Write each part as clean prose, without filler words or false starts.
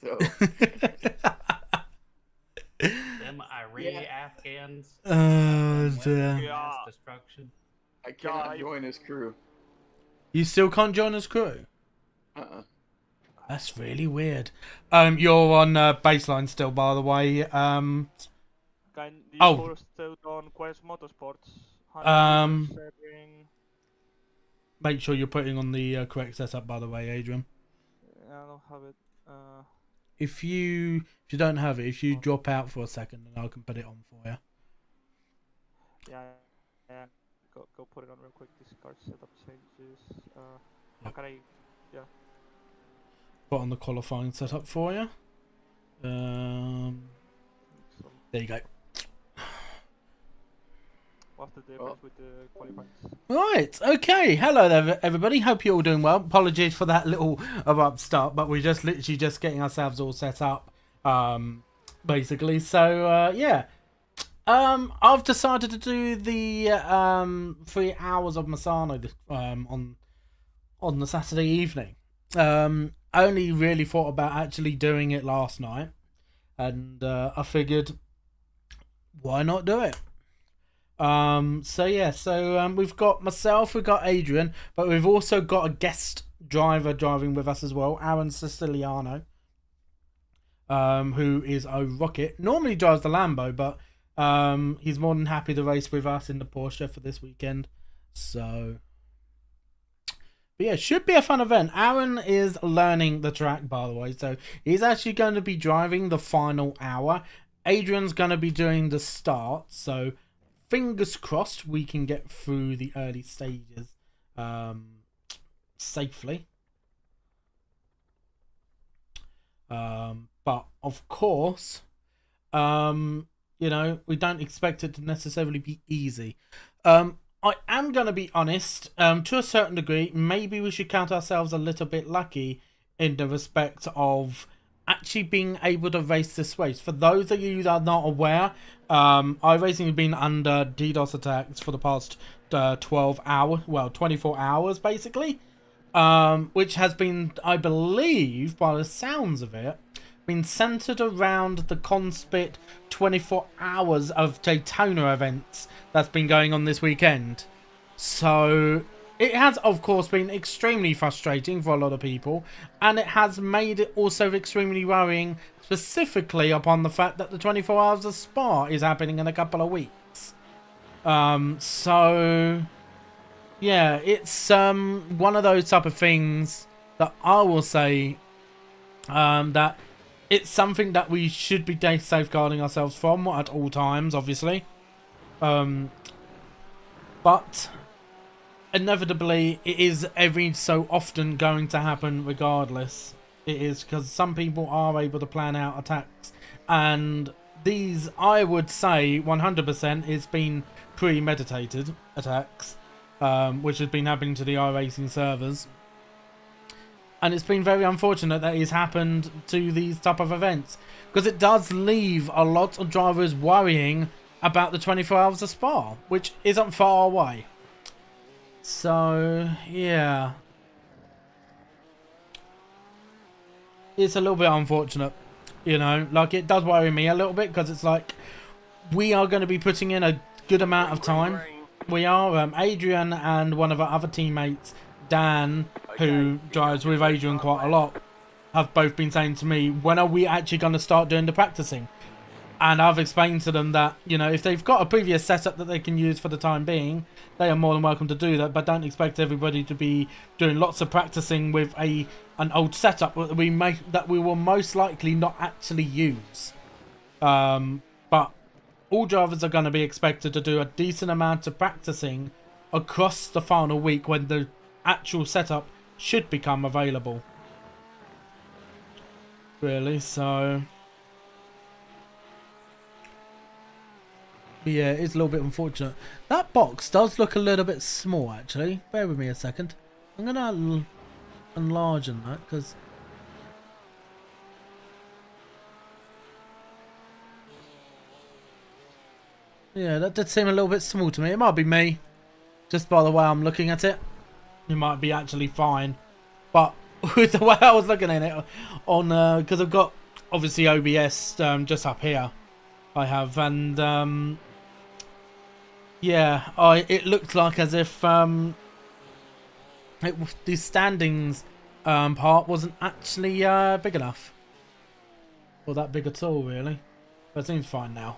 So Them Iraqi Afghans. Oh Mass dear. destruction. I cannot join his crew. You still can't join his crew? That's really weird. You're on baseline still, by the way. Can you Oh. posted on Quest Motorsports? Make sure you're putting on the correct setup, by the way, Adrian. I don't have it. If you don't have it, if you drop out for a second, then I can put it on for you. Yeah. Go put it on real quick. Discard setup changes. How can I? Yeah. Put on the qualifying setup for you. There you go. What's the difference with the qualifying? Right, okay. Hello there, everybody. Hope you're all doing well. Apologies for that little abrupt start, but we're just literally just getting ourselves all set up, basically. So, yeah. I've decided to do the 3 hours of Misano on the Saturday evening. I only really thought about actually doing it last night, and I figured, why not do it? So yeah, we've got myself, we've got Adrian, but we've also got a guest driver driving with us as well, Aaron Siciliano, who is a rocket. Normally drives the Lambo, but he's more than happy to race with us in the Porsche for this weekend. So, but yeah, should be a fun event. Aaron is learning the track, by the way, so he's actually going to be driving the final hour. Adrian's going to be doing the start, so fingers crossed we can get through the early stages safely. But of course, you know, we don't expect it to necessarily be easy. I am going to be honest, to a certain degree, maybe we should count ourselves a little bit lucky in the respect of actually being able to race this race. For those of you that are not aware, iRacing has been under DDoS attacks for the past 24 hours basically, which has been, I believe, by the sounds of it, been centered around the Conspit 24 hours of Daytona events that's been going on this weekend. So it has, of course, been extremely frustrating for a lot of people, and it has made it also extremely worrying, specifically upon the fact that the 24 hours of Spa is happening in a couple of weeks. So yeah, it's one of those type of things that I will say that it's something that we should be safeguarding ourselves from at all times, obviously. But inevitably, it is every so often going to happen regardless. It is, because some people are able to plan out attacks, and these, I would say 100%, it's been premeditated attacks, which has been happening to the iRacing servers, and it's been very unfortunate that it's happened to these type of events, because it does leave a lot of drivers worrying about the 24 hours of Spa, which isn't far away. So yeah, it's a little bit unfortunate, you know, like it does worry me a little bit, because it's like we are going to be putting in a good amount of time. We are, Adrian and one of our other teammates, Dan, who drives with Adrian quite a lot, have both been saying to me, when are we actually going to start doing the practicing? And I've explained to them that, you know, if they've got a previous setup that they can use for the time being, they are more than welcome to do that, but don't expect everybody to be doing lots of practicing with an old setup that we will most likely not actually use. But all drivers are going to be expected to do a decent amount of practicing across the final week, when the actual setup should become available. Really, so yeah, it's a little bit unfortunate. That box does look a little bit small, actually. Bear with me a second. I'm going to enlarge that, because yeah, that did seem a little bit small to me. It might be me, just by the way I'm looking at it. It might be actually fine, but with the way I was looking at it on because I've got obviously OBS just up here. I have, and yeah, it looked like as if the standings part wasn't actually big enough, or that big at all, really. But it seems fine now.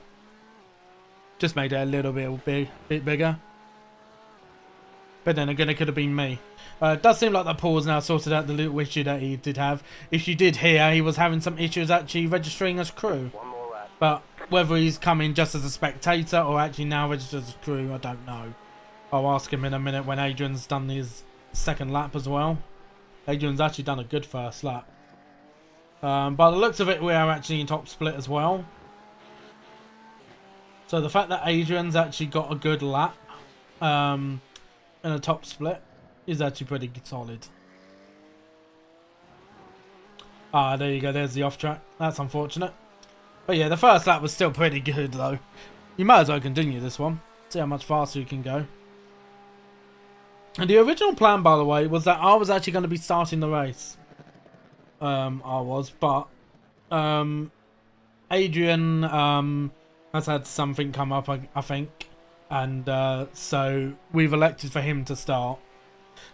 Just made it a little bit bigger. But then again, it could have been me. It does seem like that Paul's now sorted out the little issue that he did have. If you did hear, he was having some issues actually registering as crew. But whether he's coming just as a spectator or actually now registered as crew, I don't know. I'll ask him in a minute when Adrian's done his second lap as well. Adrian's actually done a good first lap. By the looks of it, we are actually in top split as well. So the fact that Adrian's actually got a good lap in a top split is actually pretty solid. Ah, there you go. There's the off track. That's unfortunate. But yeah, the first lap was still pretty good though. You might as well continue this one. See how much faster you can go. And the original plan, by the way, was that I was actually going to be starting the race. But Adrian has had something come up, I think, and so we've elected for him to start.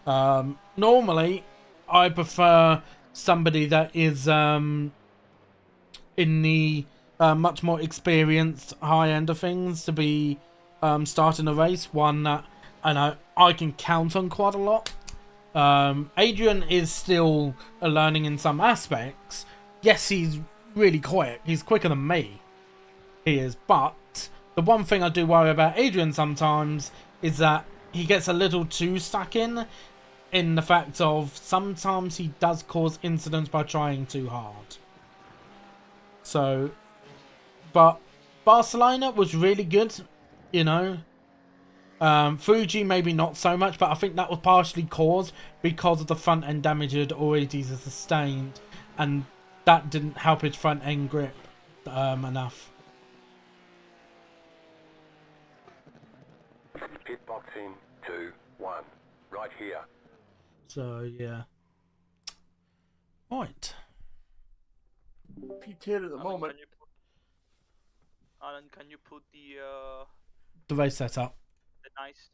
Normally, I prefer somebody that is in the much more experienced high end of things to be starting a race. One that I can count on quite a lot. Adrian is still learning in some aspects. Yes, he's really quick. He's quicker than me. He is. But the one thing I do worry about Adrian sometimes is that he gets a little too stuck in the fact of sometimes he does cause incidents by trying too hard. So, but Barcelona was really good, you know. Fuji maybe not so much, but I think that was partially caused because of the front end damage it had already sustained, and that didn't help his front end grip enough. Hitboxing 2, 1, right here. So yeah. Right. P10 at the moment. Alan, can you put the race setup. the nice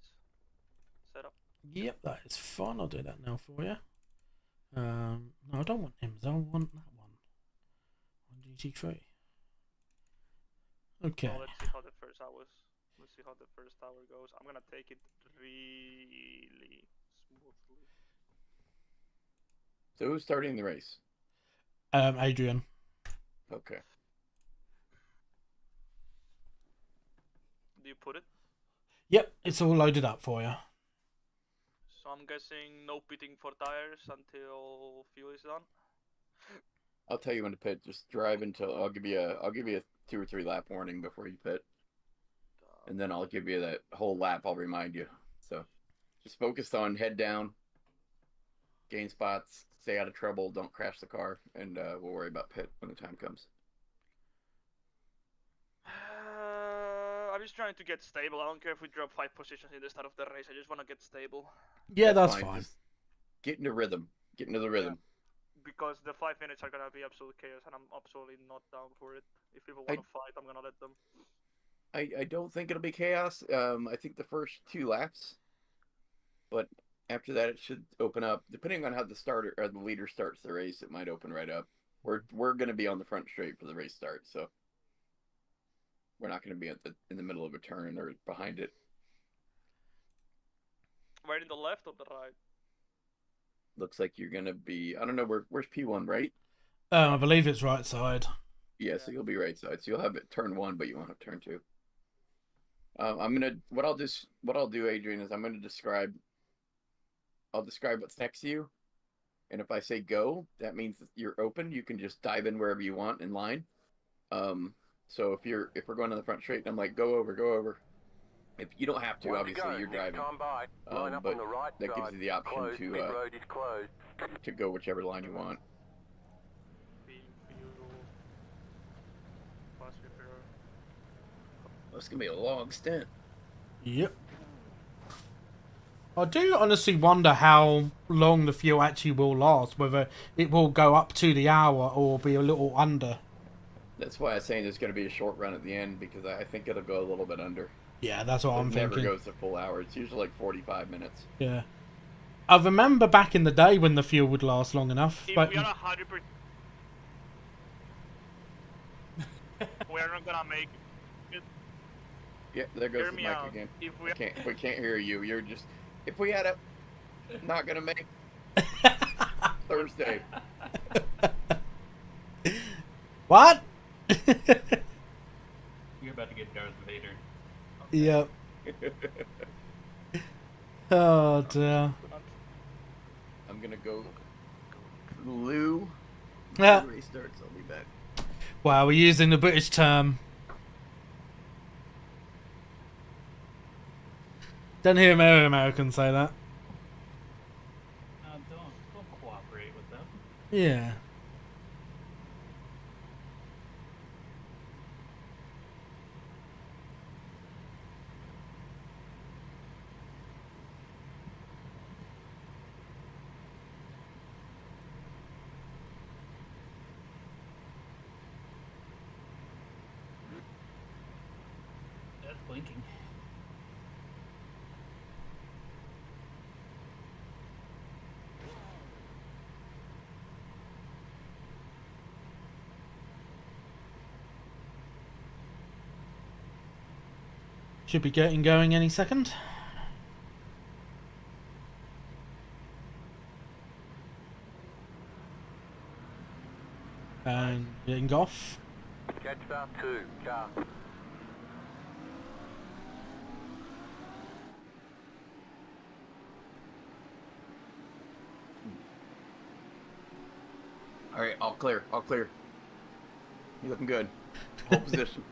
setup? Yep, that is fine. I'll do that now for you. No, I don't want M's. I want that one. On GT3. Okay. So let's see how the first hour goes. I'm gonna take it really smoothly. So who's starting the race? Adrian. Okay. Do you put it? Yep, it's all loaded up for you. So I'm guessing no pitting for tires until fuel is done. I'll tell you when to pit. Just drive until I'll give you a 2 or 3 lap warning before you pit, and then I'll give you that whole lap. I'll remind you. So just focus on head down, gain spots, stay out of trouble, don't crash the car, and we'll worry about pit when the time comes. I'm just trying to get stable. I don't care if we drop 5 positions in the start of the race. I just want to get stable. Yeah, that's fine. Just get into rhythm. Get into the rhythm. Yeah. Because the 5 minutes are gonna be absolute chaos, and I'm absolutely not down for it. If people want to fight, I'm gonna let them. I don't think it'll be chaos. I think the first 2 laps, but after that it should open up. Depending on how the starter or the leader starts the race, it might open right up. We're gonna be on the front straight for the race start, so we're not gonna be in the middle of a turn or behind it. Right in the left or the right? Looks like you're gonna be. I don't know where's P1, right? I believe it's right side. Yeah, so you'll be right side. So you'll have it turn 1, but you won't have turn 2. What I'll do, Adrian, is I'm gonna describe. I'll describe what's next to you, and if I say go, that means that you're open. You can just dive in wherever you want in line. So if we're going to the front straight, and I'm like go over. If you don't have to, obviously you're driving. But that gives you the option to go whichever line you want. Well, it's gonna be a long stint. Yep. I do honestly wonder how long the fuel actually will last, whether it will go up to the hour or be a little under. That's why I'm saying there's going to be a short run at the end, because I think it'll go a little bit under. Yeah, that's what I'm It never thinking. goes a full hour. It's usually like 45 minutes. Yeah. I remember back in the day when the fuel would last long enough. If But we are 100%, we're not gonna make it. Yeah, there goes Hear the me mic out. again. If we We can't hear you. You're just... If we had a... Not going to make... Thursday. what? You're about to get Darth Vader. Yep. Oh dear. I'm going to go... Lou. Yeah. When race starts, I'll be back. Wow, we're using the British term. Don't hear many Americans say that. Don't cooperate with them. Yeah. That's blinking. Should be getting going any second. And getting off. Catch start 2, car. All right, all clear. All clear. You looking good. Hold position.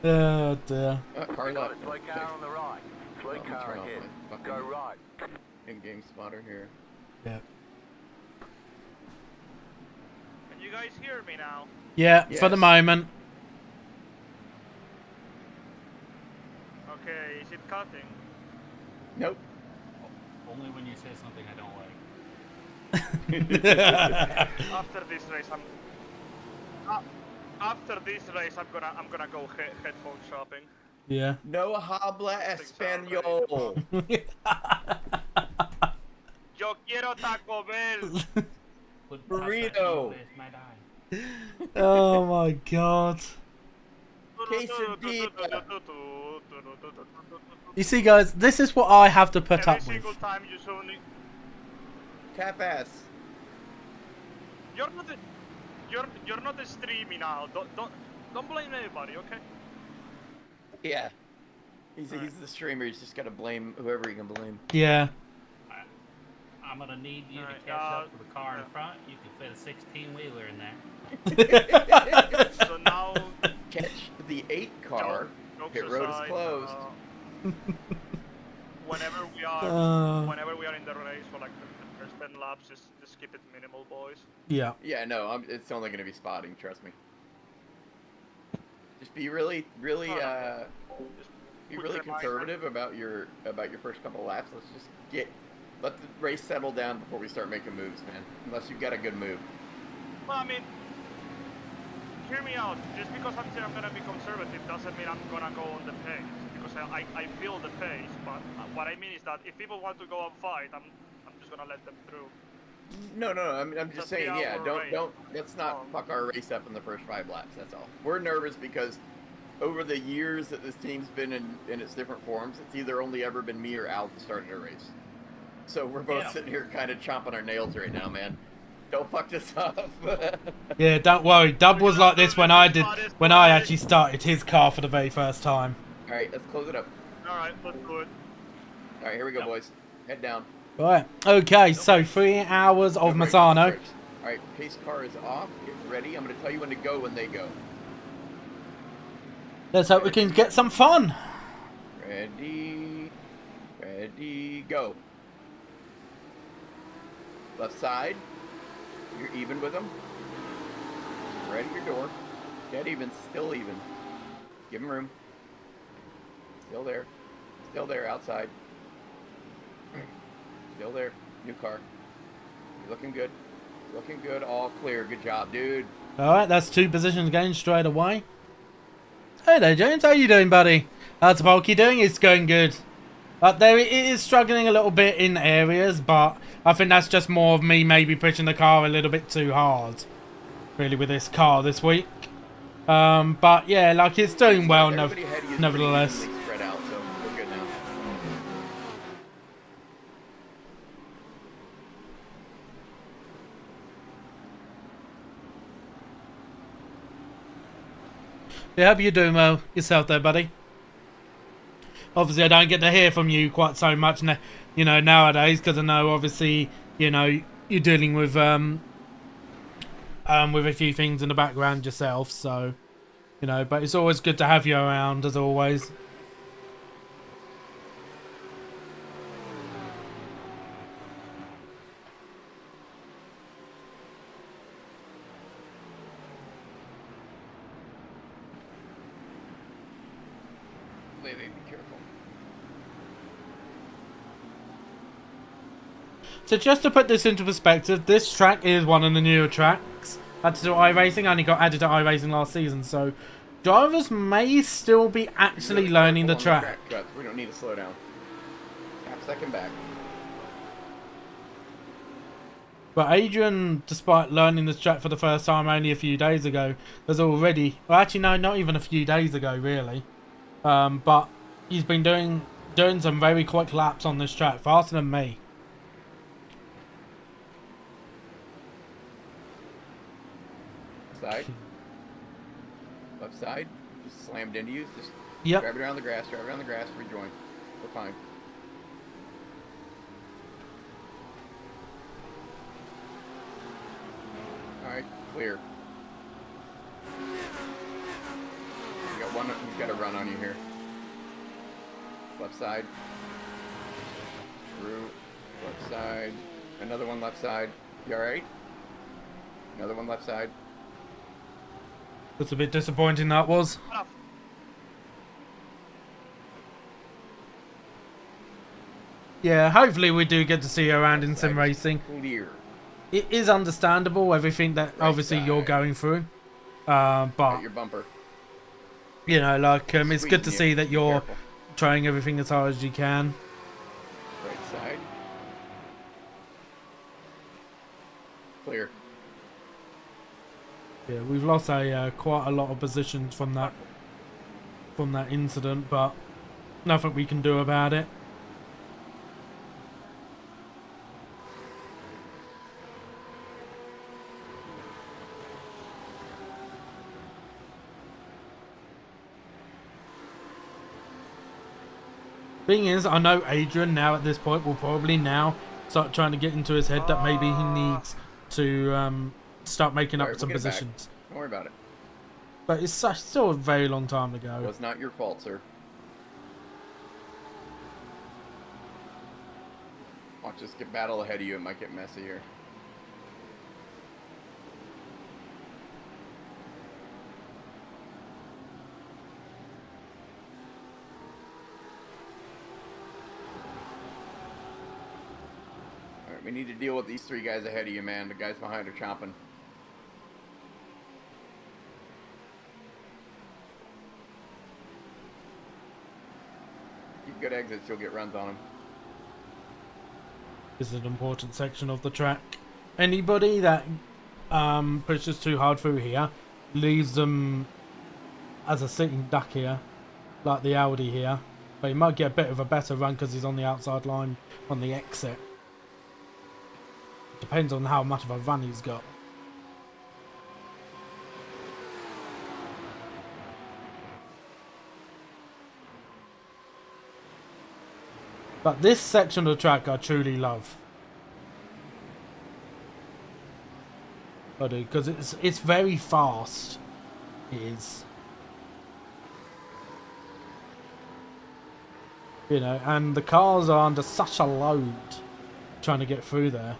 Oh dear. Car left. Slow car on the right. Slow Oh, car turn off ahead. my fucking Go right. in-game spotter here. Yeah. Can you guys hear me now? Yeah, for the Yes. moment. Okay, is it cutting? Nope. Only when you say something I don't like. After this race, I'm gonna go headphone shopping. Yeah. No habla español. Yo quiero Taco Bell. Put Burrito. pasta in my die. Oh my god. Quesadilla. You see, guys, this is what I have to put Every up single with. time you show me, Tap ass. you're not streaming now. Don't blame anybody, okay? Yeah. He's the streamer. He's just got to blame whoever he can blame. Yeah. I'm gonna need you Alright, to catch up with the car in yeah. front. You can fit a 16-wheeler in there. So now, Catch the 8 car. jokes Pit road is aside, closed. whenever we are in the race for like the first 10 laps, just keep it minimal, boys. Yeah. Yeah, no, it's only going to be spotting. Trust me. Just be really, really, Just be quick really reminder. conservative about your first couple laps. Let's just let the race settle down before we start making moves, man. Unless you've got a good move. Well, I mean, hear me out. Just because I'm saying I'm gonna be conservative doesn't mean I'm gonna go on the pace. Because I feel the pace, but what I mean is that if people want to go and fight, I'm just gonna let them through. No. I'm just Just saying, be yeah. our Don't. race. Let's not fuck our race up in the first 5 laps. That's all. We're nervous because over the years that this team's been in its different forms, it's either only ever been me or Al that started a race. So we're both Yeah. sitting here kind of chomping our nails right now, man. Don't fuck this up. Yeah, don't worry. Dub was like this when I actually started his car for the very first time. All right, let's close it up. Alright, let's do it. All right, here we go, boys. Head down. Right. Okay, so 3 hours of No brakes, Misano. brakes. All right, pace car is off. Get ready. I'm going to tell you when to go when they go. Let's hope we can get some fun. Ready, go. Left side. You're even with them. Right at your door. Dead even, still even. Give him room. Still there. Still there outside. Still there. New car. You're looking good. Looking good. All clear. Good job, dude. Alright, that's 2 positions gained straight away. Hey there, James. How you doing, buddy? How's Bulky doing? It's going good. There it is struggling a little bit in areas, but I think that's just more of me maybe pushing the car a little bit too hard. Really, with this car this week. But yeah, like it's doing well nevertheless. Spread out, so we're good now. Yeah, hope you're doing well yourself there, buddy. Obviously, I don't get to hear from you quite so much, you know, nowadays, because I know, obviously, you know, you're dealing with a few things in the background yourself, so, you know, but it's always good to have you around, as always. Be careful. So just to put this into perspective, this track is one of the newer tracks. Had to do iRacing, only got added to iRacing last season, so drivers may still be actually learning the track. We don't need to slow down. Half second back. But Adrian, despite learning this track for the first time only a few days ago, has already... Well, actually, no, not even a few days ago, really. But he's been doing some very quick laps on this track, faster than me. Side. Left side. Just slammed into you. Just Yep. grab it around the grass. Drive it around the grass. Rejoin. We're fine. Alright, clear. You got one. He's got a run on you here. Left side. Through. Left side. Another one left side. You alright? Another one left side. That's a bit disappointing, that was. Yeah, hopefully we do get to see you around in sim racing. Clear. It is understandable, everything that Right obviously side. you're going through. Got But, your bumper. you know, like, it's good to Squeezing you. see that Be you're careful. trying everything as hard as you can. Right side. Clear. Yeah, we've lost quite a lot of positions from that incident, but nothing we can do about it. Thing is, I know Adrian now at this point will probably now start trying to get into his head that maybe he needs to start making up Alright, some we'll get it back. positions. Don't worry about it. But it's still a very long time to go. It was not your fault, sir. Watch this get battle ahead of you. It might get messy here. Alright, we need to deal with these 3 guys ahead of you, man. The guys behind are chomping. Keep good exits, you'll get runs on them. This is an important section of the track. Anybody that pushes too hard through here leaves them as a sitting duck here, like the Audi here. But he might get a bit of a better run because he's on the outside line on the exit. Depends on how much of a run he's got. But this section of the track I truly love. I do, because it's very fast. It is. You know, and the cars are under such a load trying to get through there.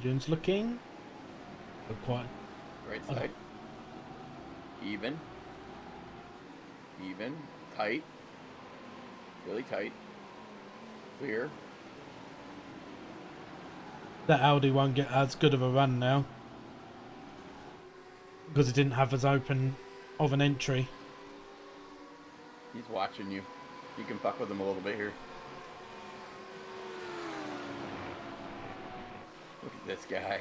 Adrian's looking. Quite. Right side. Even. Even. Tight. Really tight. Clear. That Audi won't get as good of a run now. Because it didn't have as open of an entry. He's watching you. You can fuck with him a little bit here. Look at this guy.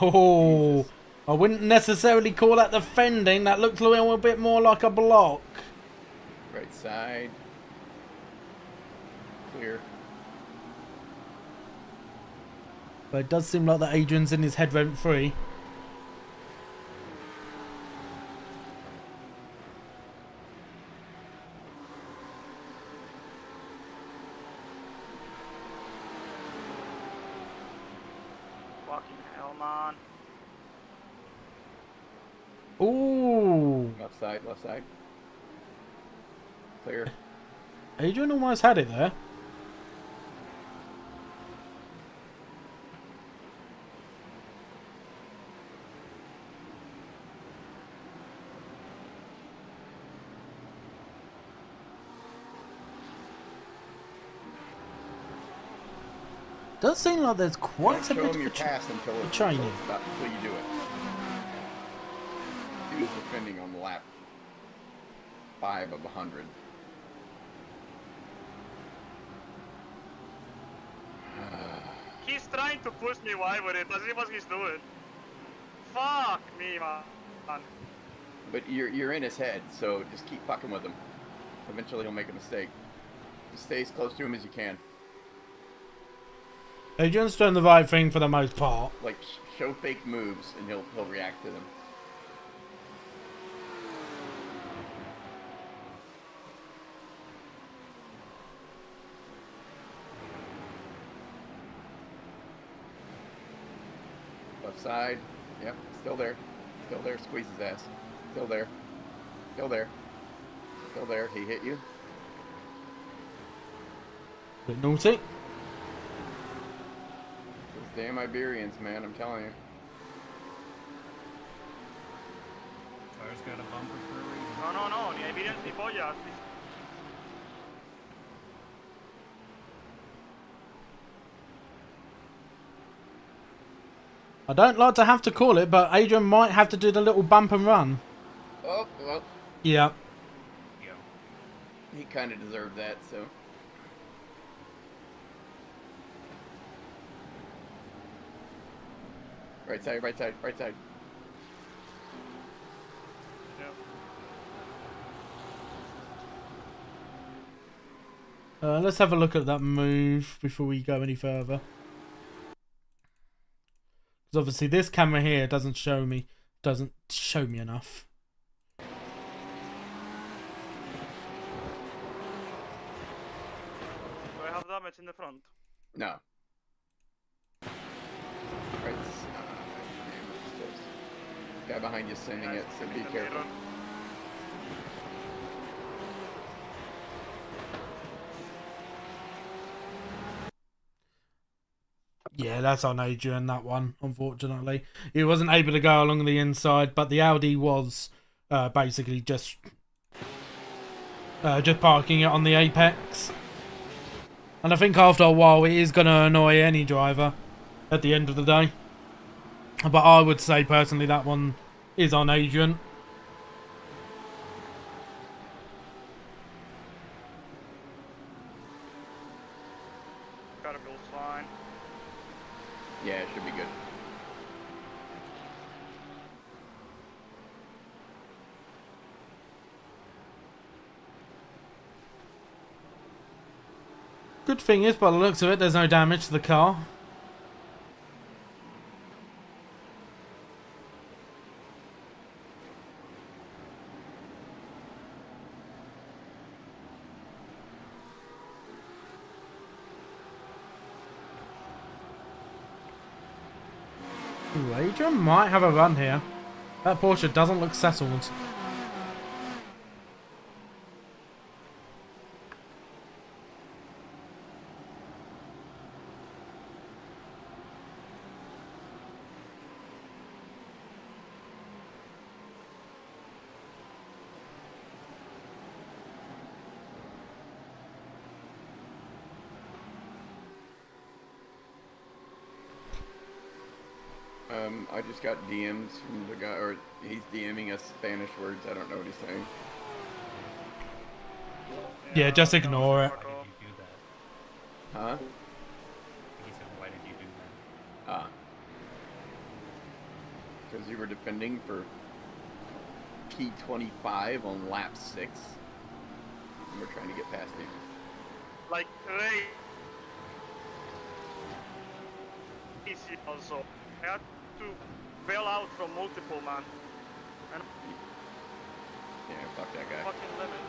Oh, Jesus. I wouldn't necessarily call that defending. That looks a little bit more like a block. Right side. Clear. But it does seem like that Adrian's in his head rent free. Fucking hell, man. Ooh, Left side, left side. Clear. Adrian almost had it there. Does seem like there's quite Don't a show bit him of your a pass until training. until you do it. Dude's defending on lap 5 of 100. He's trying to push me wide with it. Let's see what he's doing. Fuck me, man. But you're in his head, so just keep fucking with him. Eventually he'll make a mistake. Just stay as close to him as you can. Adrian's done the right thing for the most part. Like show fake moves, and he'll react to them. Left side. Yep, still there. Still there. Squeeze his ass. Still there. Still there. Still there. He hit you. Bit naughty. Those damn Iberians, man. I'm telling you. Car's got a bumper for a reason. No, ni Iberians ni pollas. I don't like to have to call it, but Adrian might have to do the little bump and run. Oh, well, Yeah. Yeah. he kind of deserved that, so. Right side, right side, right side. Yeah. Let's have a look at that move before we go any further. Because obviously this camera here doesn't show me enough. Do I have damage in the front? No. Right side. Guy behind you sending it, so be careful. Yeah, that's on Adrian, that one, unfortunately. He wasn't able to go along the inside, but the Audi was basically just parking it on the apex. And I think after a while it is going to annoy any driver at the end of the day. But I would say personally that one is on Adrian. Caterpillar's fine. Yeah, it should be good. Good thing is, by the looks of it, there's no damage to the car. Ooh, Adrian might have a run here. That Porsche doesn't look settled. I just got DMs from the guy, or he's DMing us Spanish words. I don't know what he's saying. Yeah, just that was ignore it. fuck Why did off. you do that? Huh? He said, why did you do that? Because you were defending for P25 on lap 6. And we're trying to get past you. Like today. Easy also. I had to bail out from multiple, man. And Yeah, fuck that guy. fucking limit.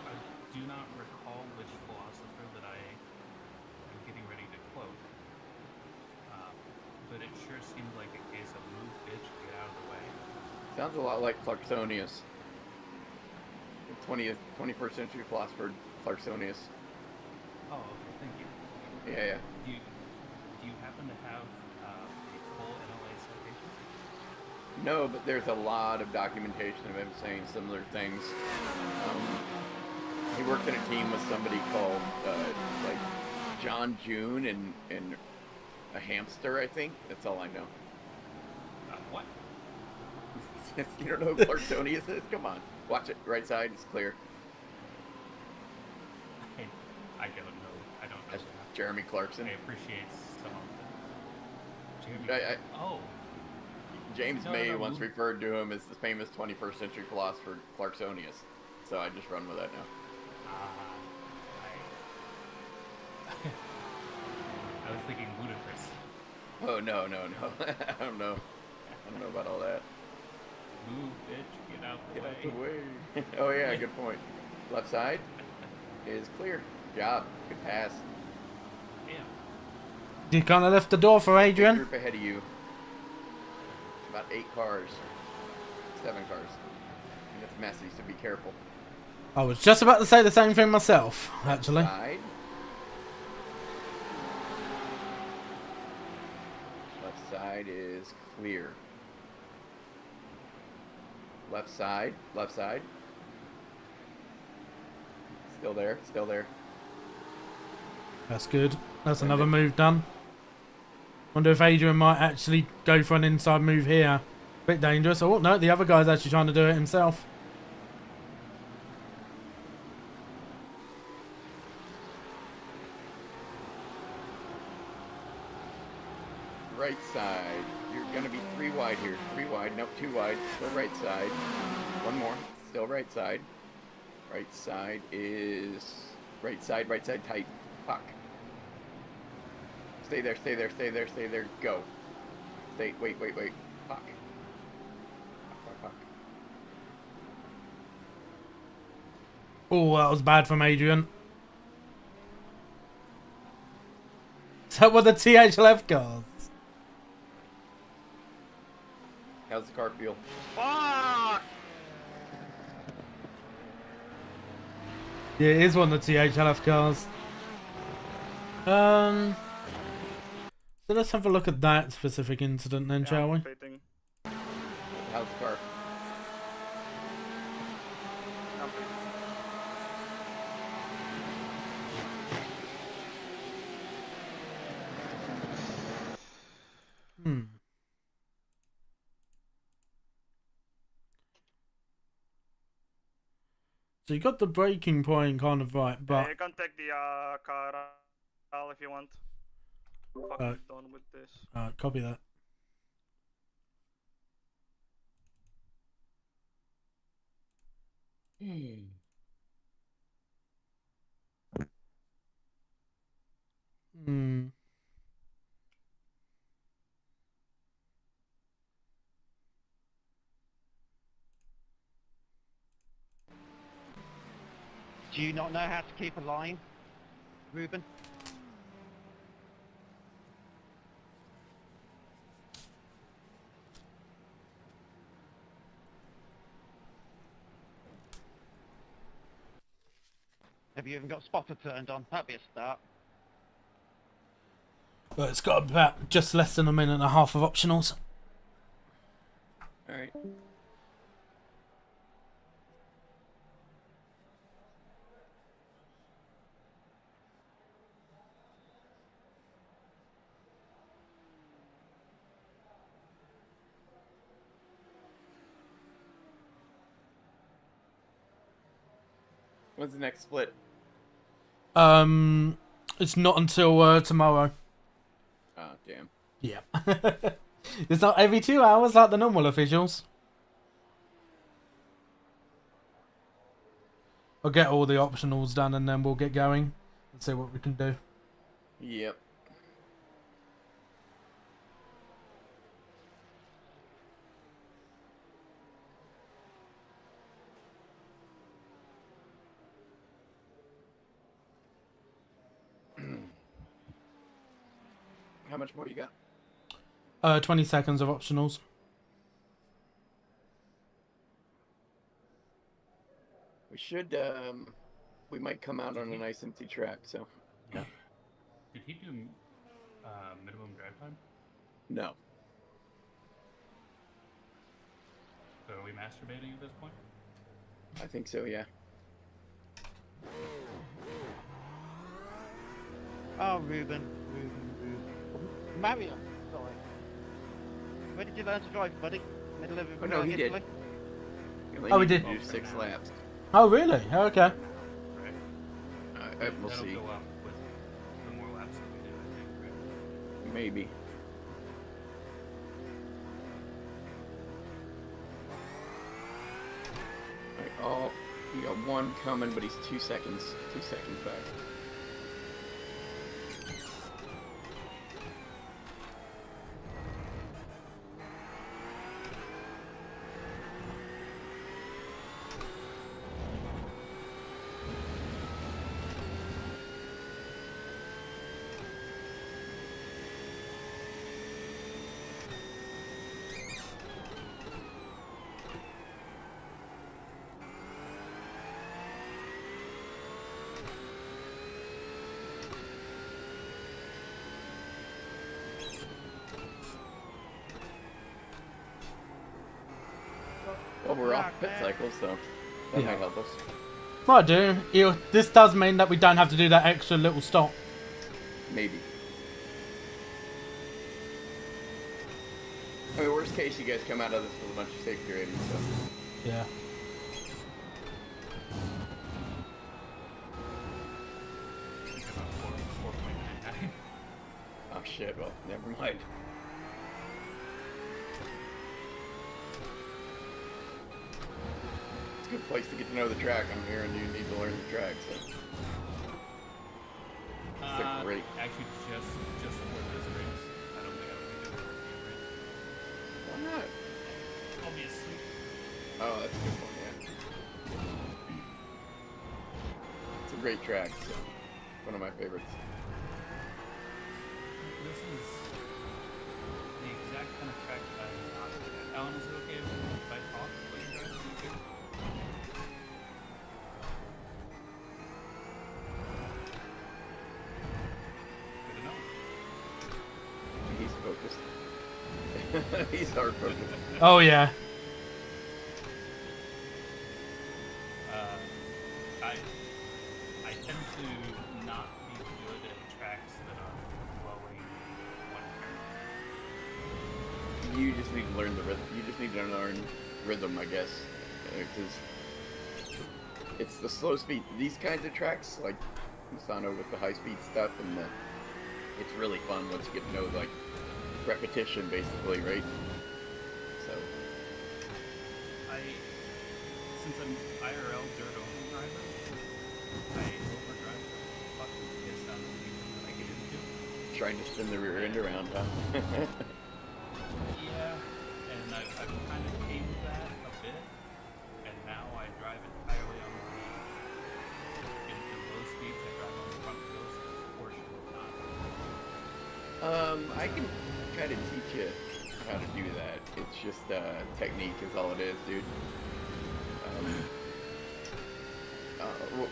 I do not recall which philosopher that I am getting ready to quote, but it sure seemed like a case of move, bitch, get out of the way. Sounds a lot like Clarksonius. 21st century philosopher Clarksonius. Oh, okay, thank you. Yeah. Do you happen to have a full NLA citation? No, but there's a lot of documentation of him saying similar things. He worked in a team with somebody called like John June and a hamster, I think. That's all I know. What? You don't know who Clarksonius is? Come on. Watch it. Right side is clear. I don't know. I don't know. That's that. Jeremy Clarkson. I appreciate some of them. Jeremy. Oh. James No, May no, once move. referred to him as the famous 21st century philosopher Clarksonius. So I just run with that now. I was thinking ludicrous. Oh, no. I don't know about all that. Move, bitch, get out the Get way. out the way. Oh, yeah, good point. Left side is clear. Good job. Good pass. Damn. You kind of left the door for Big Adrian. group ahead of you. About 8 cars. 7 cars. And it's messy, so be careful. I was just about to say the same thing myself, actually. Side. Left side is clear. Left side. Still there. That's good. That's another move done. Wonder if Adrian might actually go for an inside move here. Bit dangerous. Oh, no, the other guy's actually trying to do it himself. Right side. You're gonna be 3 wide here. 3 wide. Nope, 2 wide. Still right side. One more. Still right side. Right side is right side tight. Fuck. Stay there. Go. Wait. Fuck. Oh, that was bad from Adrian. Is that what the THLF cars? How's the car feel? Fuck! Yeah, it is one of the THLF cars. So let's have a look at that specific incident then, shall we? Fitting. How's the car? So you got the braking point kind of right, but you can take the car out if you want. Fucking done with this. copy that. Do you not know how to keep a line, Ruben? Have you even got spotter turned on? That'd be a start. But it's got about just less than a minute and a half of optionals. Alright. When's the next split? It's not until tomorrow. Ah, damn. Yeah. It's not every 2 hours like the normal officials. I'll get all the optionals done and then we'll get going and see what we can do. Yep. How much more you got? 20 seconds of optionals. We should, we might come out on a nice empty track, so. Yeah. Did he do minimum drive time? No. So are we masturbating at this point? I think so, yeah. Oh, Ruben. Mario, sorry. Where did you learn to drive, buddy? Middle of Oh, no, he did. Italy? You only Oh, we need did. to do 6 laps. Oh, really? Okay. Right. We'll That'll see. go up with the more laps that we do, I think, right? Maybe. Alright, oh, you got 1 coming, but he's 2 seconds back. Well, we're off pit cycle, so that Yeah. might help us. Might do. This does mean that we don't have to do that extra little stop. Maybe. I mean, worst case, you guys come out of this with a bunch of safety ratings, so. Yeah. About 4.99. Oh shit, well, never mind. It's a good place to get to know the track. I'm hearing you need to learn the track, so. It's great. Actually, just for this race, I don't think I would be doing it. Why not? I'll be asleep. Oh, that's a good one, yeah. It's a great track, so. One of my favorites. This is the exact kind of track that I'm not good at. Alan, is it okay if I talk while you drive? Is it good? Good to know. He's focused. He's hard focused. Oh, yeah. I tend to not be good at tracks that are flowing one pair. You just need to learn the rhythm. You just need to learn rhythm, I guess, because it's the slow speed. These kinds of tracks, like Misano with the high speed stuff, and it's really fun once you get to know like repetition, basically, right? So Since I'm IRL dirt only driver, I overdrive the fucking piss out of anything that I get into. trying to spin the rear end around, huh? Yeah, and I've kind of tamed that a bit, and now I drive entirely on the, in low speeds, I drive on the front wheels portion, not. I can kind of teach you how to do that. It's just technique is all it is, dude.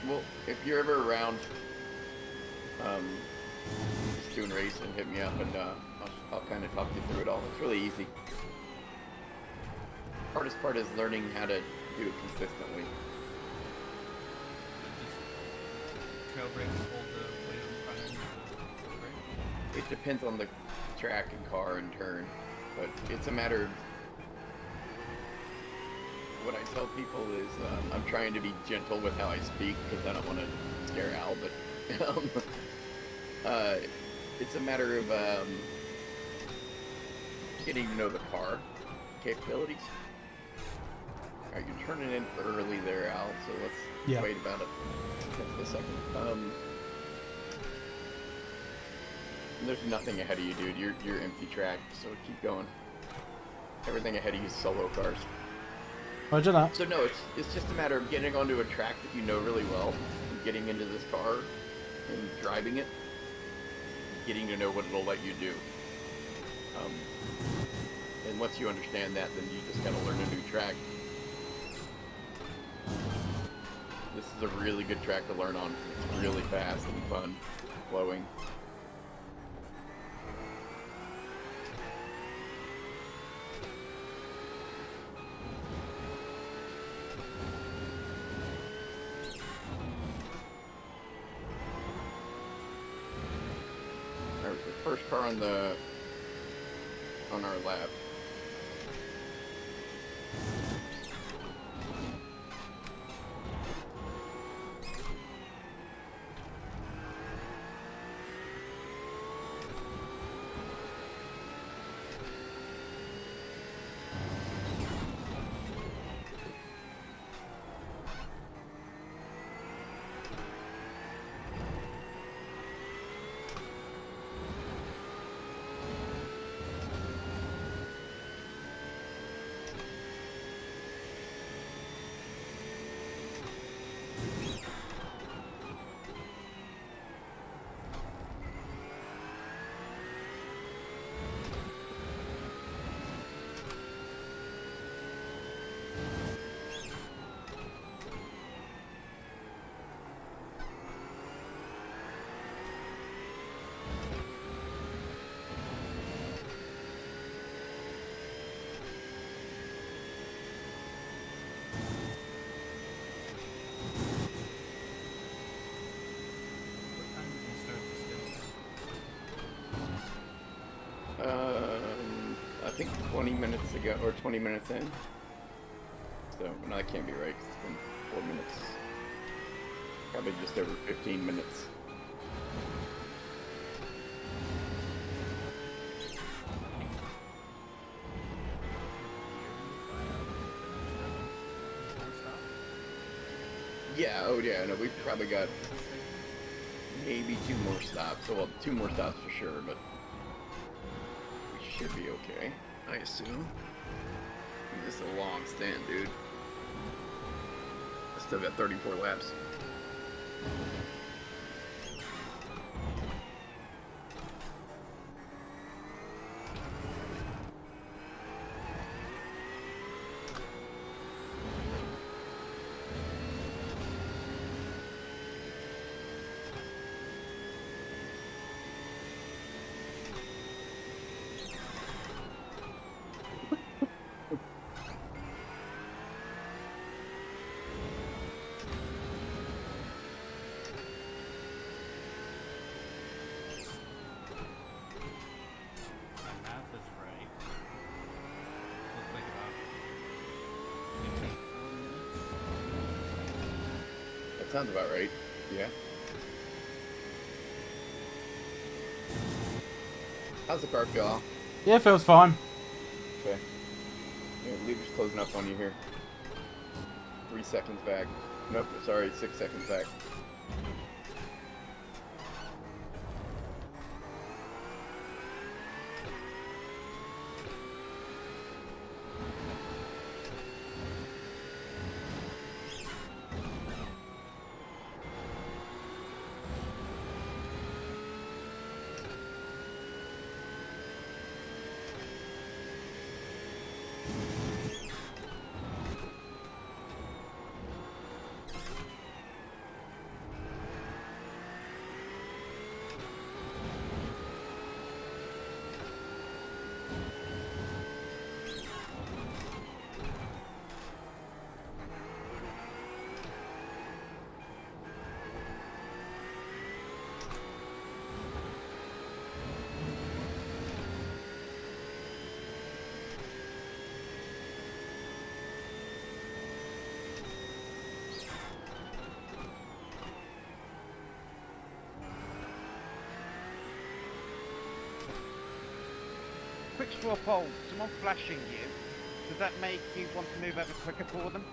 Well, if you're ever around, just doing racing, hit me up and I'll kind of talk you through it all. It's really easy. Hardest part is learning how to do it consistently. Just trail brake and hold the weight on the front end of the brake. It depends on the track and car and turn, but it's a matter of what I tell people is I'm trying to be gentle with how I speak because I don't want to scare Al, but it's a matter of getting to know the car capabilities. Alright, you're turning in early there, Al, so let's wait about a second. There's nothing ahead of you, dude. You're empty track, so keep going. Everything ahead of you is solo cars. Roger that. So no, it's just a matter of getting onto a track that you know really well, and getting into this car and driving it, getting to know what it'll let you do. And once you understand that, then you just gotta learn a new track. This is a really good track to learn on. It's really fast and fun, flowing. First car on our lap. I think 20 minutes ago, or 20 minutes in. So, no, that can't be right, 'cause it's been 4 minutes. Probably just over 15 minutes. Yeah, oh yeah, no, we've probably got maybe 2 more stops. So, well, 2 more stops for sure, but we should be okay, I assume. This is a long stand, dude. I still got 34 laps. Sounds about right. Yeah. How's the car feel, Al? Yeah, feels fine. Okay. Yeah, the lever's closing up on you here. 3 seconds back. Nope, sorry, 6 seconds back. straw poll, someone flashing you, does that make you want to move ever quicker for them?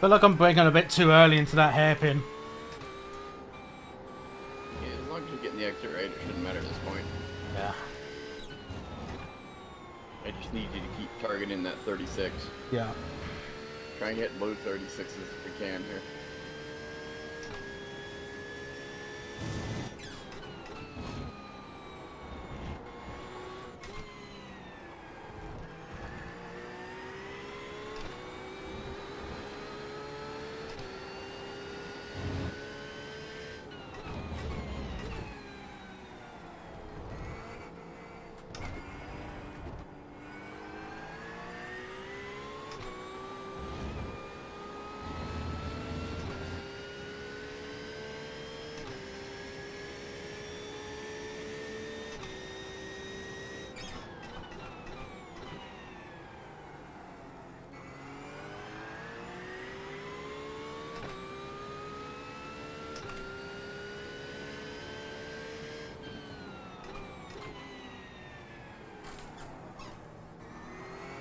Feel like I'm breaking a bit too early into that hairpin. Yeah, as long as you're getting the exit right, it shouldn't matter at this point. Yeah. I just need you to keep targeting that 36. Yeah. Try and get low 36s if we can here.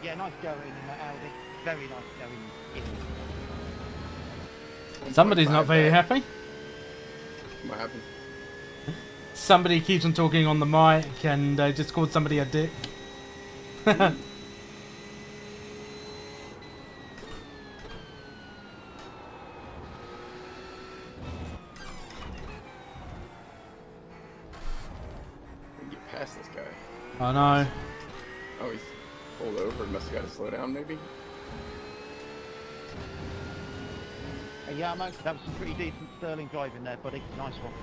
Yeah, nice going in that Audi. Very nice going in. Somebody's not very happy. What happened? Somebody keeps on talking on the mic and just called somebody a dick. We can get past this guy. I know. Oh, he's pulled over. Must have got to slow down, maybe. Yeah, Max, that was some pretty decent Sterling driving there, buddy. Nice one.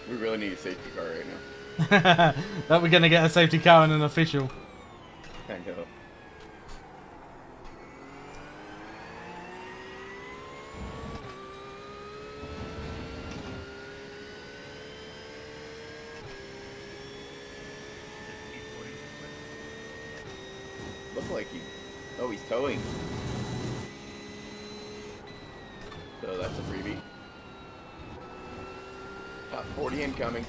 We really need a safety car right now. That we're gonna get a safety car and an official. I know. Looks like he... Oh, he's towing. So that's a freebie. Top 40 incoming.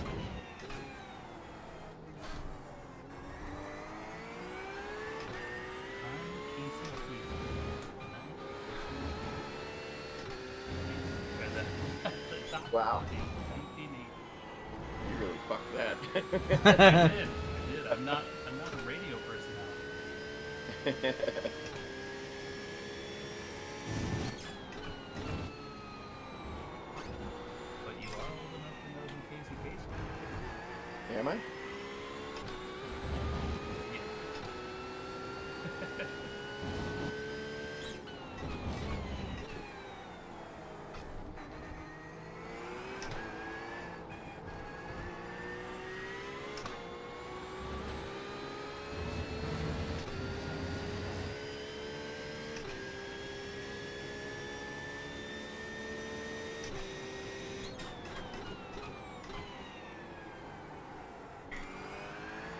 Wow. You really fucked that. I did. I'm not a radio personality. But you are old enough to know who Casey Kasem is. Am I?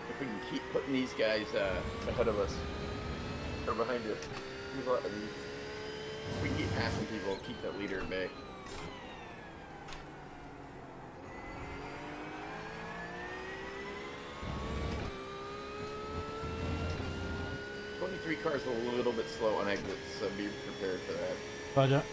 If we can keep putting these guys ahead of us or behind us, we can keep passing people, keep that leader at bay. 23 cars a little bit slow on exits, so be prepared for that. Roger.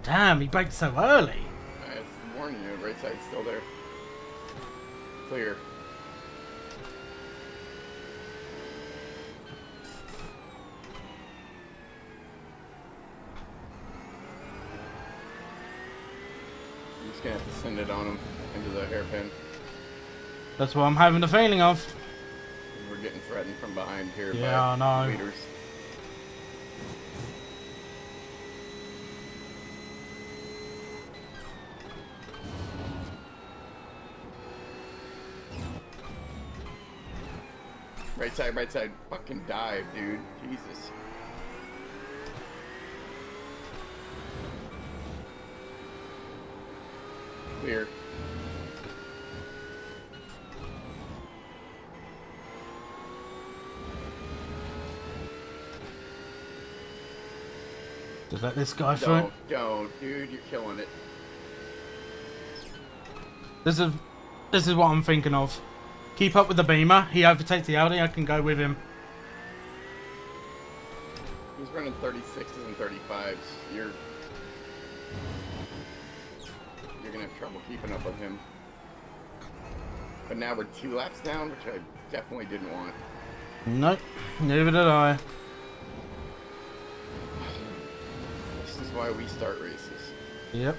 Damn, he braked so early. I have to warn you, right side's still there. Clear. I'm just gonna have to send it on him into the hairpin. That's what I'm having a feeling of. We're getting threatened from behind here Yeah, by I know. leaders. Right side. Fucking dive, dude. Jesus. Clear. Just let this guy through. Don't, dude. You're killing it. This is what I'm thinking of. Keep up with the Beamer. He overtakes the Audi. I can go with him. He's running 36s and 35s. You're gonna have trouble keeping up with him. But now we're 2 laps down, which I definitely didn't want. Nope. Neither did I. This is why we start races. Yep.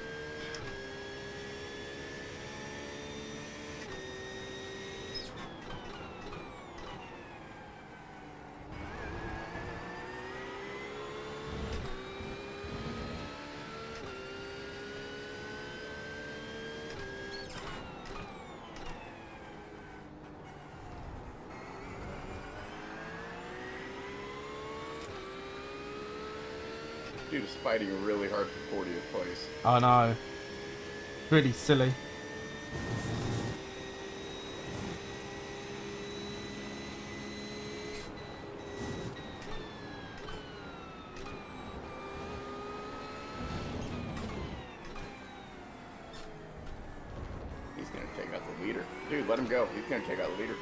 Dude is fighting really hard for 40th place. I know. Really silly. He's gonna take out the leader. Dude, let him go. He's gonna take out the leader.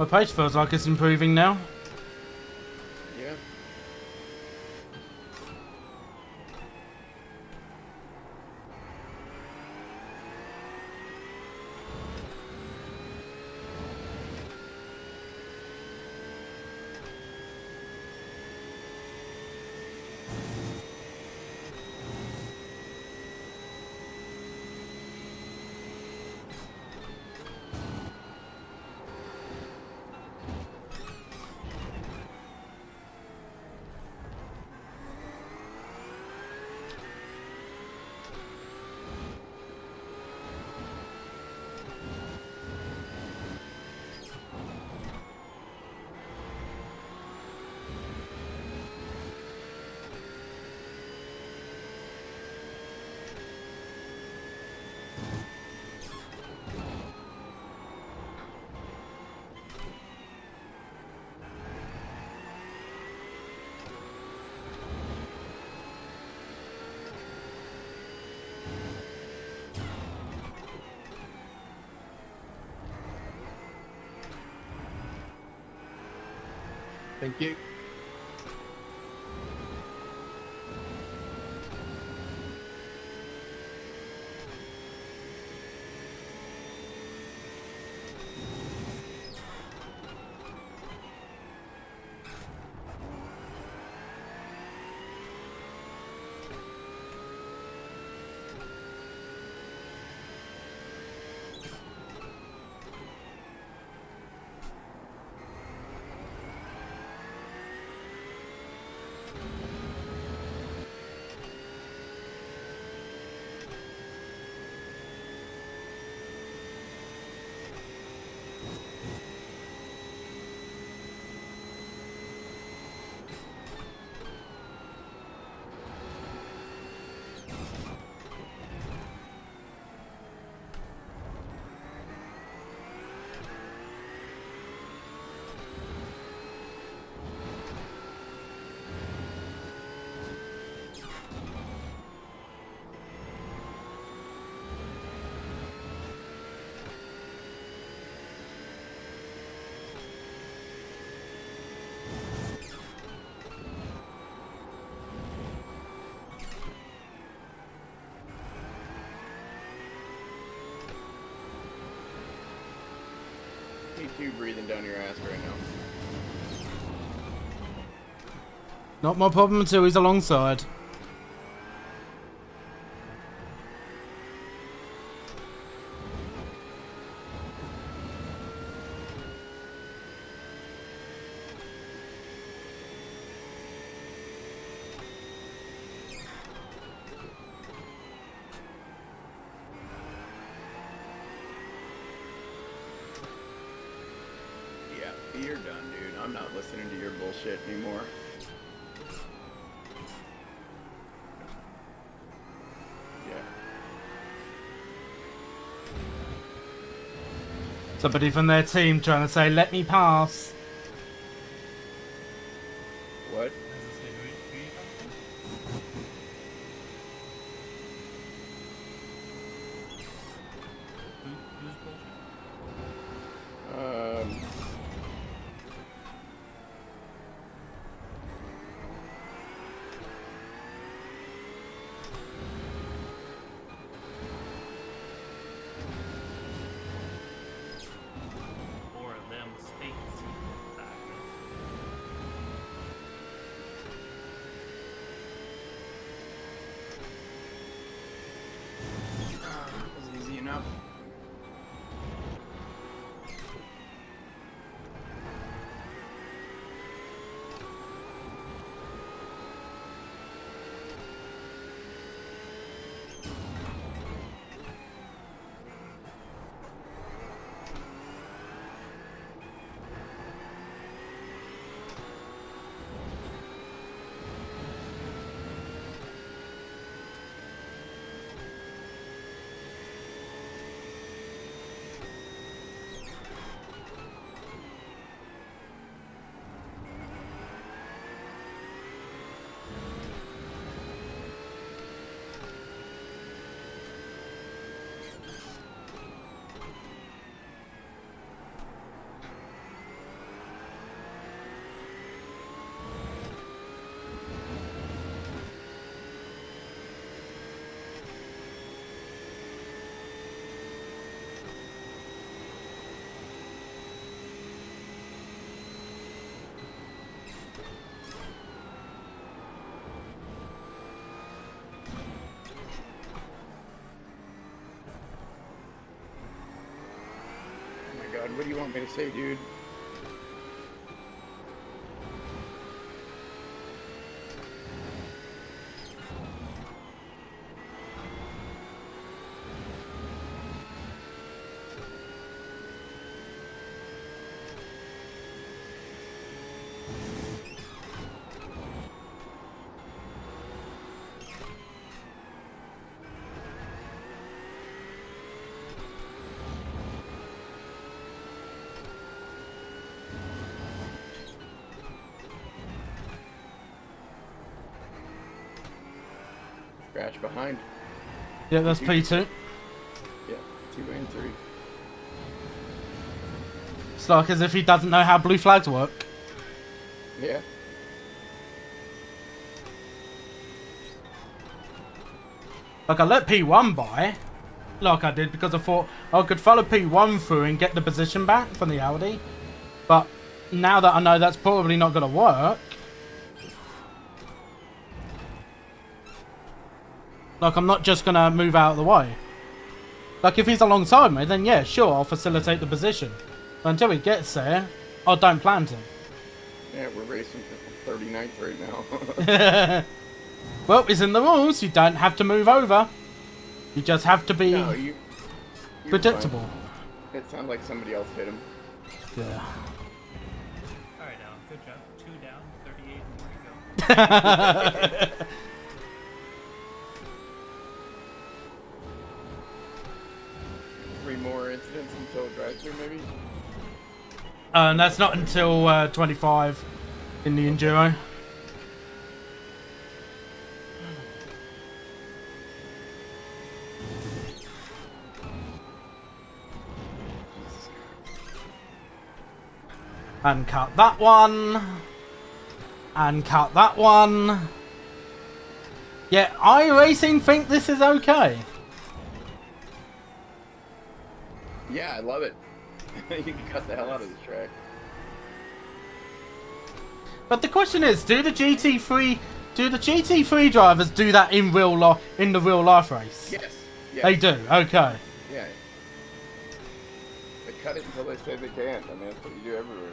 My pace feels like it's improving now. Yeah. Thank you. T2 breathing down your ass right now. Not my problem until he's alongside. Yeah, you're done, dude. I'm not listening to your bullshit anymore. Yeah. Somebody from their team trying to say, let me pass. What? Does it say who you talking to? Who's bullshit? Or them state secret attackers. God, what do you want me to say, dude? Scratch behind. Yeah, that's P2. Yeah, 2 and 3. It's like as if he doesn't know how blue flags work. Yeah. Like, I let P1 by, like I did, because I thought I could follow P1 through and get the position back from the Audi. But now that I know that's probably not going to work, like, I'm not just going to move out of the way. Like, if he's alongside me, then yeah, sure, I'll facilitate the position. But until he gets there, I don't plan to. Yeah, we're racing for 39th right now. Well, it's in the rules. You don't have to move over. You just have to be No, you're predictable. fine. It sounds like somebody else hit him. Yeah. Alright, Alan, good job. 2 down, 38, more to go. 3 more incidents until drive-through, maybe? And that's not until 25 in the Enduro. And cut that one. And cut that one. Yeah, iRacing think this is okay. Yeah, I love it. You can cut the hell out of this track. But the question is, do the GT3 drivers do that in in the real life race? Yes. Yes. They do. Okay. Yeah. They cut it until they say they can't. I mean, that's what you do everywhere.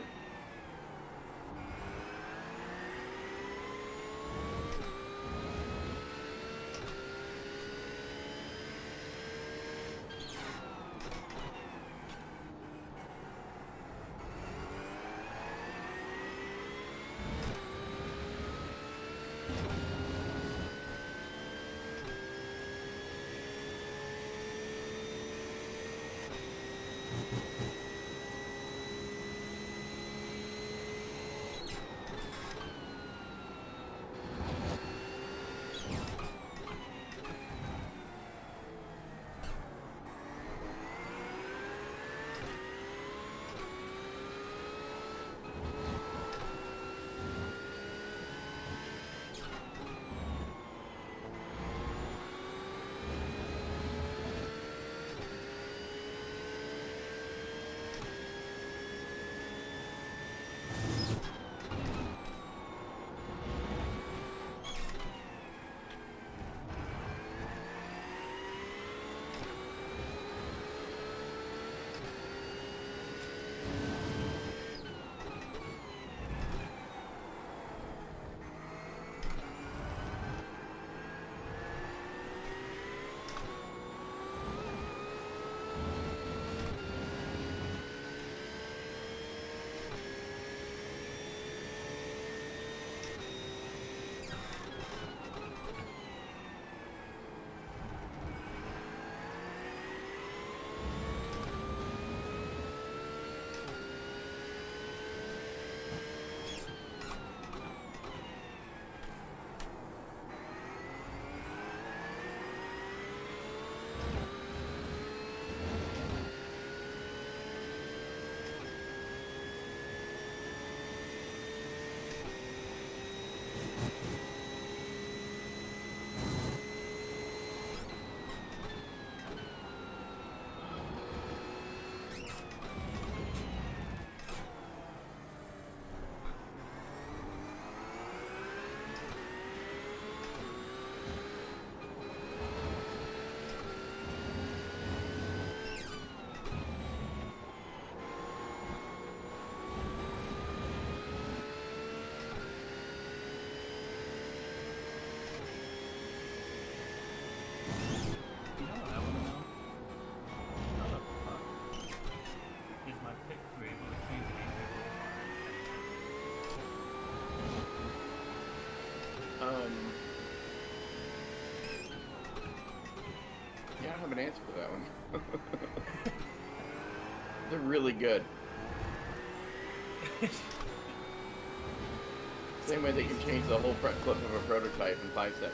Yeah, I don't have an answer for that one. They're really good. Same way they can change the whole clip of a prototype in 5 seconds.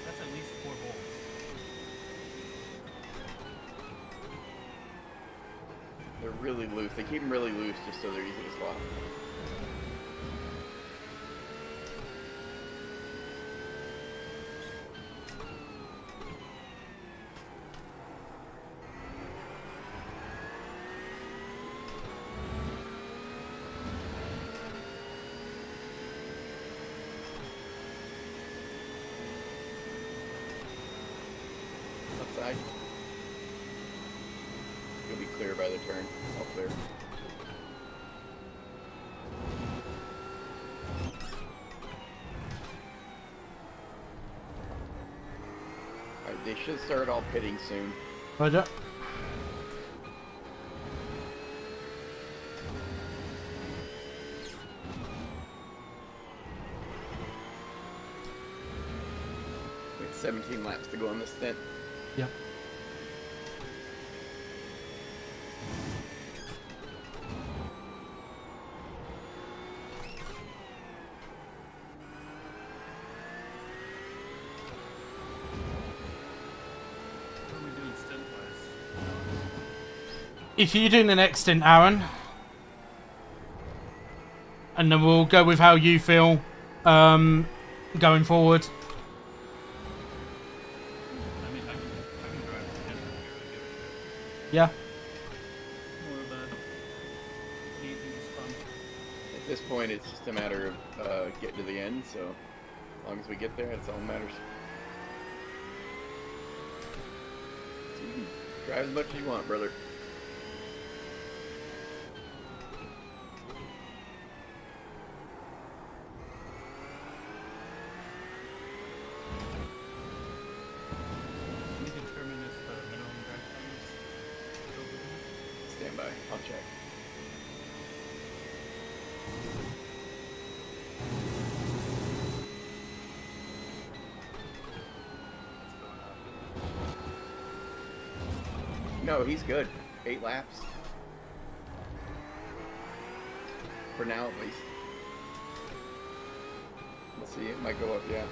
That's at least 4 volts. They're really loose. They keep them really loose just so they're easy to swap. Upside. You'll be clear by the turn. All clear. Alright, they should start all pitting soon. Roger. We have 17 laps to go on this stint. Yep. What are we doing stint-wise? If you're doing the next stint, Aaron, and then we'll go with how you feel going forward. I mean, I can drive the stint. I don't really give a shit. Yeah. More of a easy, just fun. At this point, it's just a matter of getting to the end, so as long as we get there, that's all that matters. So you can drive as much as you want, brother. Can you determine if the minimum drive time is over there? Stand by. I'll check. No, he's good. 8 laps. For now, at least. We'll see. It might go up, yeah.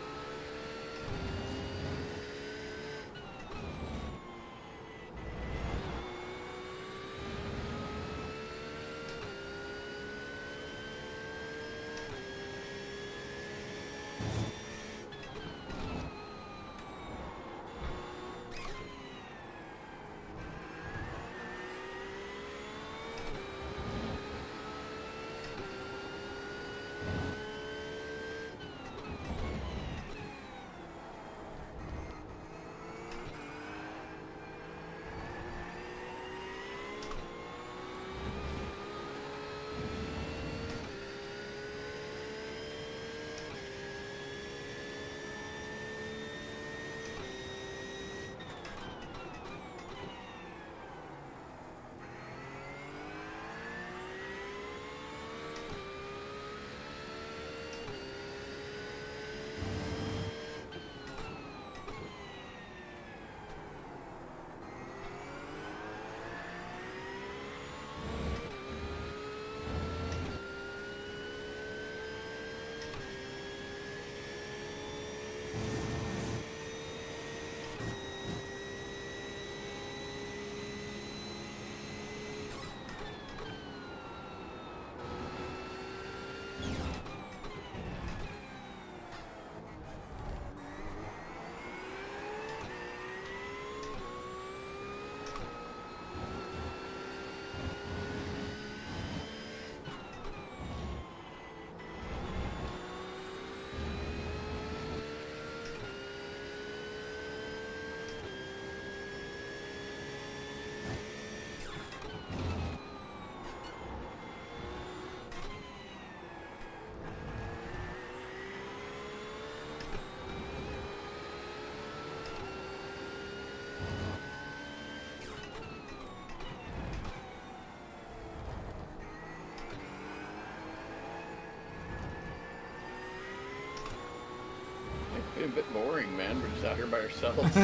getting a bit boring, man. We're just out here by ourselves.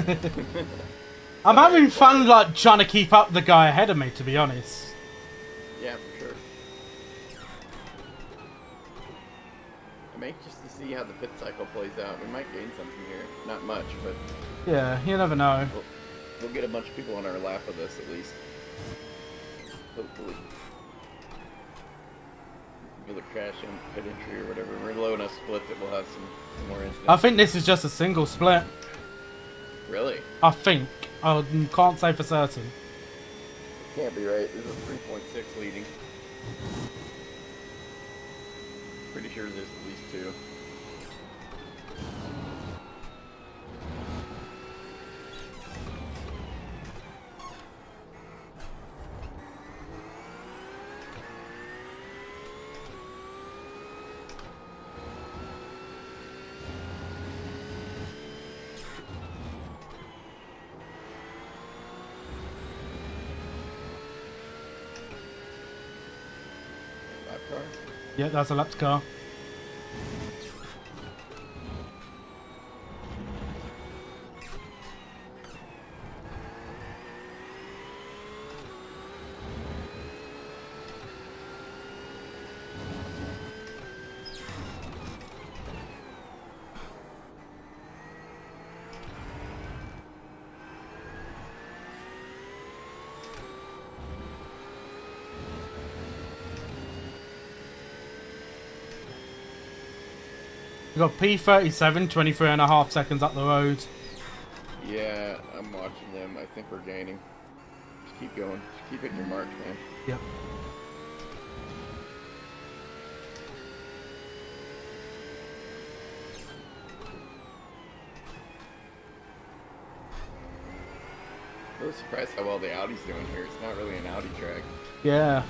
I'm having fun, like, trying to keep up the guy ahead of me, to be honest. Yeah, for sure. I'm anxious to see how the pit cycle plays out. We might gain something here. Not much, but Yeah, you never know. we'll get a bunch of people on our lap with us, at least. Hopefully. People that crash in pit entry or whatever. We're low enough split that we'll have some more incidents. I think this is just a single split. Really? I think. I can't say for certain. Can't be right. This is 3.6 leading. Pretty sure there's at least 2. Lap car? Yeah, that's a lapped car. We got P37, 23.5 seconds up the road. Yeah, I'm watching them. I think we're gaining. Just keep going. Just keep hitting your marks, man. Yep. I was surprised how well the Audi's doing here. It's not really an Audi track. Yeah.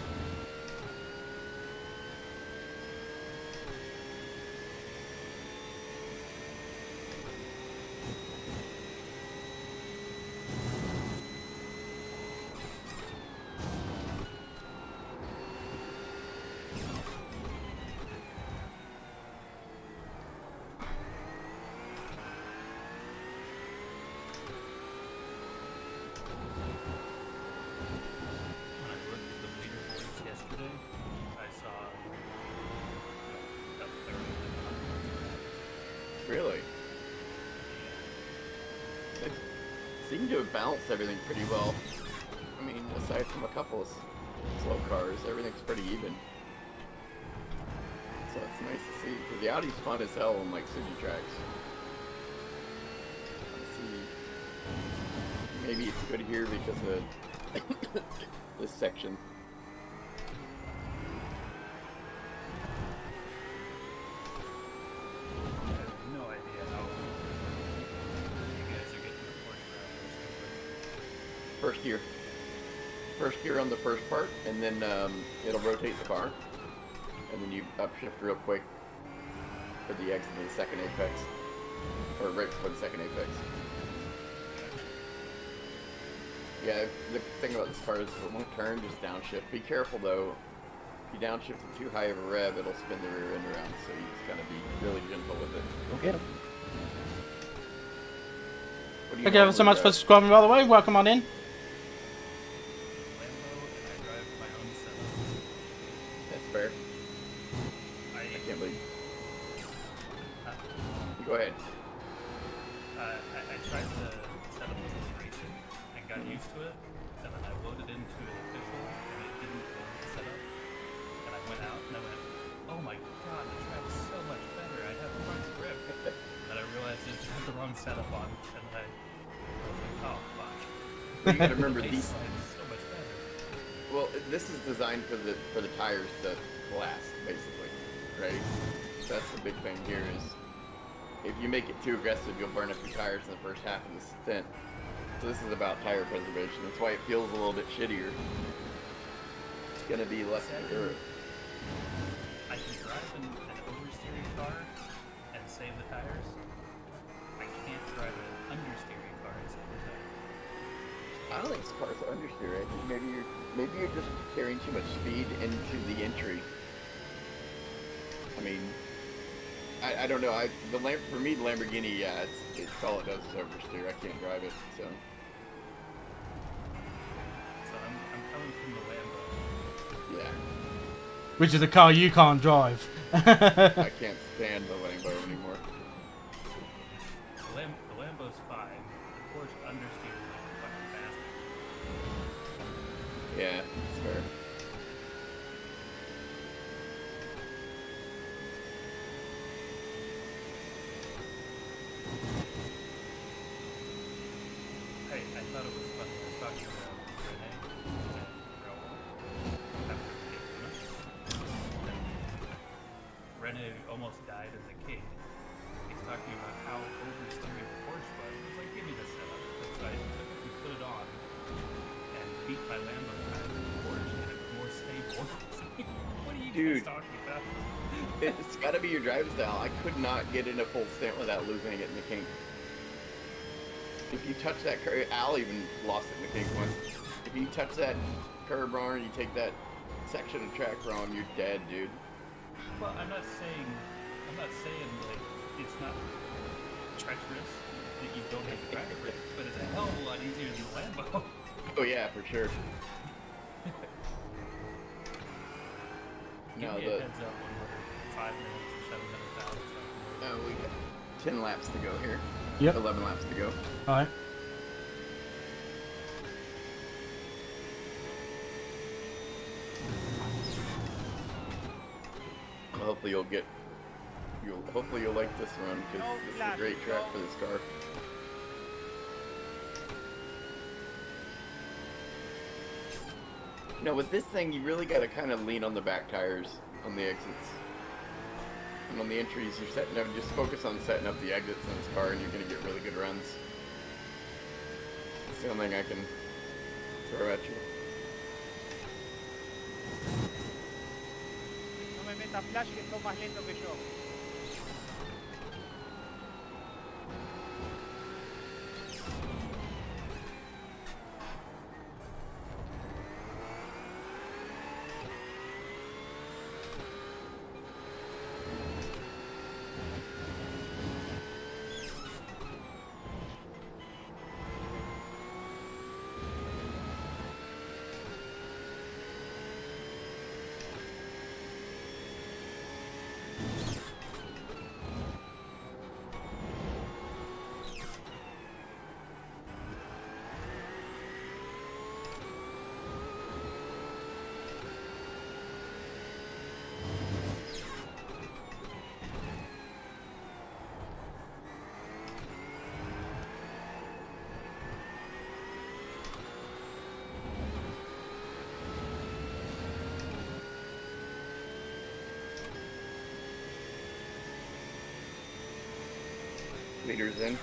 When I looked at the leaderboards yesterday, I saw a third of the Really? They seem to have balanced everything pretty well. I mean, aside from a couple of slow cars, everything's pretty even. So it's nice to see, because the Audi's fun as hell on like city tracks. Let's see. Maybe it's good here because of this section. I have no idea how you guys are getting the First gear. First gear on the first part, and then it'll rotate the car. And then you upshift real quick for the exit of the second apex. Or right before the second apex. Yeah, the thing about this car is it won't turn, just downshift. Be careful though. If you downshift it too high of a rev, it'll spin the rear end around, so you just gotta be really gentle with it. Go get him. What do you Thank you ever so much for subscribing, by the way. Welcome on in. Lambo, and I drive my own setup. That's fair. I Can't believe. You go ahead. I tried to set up with racing and got used to it, and then I loaded into an official and it didn't load the setup. And I went out and I went, oh my god, the track's so much better. I have front grip. And I realized I had the wrong setup on, and I was like, oh fuck. You gotta remember The these. baseline is so much better. Well, this is designed for the tires to last, basically, right? That's the big thing here is if you make it too aggressive, you'll burn up your tires in the first half of the stint. So this is about tire preservation. That's why it feels a little bit shittier. It's gonna be less endurance. I can drive an oversteering car and save the tires. I can't drive an understeering car and save the tires. I don't think this car's understeer. I think maybe you're just carrying too much speed into the entry. I mean, I don't know. For me, the Lamborghini, yeah, it's all it does is oversteer. I can't drive it, so. So I'm coming from the Lambo. Yeah, Which is a car you can't drive. I can't stand the Lambo anymore. The Lambo's fine. The Porsche understeers like a fucking bastard. Yeah, it's fair. I thought it was funny. I was talking to Renee and Raoul after the game. Renee almost died as a kid. He's talking about how oversteering the Porsche was. He was like, give me the setup. And so I took it and put it on and beat my Lambo time with the Porsche, and it was more stable. What are you Dude. guys talking about? It's got to be your driving style. I could not get in a full stint without losing it in the kink. If you touch that curb, Al even lost it in the kink once. If you touch that curb wrong, or you take that section of track wrong, you're dead, dude. Well, I'm not saying like it's not treacherous that you don't have track brakes, but it's a hell of a lot easier than the Lambo. Oh yeah, for sure. Give No, me a heads up when we're 5 minutes or 7 minutes out. So. Oh, we got 10 laps to go here. Yep. 11 laps to go. Alright. Well, hopefully you'll like this run because this is a great track for this car. You know, with this thing, you really got to kind of lean on the back tires on the exits. And on the entries, you're setting up, just focus on setting up the exits in this car and you're going to get really good runs. It's the only thing I can throw at you. No me meta flash que estoy más lento que yo. Leaders in.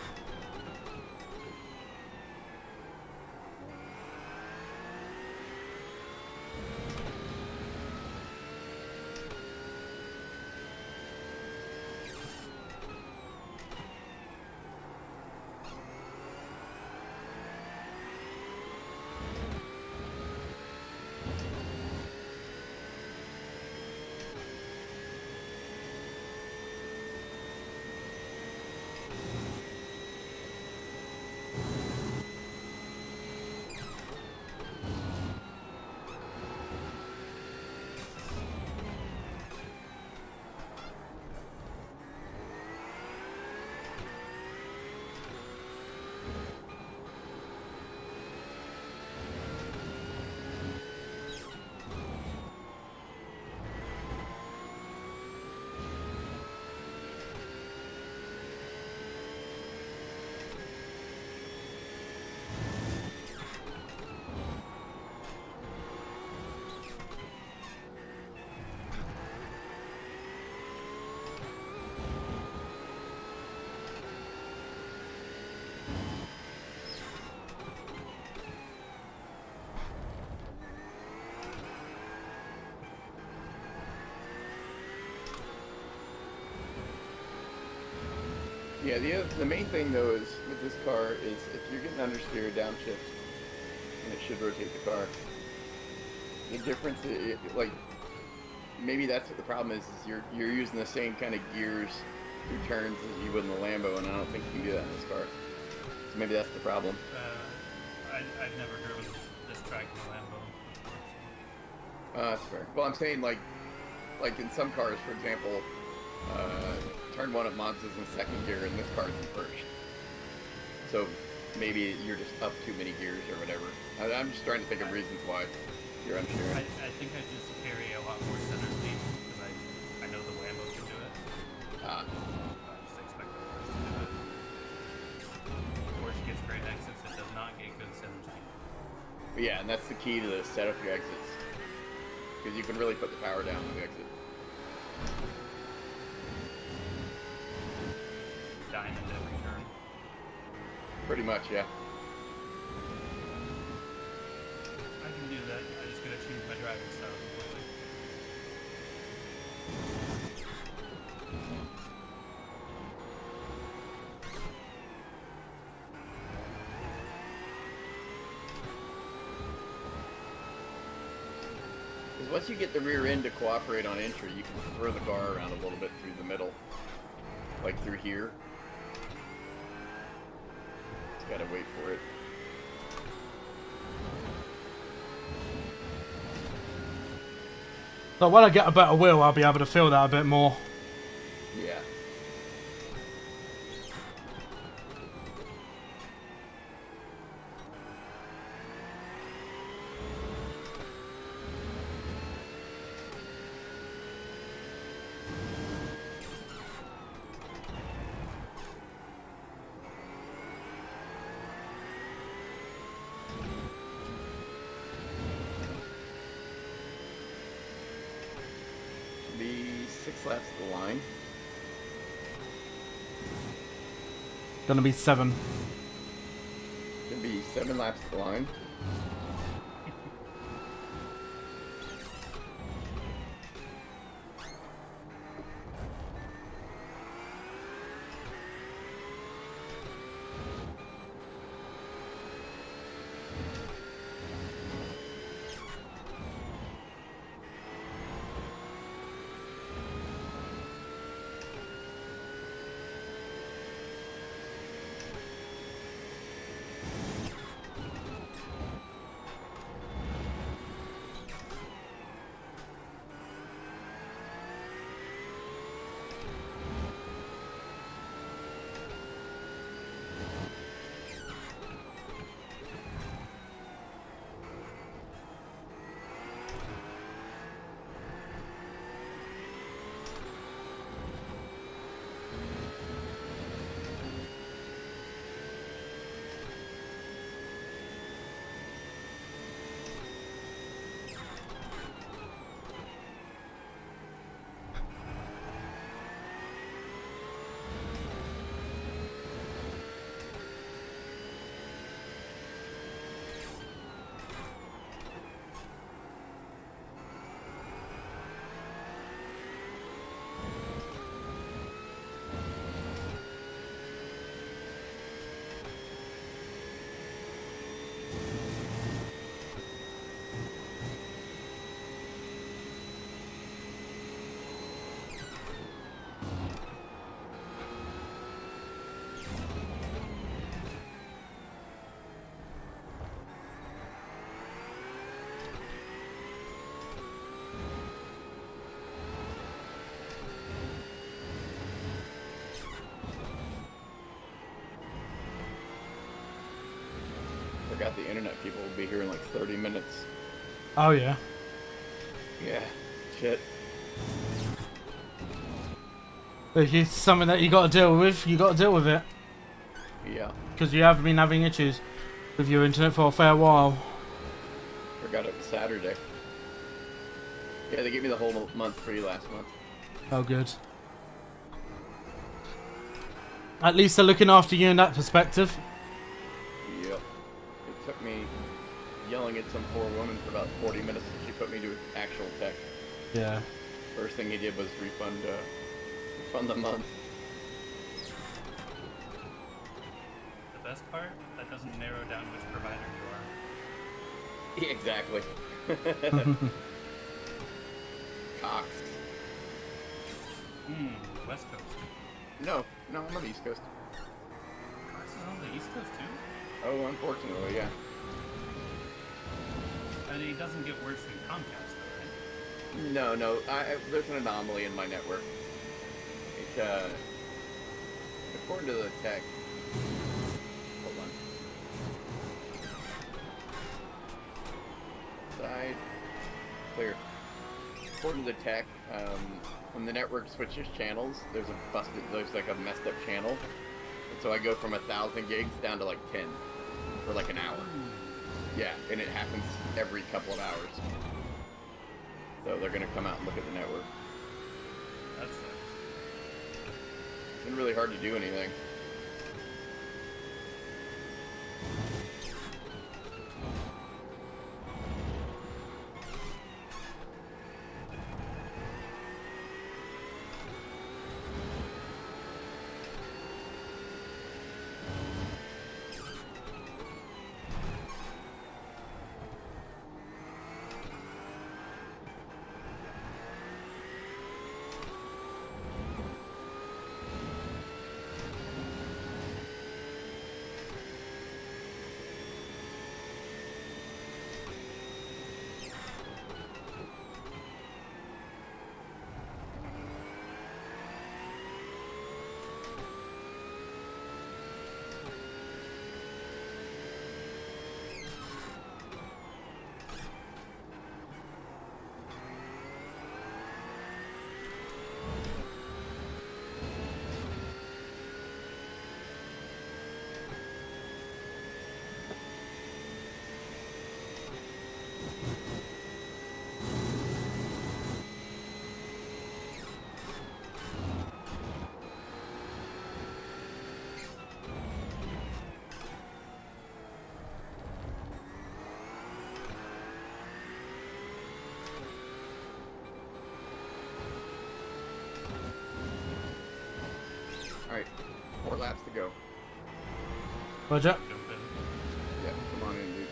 Yeah, the main thing though is with this car is if you're getting understeer or downshift, and it should rotate the car. The difference, like maybe that's what the problem is you're using the same kind of gears 2 turns as you would in the Lambo, and I don't think you can do that in this car. So maybe that's the problem. I've never driven this track in a Lambo. That's fair. Well, I'm saying like in some cars, for example, turn 1 at Monza's in 2nd gear, and this car's in 1st. So maybe you're just up too many gears or whatever. I'm just trying to think of reasons why you're unsure. I think I just carry a lot more center speed because I know the Lambo can do it. I just expect the Porsche to do it. Porsche gets great exits, it does not get good center speed. But yeah, and that's the key to the setup your exits. Because you can really put the power down on the exit. Dying at every turn. Pretty much, yeah. I can do that. I just gotta change my driving style completely. Because once you get the rear end to cooperate on entry, you can throw the car around a little bit through the middle. Like through here. Just gotta wait for it. So when I get a better wheel, I'll be able to feel that a bit more. Yeah. Be 6 laps of the line. Gonna be 7. Should be 7 laps of the line. Forgot the internet people will be here in like 30 minutes. Oh yeah. Yeah, shit. If it's something that you got to deal with, you got to deal with it. Yeah. Because you have been having issues with your internet for a fair while. Forgot it was Saturday. Yeah, they gave me the whole month free last month. Oh, good. At least they're looking after you in that perspective. Yep. It took me yelling at some poor woman for about 40 minutes and she put me to actual tech. Yeah. First thing he did was refund the month. The best part, that doesn't narrow down which provider you are. Yeah, exactly. Cox. West Coast. No, I'm on the East Coast. This is on the East Coast too? Oh, unfortunately, yeah. And it doesn't get worse than Comcast, though, right? No, there's an anomaly in my network. It, according to the tech, hold on. Side, clear. According to the tech, when the network switches channels, there's like a messed up channel. And so I go from 1,000 gigs down to like 10 for like an hour. Yeah, and it happens every couple of hours. So they're gonna come out and look at the network. That sucks. It's been really hard to do anything. Alright, 4 laps to go. Roger. Jump in. Yeah, come on in, dude.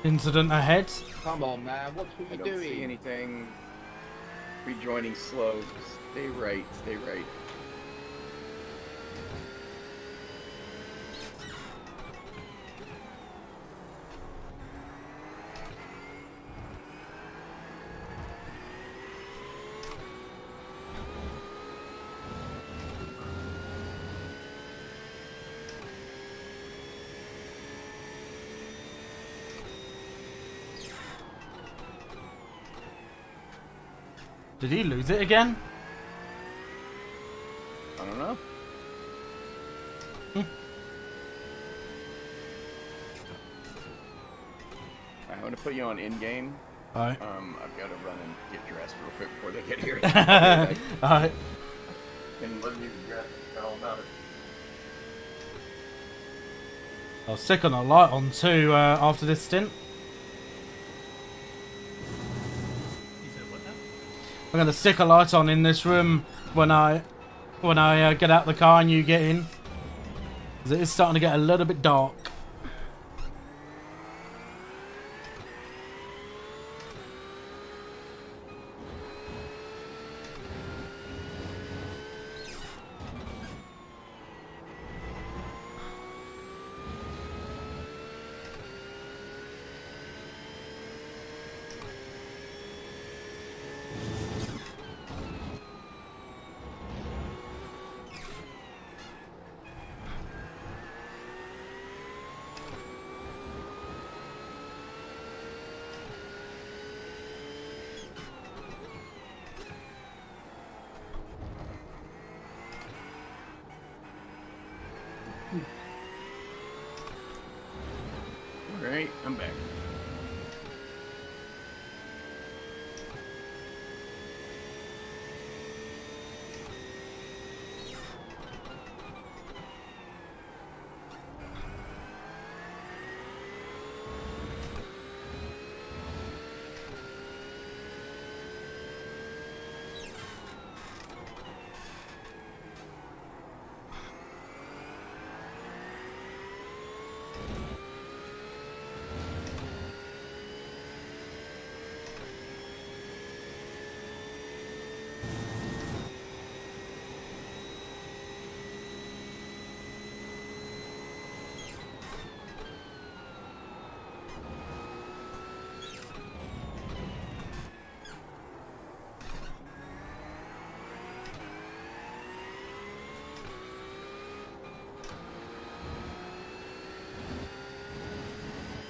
Incident ahead. Come on, man. What are I you don't doing? see anything. Rejoining slow. Stay right, stay right. Did he lose it again? I don't know. I'm gonna put you on in-game. Alright. I've got to run and get dressed real quick before they get here. Alright. And let me dress all about it. I'll stick on a light on too after this stint. He said, what now? I'm gonna stick a light on in this room when I get out the car and you get in, 'cause it is starting to get a little bit dark. Alright, I'm back.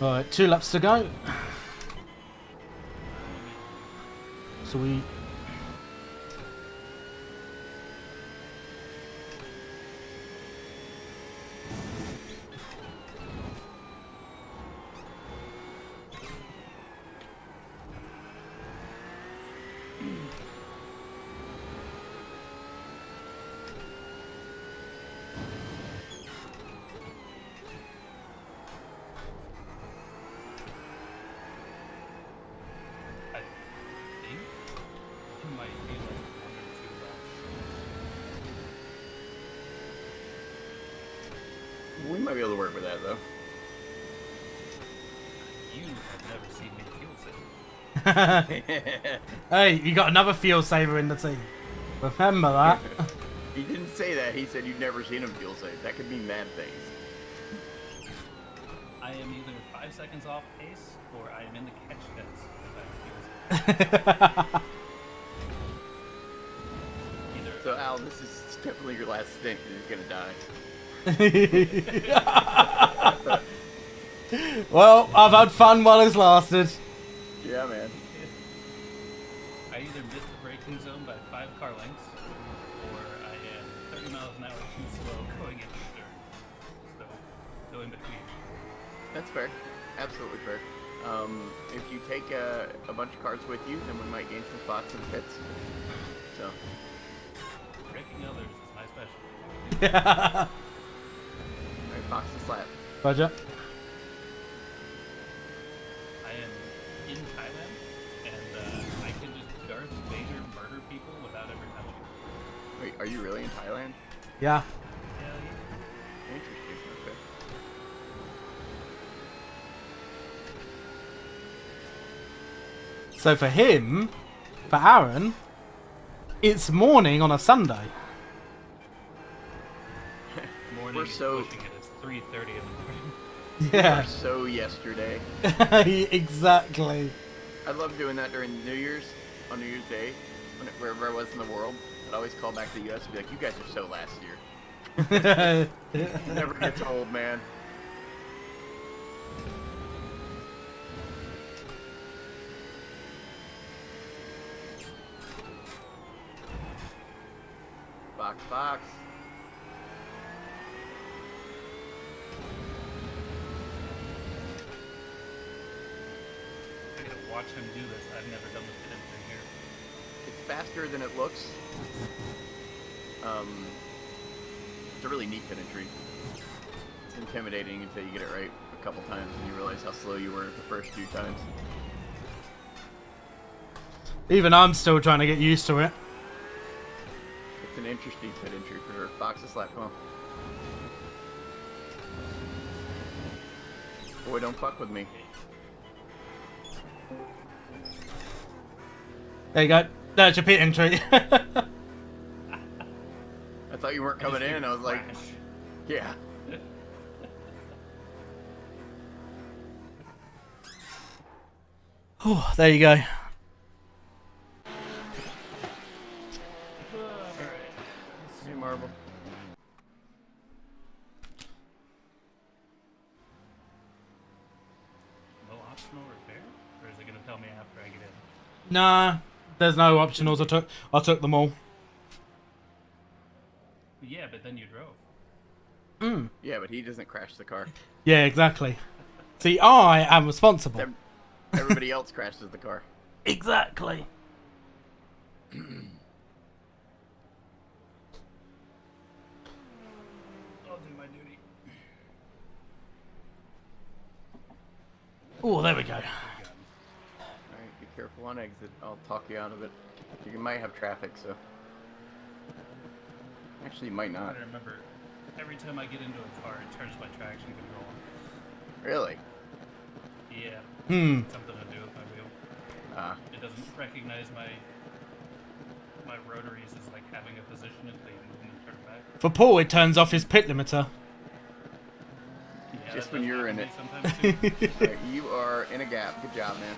Alright, 2 laps to go. So we... I think you might be like 1 or 2 laps. We might be able to work with that though. You have never seen me fuel save. Hey, you got another fuel saver in the team. Remember that. He didn't say that. He said you've never seen him fuel save. That could mean mad things. I am either 5 seconds off pace, or I am in the catch fence if I fuel save. Either. So Al, this is definitely your last stint because he's gonna die. Well, I've had fun while it's lasted. Yeah, man. I either miss the braking zone by 5 car lengths, or I am 30 miles an hour too slow going into the turn. So, go in between. That's fair. Absolutely fair. If you take a bunch of cars with you, then we might gain some spots in the pits. So. Braking others is my specialty. Alright, box and slap. Roger. I am in Thailand, and I can just Darth Vader murder people without ever touching them. Wait, are you really in Thailand? Yeah. Hell yeah. Interesting. Okay. So for him, for Aaron, it's morning on a Sunday. Morning We're is so- pushing it. It's 3:30 in the morning. Yeah. So yesterday. Exactly. I love doing that during New Year's, on New Year's Day, wherever I was in the world. I'd always call back to the US and be like, you guys are so last year. Never gets old, man. Box, box. I gotta watch him do this. I've never done the pit entry here. It's faster than it looks. It's a really neat pit entry. It's intimidating until you get it right a couple times and you realize how slow you were the first few times. Even I'm still trying to get used to it. It's an interesting pit entry for her. Box of slap, come on. Boy, don't fuck with me. There you go. That's your pit entry. I thought you weren't coming in. I was like, Crash. yeah. Oh, there you go. Hey, Marble. No optional repair? Or is it gonna tell me after I get in? Nah, there's no optionals. I took them all. Yeah, but then you drove. Yeah, but he doesn't crash the car. Yeah, exactly. See, I am responsible. Everybody else crashes the car. Exactly. I'll do my duty. Oh, there we go. Alright, be careful on exit. I'll talk you out of it. You might have traffic, so. Actually, you might I not. gotta remember, every time I get into a car, it turns my traction control on. Really? Yeah. Something to do with my wheel. It doesn't recognize my rotaries as like having a position until you move them and turn back. For Paul, it turns off his pit limiter. Yeah, Just that when does you're in happen it. to me sometimes too. Alright, you are in a gap. Good job, man.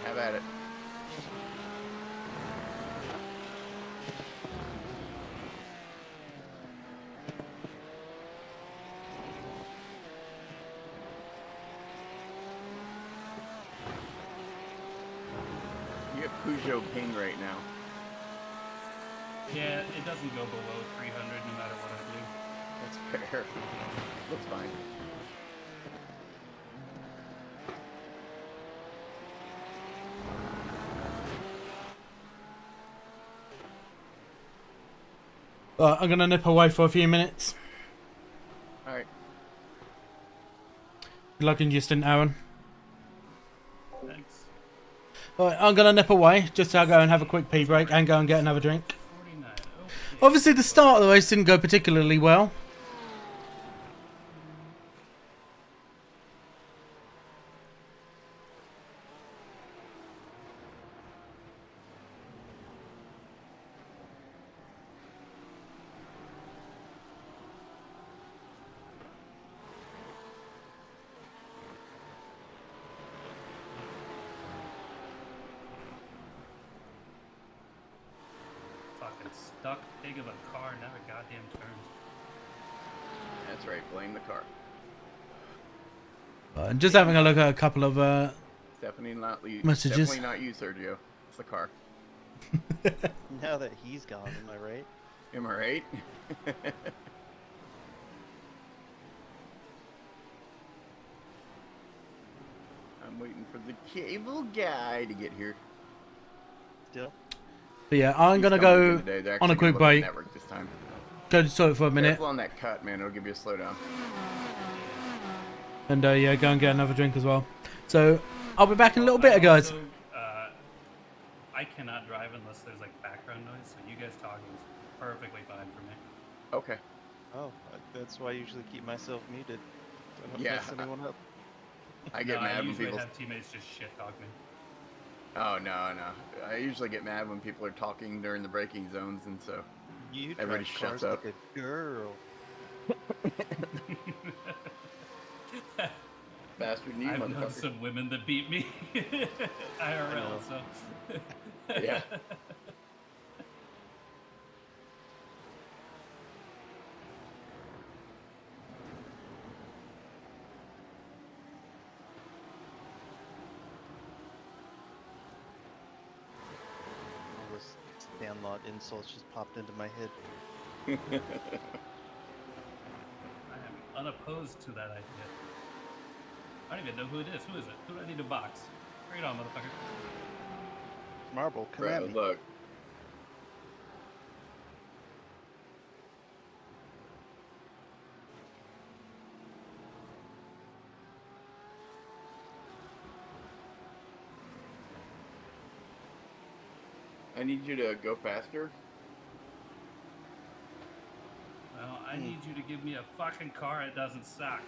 Have at it. Peugeot King right now. Yeah, it doesn't go below 300 no matter what I do. That's fair. Looks fine. I'm gonna nip away for a few minutes. All right. Good luck in Houston, Aaron. Thanks. Alright, I'm gonna nip away just to go and have a quick pee break and go and get another drink. 49. Okay. Obviously, the start of the race didn't go particularly well. Fucking stuck pig of a car, never goddamn turns. That's right. Blame the car. Just having a look at a couple of Definitely not you. Messages. Definitely not you, Sergio. It's the car. Now that he's gone, am I right? Am I right? I'm waiting for the cable guy to get here. Still? But yeah, I'm He's gonna coming go in today. They're on a actually quick gonna look break. at the network this time. Go to the toilet for a minute, Careful on that cut, man. It'll give you a slowdown. and yeah, go and get another drink as well. So I'll be back in a little bit, guys. Also, I cannot drive unless there's like background noise, so you guys talking is perfectly fine for me. Okay. Oh, that's why I usually keep myself muted. So I don't Yeah, mess anyone up. I get No, mad I when usually people. have teammates just shit talk me. Oh no. I usually get mad when people are talking during the braking zones, and so You everybody drive shuts cars up. like a girl. Bastard, you I've known motherfucker. some women that beat me IRL, so Yeah. All those Stanlot insults just popped into my head. I am unopposed to that idea. I don't even know who it is. Who is it? Who do I need to box? Bring it on, motherfucker. Marble, come Bro, at me. look. I need you to go faster. Well, I need you to give me a fucking car that doesn't suck.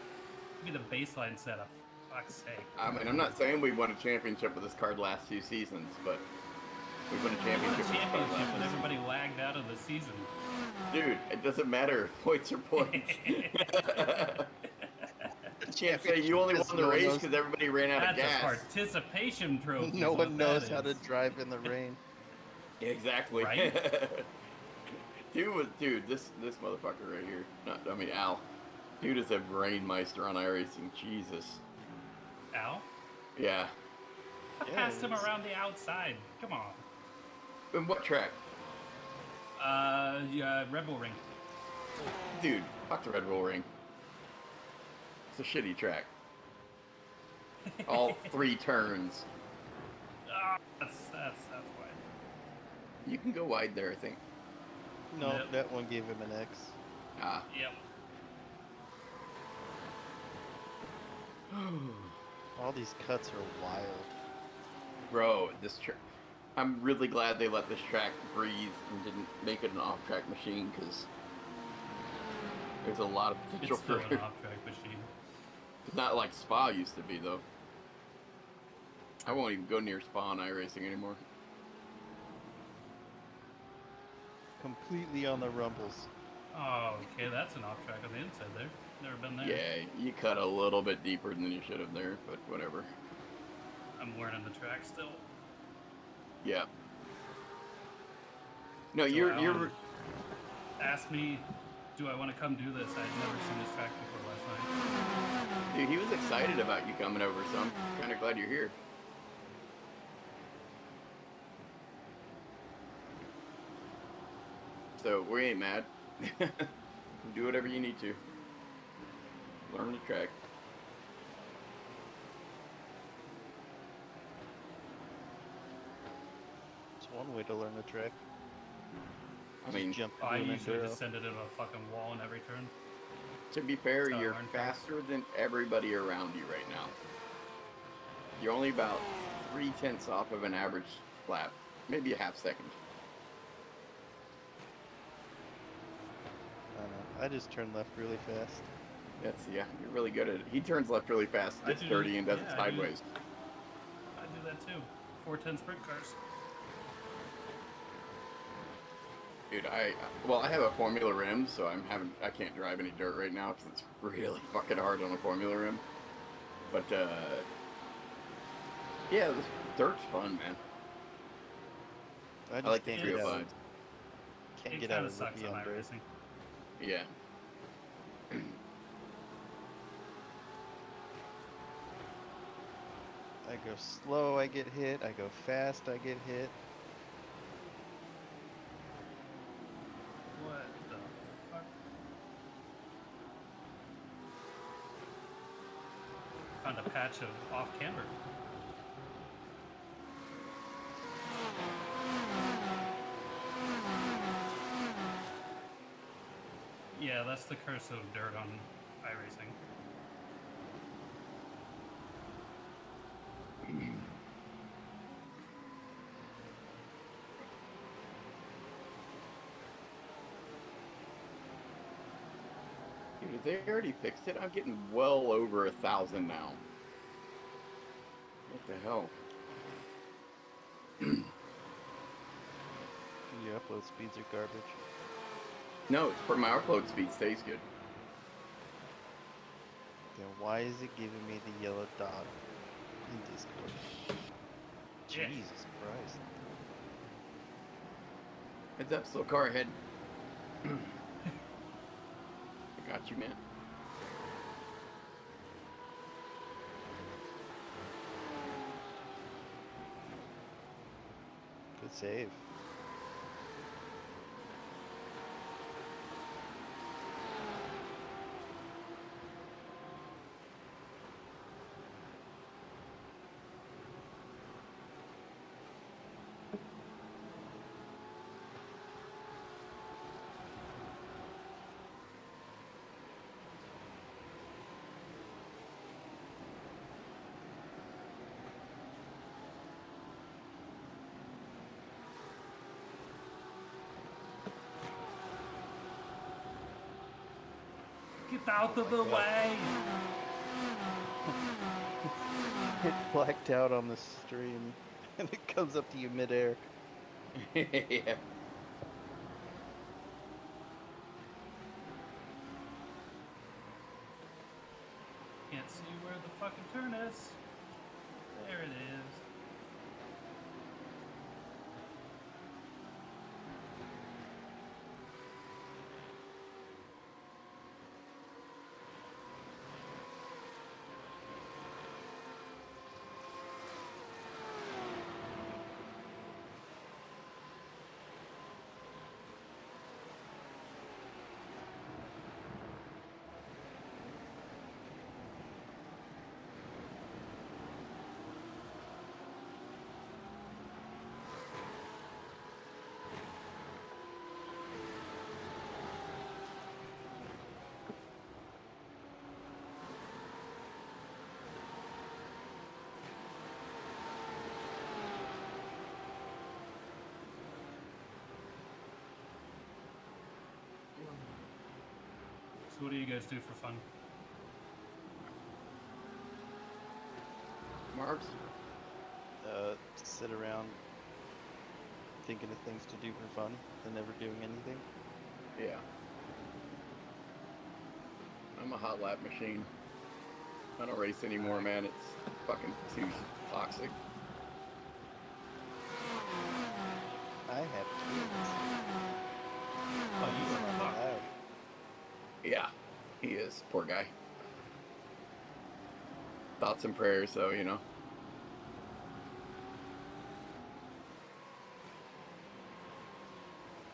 Give me the baseline setup. For fuck's sake. I mean, I'm not saying we won a championship with this car the last 2 seasons, but we won a We won championship a with this car championship last when season. everybody lagged out of the season. Dude, it doesn't matter. Points are points. You can't say you only won the race because everybody ran out of That's a gas. participation trophy. No is one what knows that how to is. drive in the rain. Exactly. Right? Dude, this motherfucker right here. I mean, Al. Dude is a brainmeister on iRacing. Jesus. Al? Yeah. I Yeah, passed him it's- around the outside. Come on. And what track? Yeah, Rebel Ring. Dude, fuck the Red Bull Ring. It's a shitty track. All 3 turns. Ah, that's why. You can go wide there, I think. No, Yep. that one gave him an X. Ah. Yep. All these cuts are wild. Bro, this track. I'm really glad they let this track breathe and didn't make it an off-track machine, because there's a lot of potential It's still for an off-track machine. not like Spa used to be, though. I won't even go near Spa on iRacing anymore. Completely on the rumbles. Oh, okay, that's an off-track on the inside there. Never been there. Yeah, you cut a little bit deeper than you should have there, but whatever. I'm learning the track still. Yeah. No, So you're Alan asked me, do I want to come do this? I'd never seen this track before last night. dude, he was excited about you coming over, so I'm kind of glad you're here. So we ain't mad. Do whatever you need to. Learn the track. It's one way to learn a trick. I mean, Jump I into an usually Enduro. just send it in a fucking wall in every turn. to be fair, That's how I you're learn tracks. faster than everybody around you right now. You're only about 3/10 off of an average lap, maybe a half second. I don't know. I just turn left really fast. Yeah, you're really good at it. He turns left really fast, I gets do- dirty, and does it yeah, I do. sideways. I do that too. 410 sprint cars. Dude, I have a Formula rim, so I can't drive any dirt right now because it's really fucking hard on a Formula rim. But yeah, this dirt's fun, man. I just like the can't get out. 305. Can't It get kind out of of sucks the on dirt. iRacing. Yeah. I go slow, I get hit. I go fast, I get hit. What the fuck? Found a patch of off camber. Yeah, that's the curse of dirt on iRacing. Dude, if they already fixed it, I'm getting well over 1,000 now. What the hell? Your upload speeds are garbage. No, it's for my upload speed stays good. Then why is it giving me the yellow dot in Discord? Yeah. Jesus Christ. Heads up, slow car ahead. I got you, man. Good save. Get out of the way! It blacked out on the stream and it comes up to you midair. Yeah. Can't see where the fucking turn is. There it is. So what do you guys do for fun? Marbs? Sit around thinking of things to do for fun and never doing anything. Yeah. I'm a hot lap machine. I don't race anymore, man. It's fucking too toxic. I have kids. Oh, you are fucked. Loud. Yeah, he is. Poor guy. Thoughts and prayers, though, you know.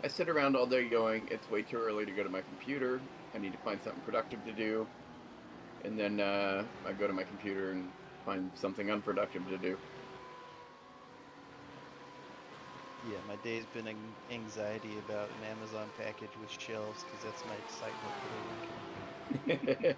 I I sit around all day going, it's way too early to go to my computer. I need to find something productive to do. And then I go to my computer and find something unproductive to do. Yeah, my day's been anxiety about an Amazon package with shelves because that's my excitement for the weekend.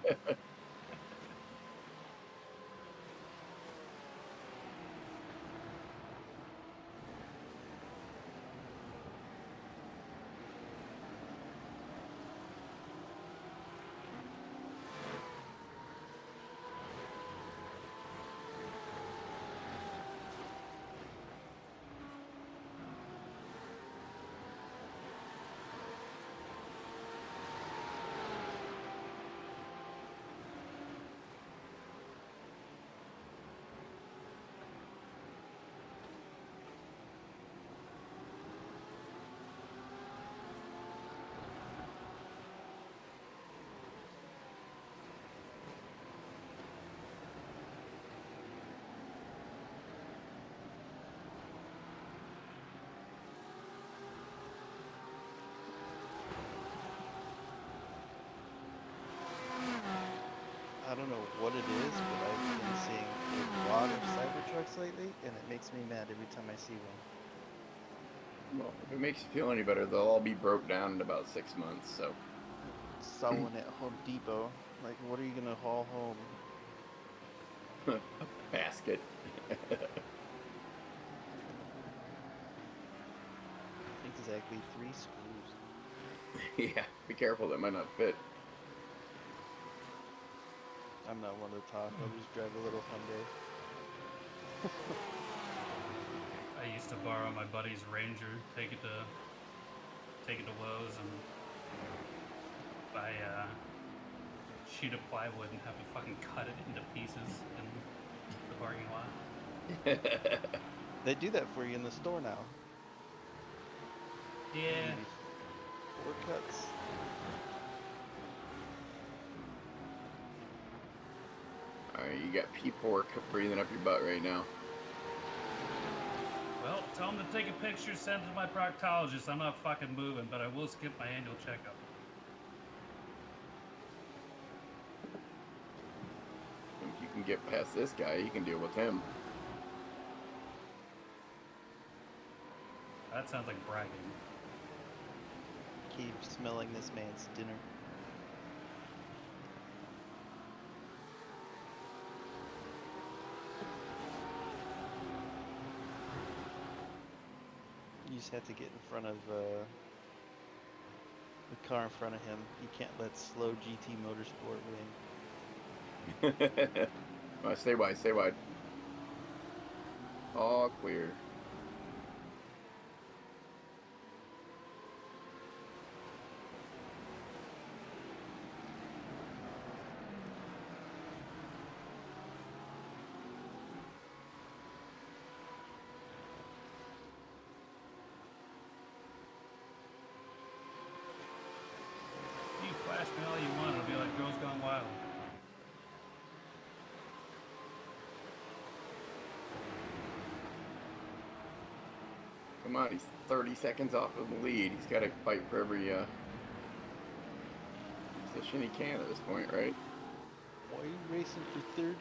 I don't know what it is, but I've been seeing a lot of Cybertrucks lately, and it makes me mad every time I see one. Well, if it makes you feel any better, they'll all be broke down in about 6 months, so. Saw one at Home Depot. Like, what are you gonna haul home? A basket. Exactly 3 screws. Yeah, be careful, that might not fit. I'm not one to talk, I'll just drive a little Hyundai. I used to borrow my buddy's Ranger, take it to Lowe's, and buy a sheet of plywood and have to fucking cut it into pieces in the parking lot. They do that for you in the store now. Yeah. 4 cuts. Alright, you got P4 breathing up your butt right now. Well, tell him to take a picture, send it to my proctologist. I'm not fucking moving, but I will skip my annual checkup. If you can get past this guy, you can deal with him. That sounds like bragging. Keep smelling this man's dinner. You just have to get in front of the car in front of him. You can't let slow GT Motorsport win. Well, stay wide, stay wide. All clear. You flash me all you want, it'll be like Girls Gone Wild. Come on, he's 30 seconds off of the lead. He's got to fight for every position he can at this point, right? Why are you racing for 30th?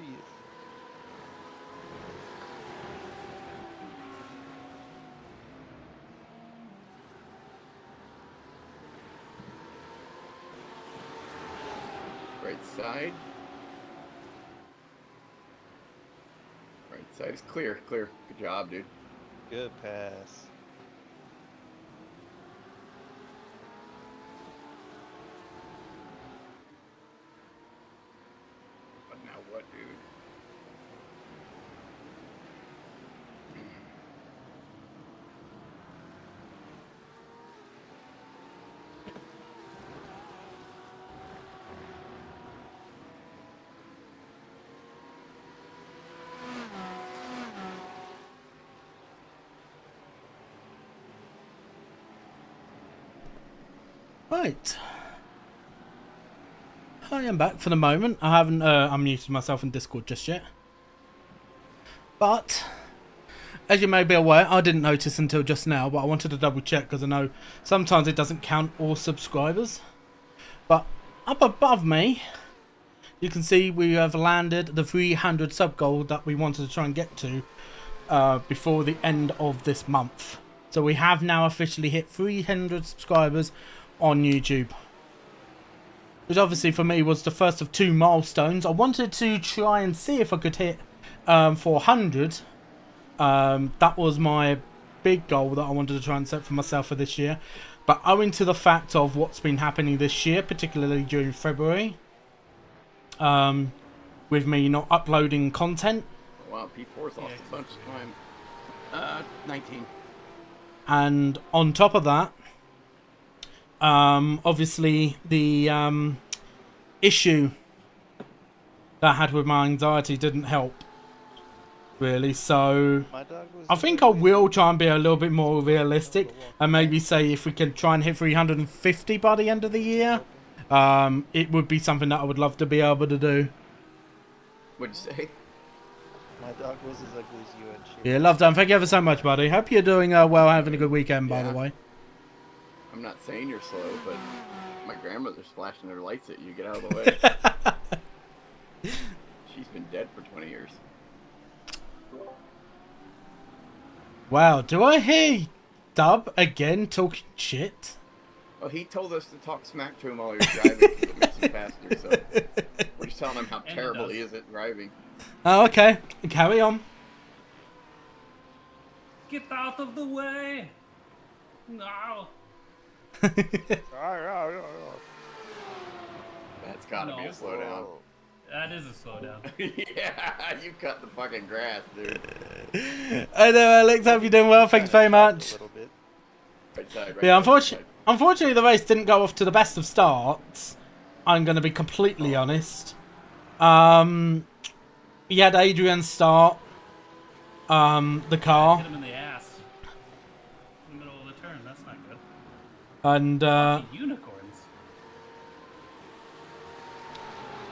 Right side. Right side is clear, clear. Good job, dude. Good pass. But now what, dude? Right. I am back for the moment. I haven't unmuted myself in Discord just yet. But as you may be aware, I didn't notice until just now, but I wanted to double check because I know sometimes it doesn't count all subscribers. But up above me, you can see we have landed the 300 sub goal that we wanted to try and get to before the end of this month. So we have now officially hit 300 subscribers on YouTube, which obviously for me was the first of 2 milestones. I wanted to try and see if I could hit 400. That was my big goal that I wanted to try and set for myself for this year. But owing to the fact of what's been happening this year, particularly during February, with me not uploading content. Wow, P4's lost a bunch of time. 19. And on top of that, obviously the issue that I had with my anxiety didn't help, really. So I think I will try and be a little bit more realistic and maybe say if we can try and hit 350 by the end of the year, it would be something that I would love to be able to do. What'd you say? My dog was as ugly as you and she. Yeah, love done. Thank you ever so much, buddy. Hope you're doing well, having a good weekend, by the way. I'm not saying you're slow, but my grandmother's flashing her lights at you. Get out of the way. She's been dead for 20 years. Wow, do I hear Dub again talking shit? Well, he told us to talk smack to him while he was driving because it makes him faster, so we're just telling him how terrible he is at driving. Oh, okay. Carry on. Get out of the way! No! That's gotta be a slowdown. That is a slowdown. Yeah, you cut the fucking grass, dude. Hey there, Alex. Hope you're doing well. Thanks very much. Right side, right Yeah, side. unfortunately, the race didn't go off to the best of starts. I'm going to be completely honest. He had Adrian start the car. Hit him in the ass. In the middle of the turn. That's not good. And Unicorns.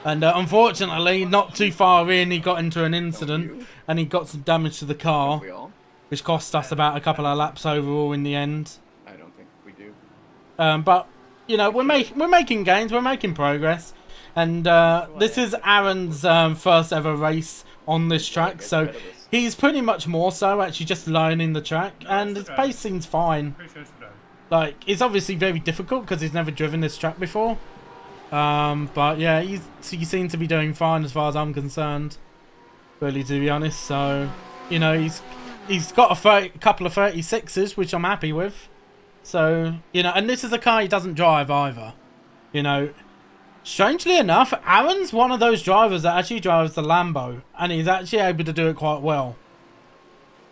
And unfortunately, not too far in, he got into an incident and he got some damage to the car, which cost us about a couple of laps overall in the end. I don't think we do. But you know, we're making gains, we're making progress, and this is Aaron's first ever race on this track, so he's pretty much more so actually just learning the track, and his pace seems fine. Like, it's obviously very difficult because he's never driven this track before. But yeah, he seems to be doing fine as far as I'm concerned, really, to be honest. So, you know, he's got a couple of 36s, which I'm happy with. So, you know, and this is a car he doesn't drive either. You know, strangely enough, Aaron's one of those drivers that actually drives the Lambo, and he's actually able to do it quite well.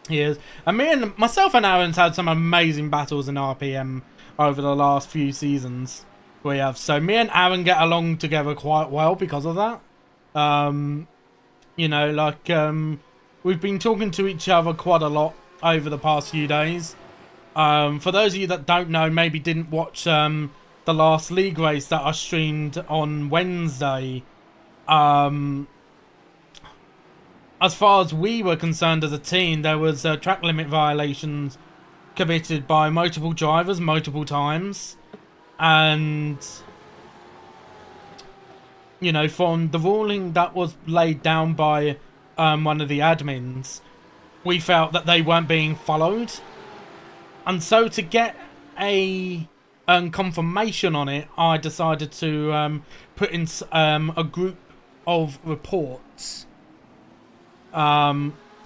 He is. And myself and Aaron's had some amazing battles in RPM over the last few seasons. We have. So me and Aaron get along together quite well because of that. You know, like, we've been talking to each other quite a lot over the past few days. For those of you that don't know, maybe didn't watch the last league race that I streamed on Wednesday. As far as we were concerned as a team, there was track limit violations committed by multiple drivers multiple times. And, you know, from the ruling that was laid down by one of the admins, we felt that they weren't being followed. And so to get a confirmation on it, I decided to put in a group of reports.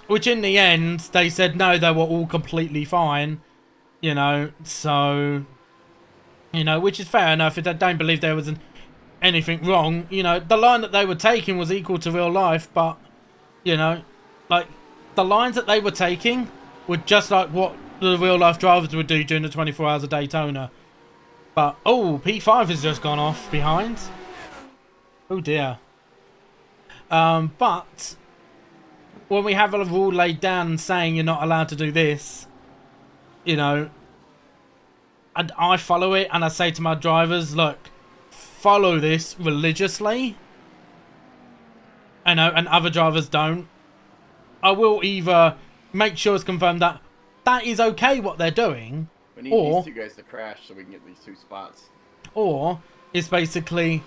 Which in the end, they said no, they were all completely fine. You know, so... You know, which is fair enough if they don't believe there was anything wrong. You know, the line that they were taking was equal to real life, but, you know, like, the lines that they were taking were just like what the real life drivers would do during the 24 hours of Daytona. But, oh, P5 has just gone off behind. Oh dear. But, when we have a rule laid down saying you're not allowed to do this, you know, and I follow it, and I say to my drivers, look, follow this religiously. I know, and other drivers don't. I will either make sure it's confirmed that that is okay what they're doing, We need or these two guys to crash so we can get these 2 spots. or it's basically,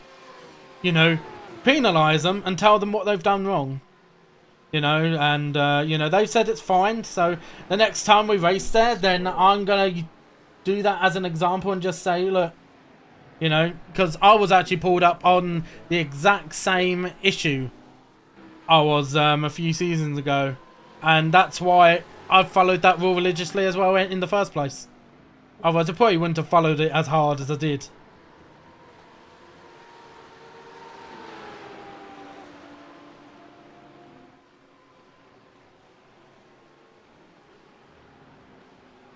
you know, penalise them and tell them what they've done wrong. You know, and you know, they've said it's fine, so the next time we race there, then I'm gonna do that as an example and just say, look, you know, because I was actually pulled up on the exact same issue I was a few seasons ago, and that's why I followed that rule religiously as well in the first place. Otherwise I probably wouldn't have followed it as hard as I did.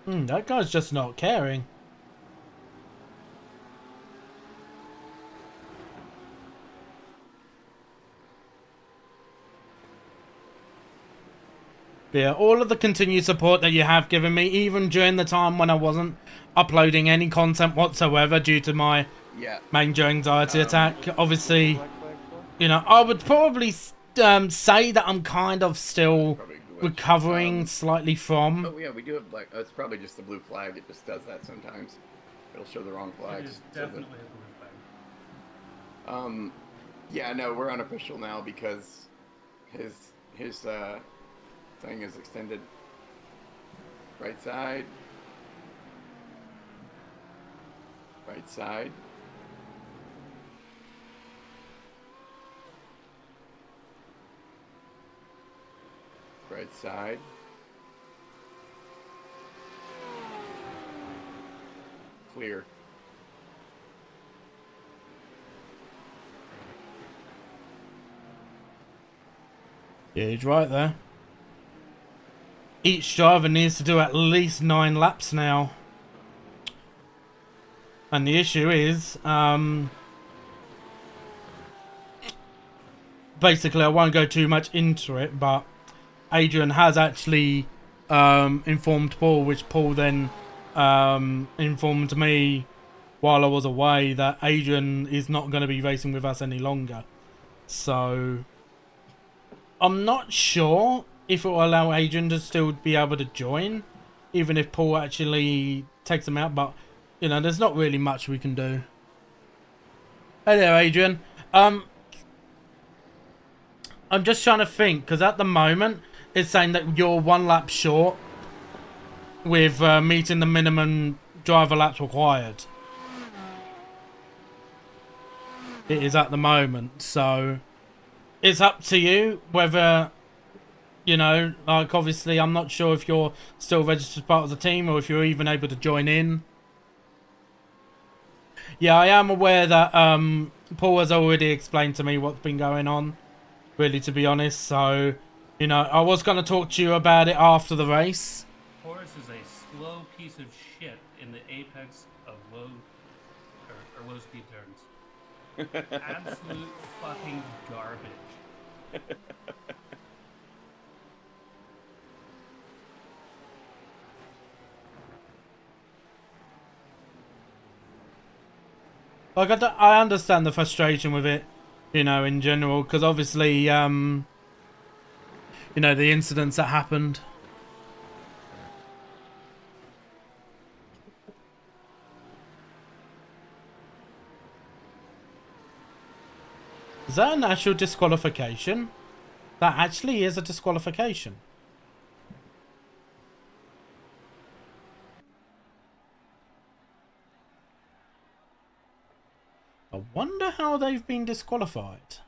That guy's just not caring. Yeah, all of the continued support that you have given me, even during the time when I wasn't uploading any content whatsoever due to my major anxiety attack. Obviously, you know, I would probably say that I'm kind of still recovering slightly from. Oh yeah, we do have black. It's probably just the blue flag. It just does that sometimes. It'll show the wrong It flags. is definitely a blue flag. Yeah, no, we're unofficial now because his thing is extended. Right side. Right side. Right side. Clear. Yeah, he's right there. Each driver needs to do at least 9 laps now. And the issue is, basically I won't go too much into it, but Adrian has actually informed Paul, which Paul then informed me while I was away, that Adrian is not going to be racing with us any longer. So I'm not sure if it will allow Adrian to still be able to join, even if Paul actually takes him out, but you know, there's not really much we can do. Hey there, Adrian. I'm just trying to think, because at the moment it's saying that you're 1 lap short with meeting the minimum driver laps required. It is at the moment, so it's up to you whether, you know, like obviously I'm not sure if you're still registered part of the team or if you're even able to join in. Yeah, I am aware that Paul has already explained to me what's been going on, really, to be honest. So, you know, I was going to talk to you about it after the race. Horace is a slow piece of shit in the apex of low speed turns. Absolute fucking garbage. Like, I understand the frustration with it, you know, in general, because obviously, you know, the incidents that happened. Is that an actual disqualification? That actually is a disqualification. I wonder how they've been disqualified.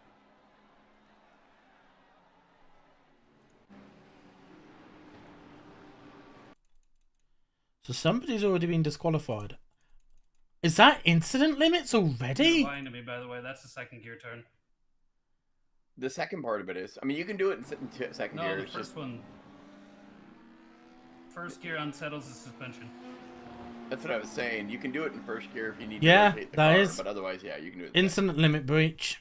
So somebody's already been disqualified. Is that incident limits already? You're lying to me, by the way. That's the second gear turn. The second part of it is, I mean, you can do it in second gear. No, the It's first one. First gear unsettles the suspension. That's what I was saying. You can do it in first gear if you need Yeah, to rotate the that car, is. but otherwise, yeah, you can do it. In Incident limit breach.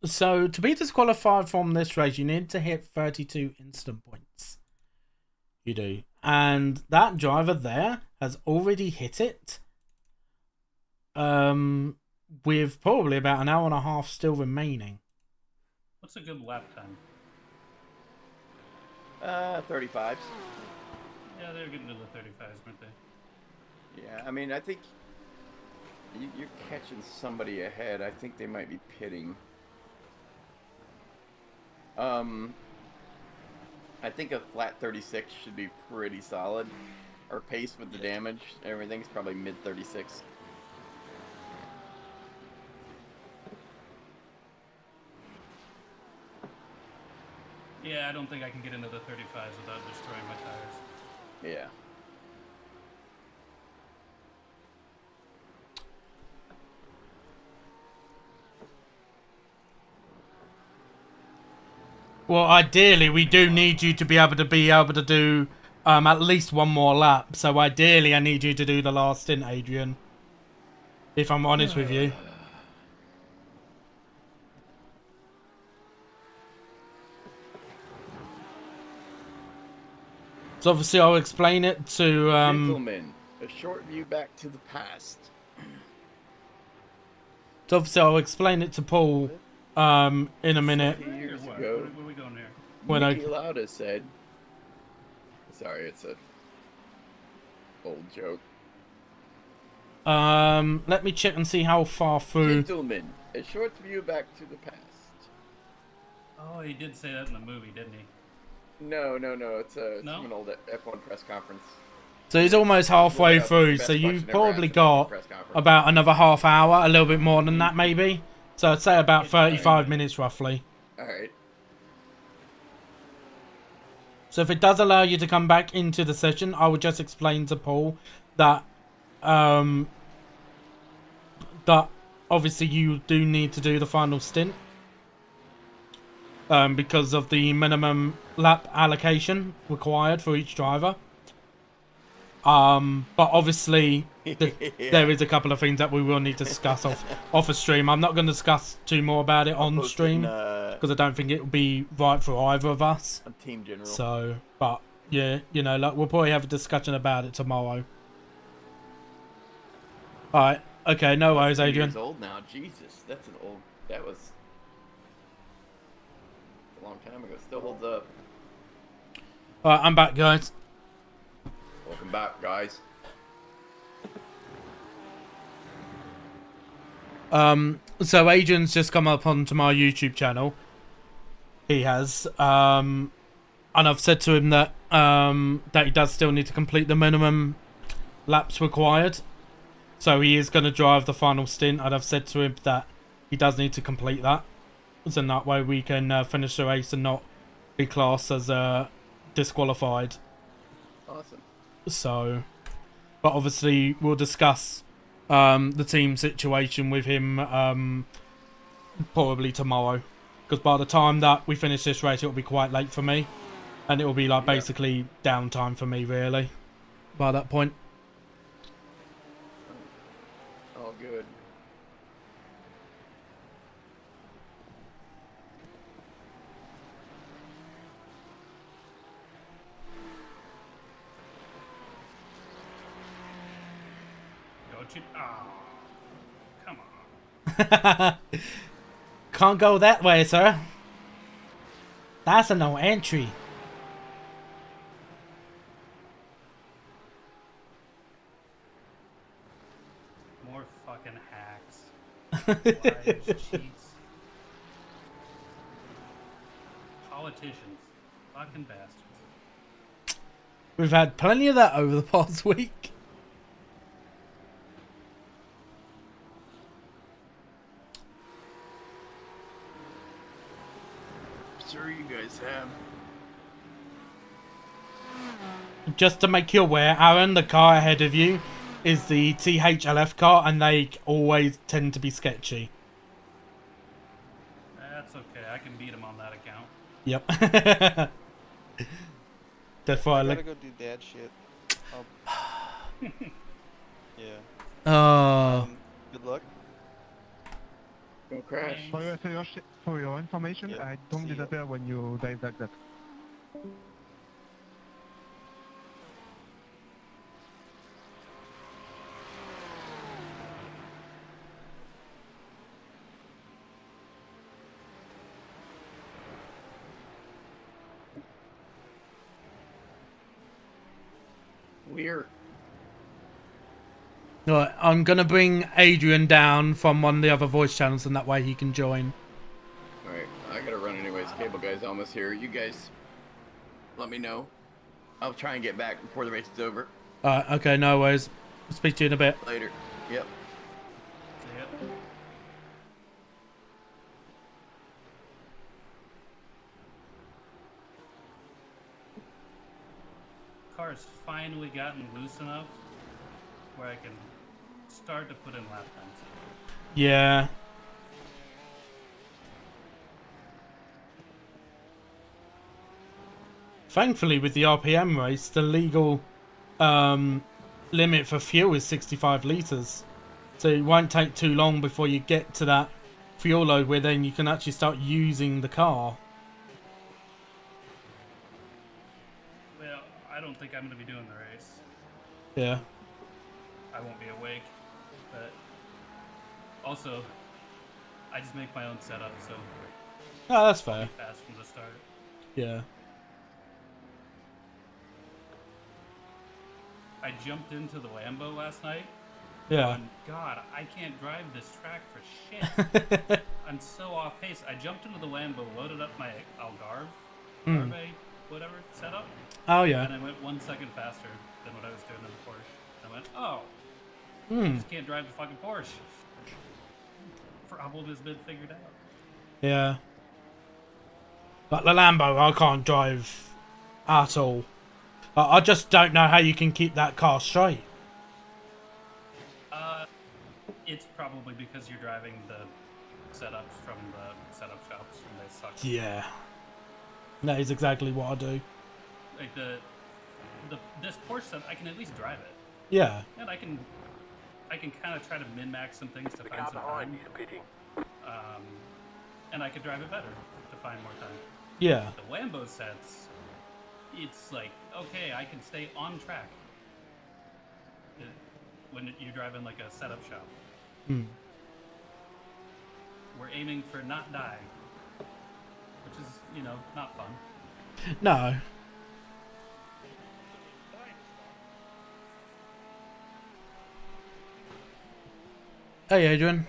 So to be disqualified from this race, you need to hit 32 incident points. You do. And that driver there has already hit it. With probably about an hour and a half still remaining. What's a good lap time? 35s. Yeah, they're getting to the 35s, weren't they? Yeah, I mean, I think you're catching somebody ahead. I think they might be pitting. I think a flat 36 should be pretty solid. Our pace with the damage, everything's probably mid 36. Yeah, I don't think I can get into the 35s without destroying my tires. Yeah. Well, ideally, we do need you to be able to do at least one more lap. So ideally, I need you to do the last stint, Adrian. If I'm honest with you. So obviously, I'll explain it to. Gentlemen, a short view back to the past. So obviously, I'll explain it to Paul in a minute. 20 years What? ago, Where are we going here? When Niki Lauda said, sorry, it's a old joke. Let me check and see how far through. Gentlemen, a short view back to the past. Oh, he did say that in the movie, didn't he? No. It's No? from an old F1 press conference. So he's almost halfway Best through. So question you've ever probably asked at a got press conference. about another half hour, a little bit more than that, maybe. So I'd say about 35 minutes roughly. All right. So if it does allow you to come back into the session, I would just explain to Paul that that obviously you do need to do the final stint because of the minimum lap allocation required for each driver. But obviously there is a couple of things that we will need to discuss off a stream. I'm not going to discuss too more about it on stream because I don't think it will be right for either of us. On Team General. So, but yeah, you know, like we'll probably have a discussion about it tomorrow. All right, okay, no worries, That's 2 Adrian. years old now. Jesus, that's an old. That was a long time ago. Still holds up. All right, I'm back, guys. Welcome back, guys. So Adrian's just come up onto my YouTube channel. He has, and I've said to him that that he does still need to complete the minimum laps required. So he is going to drive the final stint, and I've said to him that he does need to complete that, so in that way we can finish the race and not be classed as disqualified. Awesome. So, but obviously we'll discuss the team situation with him probably tomorrow, because by the time that we finish this race, it'll be quite late for me, and it will be like basically downtime for me really by that point. All good. Don't you? Oh, come on. Can't go that way, sir. That's a no entry. More fucking hacks. Liars, cheats. Politicians. Fucking bastards. We've had plenty of that over the past week. Sure, you guys have. Just to make you aware, Aaron, the car ahead of you is the THLF car, and they always tend to be sketchy. That's okay. I can beat him on that account. Yep. That's why I I like. gotta go do dad shit. Yeah. Good luck. Don't crash. For your information, Yeah, I don't see ya. disappear when you dive like that. clear. Right, I'm gonna bring Adrian down from one of the other voice channels, and that way he can join. Alright, I gotta run anyways. Cable guy's almost here. You guys, let me know. I'll try and get back before the race is over. Okay, no worries. I'll speak to you in a bit. Later. Yep. Yep. Car's finally gotten loose enough where I can start to put in lap times. Yeah. Thankfully, with the RPM race, the legal limit for fuel is 65 litres. So it won't take too long before you get to that fuel load where then you can actually start using the car. Well, I don't think I'm going to be doing the race. Yeah. I won't be awake. But also, I just make my own setup, so Oh, that's I'll fair. be fast from the start. Yeah. I jumped into the Lambo last night. Yeah. And God, I can't drive this track for shit. I'm so off pace. I jumped into the Lambo, loaded up my Algarve, whatever, setup, Oh, yeah. and I went 1 second faster than what I was doing in the Porsche. I went, oh, I just can't drive the fucking Porsche. Problem has been figured out. Yeah. But the Lambo, I can't drive at all. I just don't know how you can keep that car straight. It's probably because you're driving the setups from the setup shops and they suck. Yeah. That is exactly what I do. Like this Porsche set, I can at least drive it. Yeah. And I can kind of try to min-max some things to The find car some behind time. is pitting. And I could drive it better to find more time. Yeah. The Lambo sets, it's like, okay, I can stay on track when you're driving like a setup shop. We're aiming for not die, which is, you know, not fun. No. Hey, Adrian.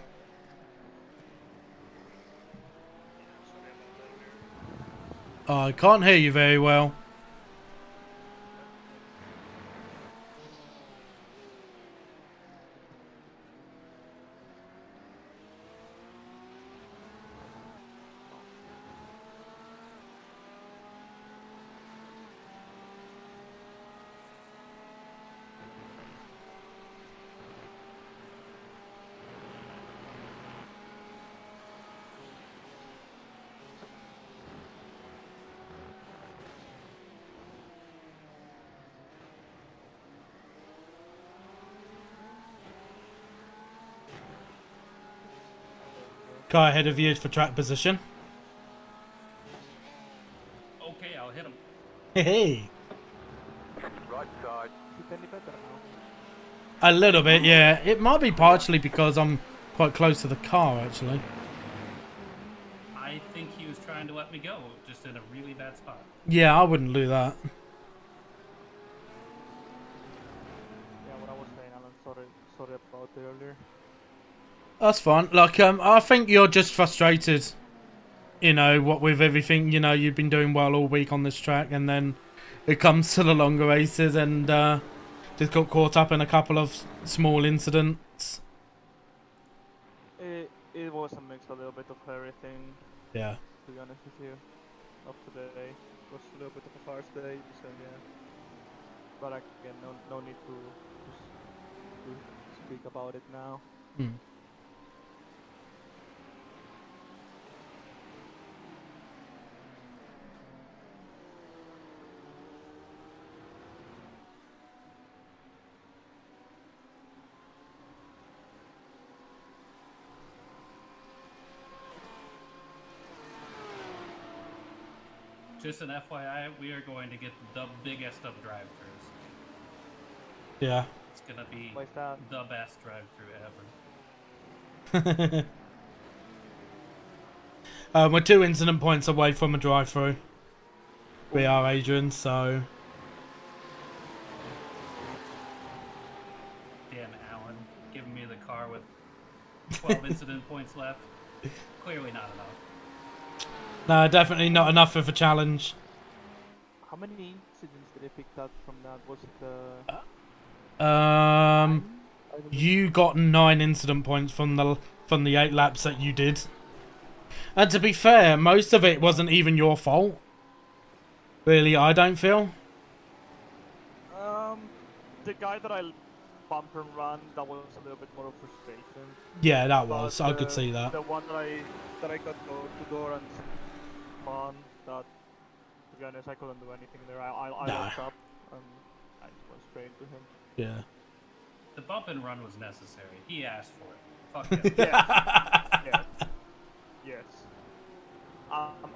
I can't hear you very well. Car ahead of you for track position. Okay, I'll hit him. Hey. Right side. A little bit, yeah. It might be partially because I'm quite close to the car, actually. I think he was trying to let me go, just in a really bad spot. Yeah, I wouldn't do that. Yeah, what I was saying, Alan, sorry about earlier. That's fine. Like, I think you're just frustrated, you know, what with everything, you know, you've been doing well all week on this track, and then it comes to the longer races, and just got caught up in a couple of small incidents. It was a mix, a little bit of everything, Yeah. to be honest with you. Of today, it was a little bit of a fast day, so yeah. But again, no need to speak about it now. Just an FYI, we are going to get the biggest of drive-thrus. Yeah. It's gonna be Why is that? the best drive-thru ever. We're 2 incident points away from a drive-through. We are, Adrian, so... 12 incident points left. Clearly not enough. No, definitely not enough for the challenge. How many incidents did I pick up from that? Was it Um, 9, I believe? you got 9 incident points from the 8 laps that you did. And to be fair, most of it wasn't even your fault. Really, I don't feel. The guy that I bump and run, that was a little bit more of frustration. Yeah, that But was. I could see that. The one that I got door to door and fun, that to be honest I couldn't do anything there. I locked up and I just went straight into him. Yeah. The bump and run was necessary. He asked for it. Fuck him. Yes. Yes.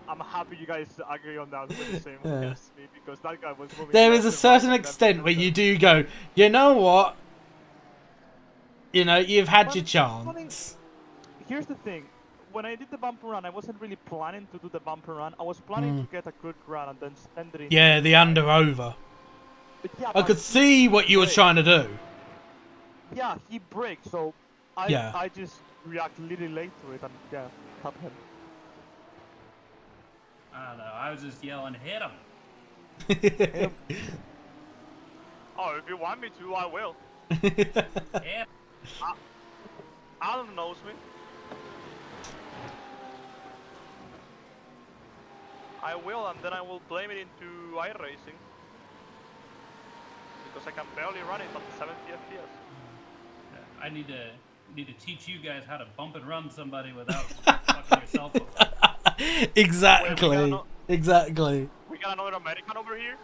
I'm happy you guys agree on that with the same way as me, because that guy was moving. There is a left and right certain and extent where then- you do go, you know what? You know, you've had But your chance. Here's the thing. When I did the bump and run, I wasn't really planning to do the bump and run. I was planning to get a good run and then spend it in... Yeah, the under over. But yeah, I but could see what you were braked. trying to do. Yeah, he braked, so I just react really late to it and yeah, tap him. I don't know. I was just yelling, hit him. Oh, if you want me to, I will. Yeah. Alan knows me. I will, and then I will blame it into iRacing. Because I can barely run it at 70 FPS. I need to teach you guys how to bump and run somebody without fucking yourself over. Exactly. Exactly. We got another American over here?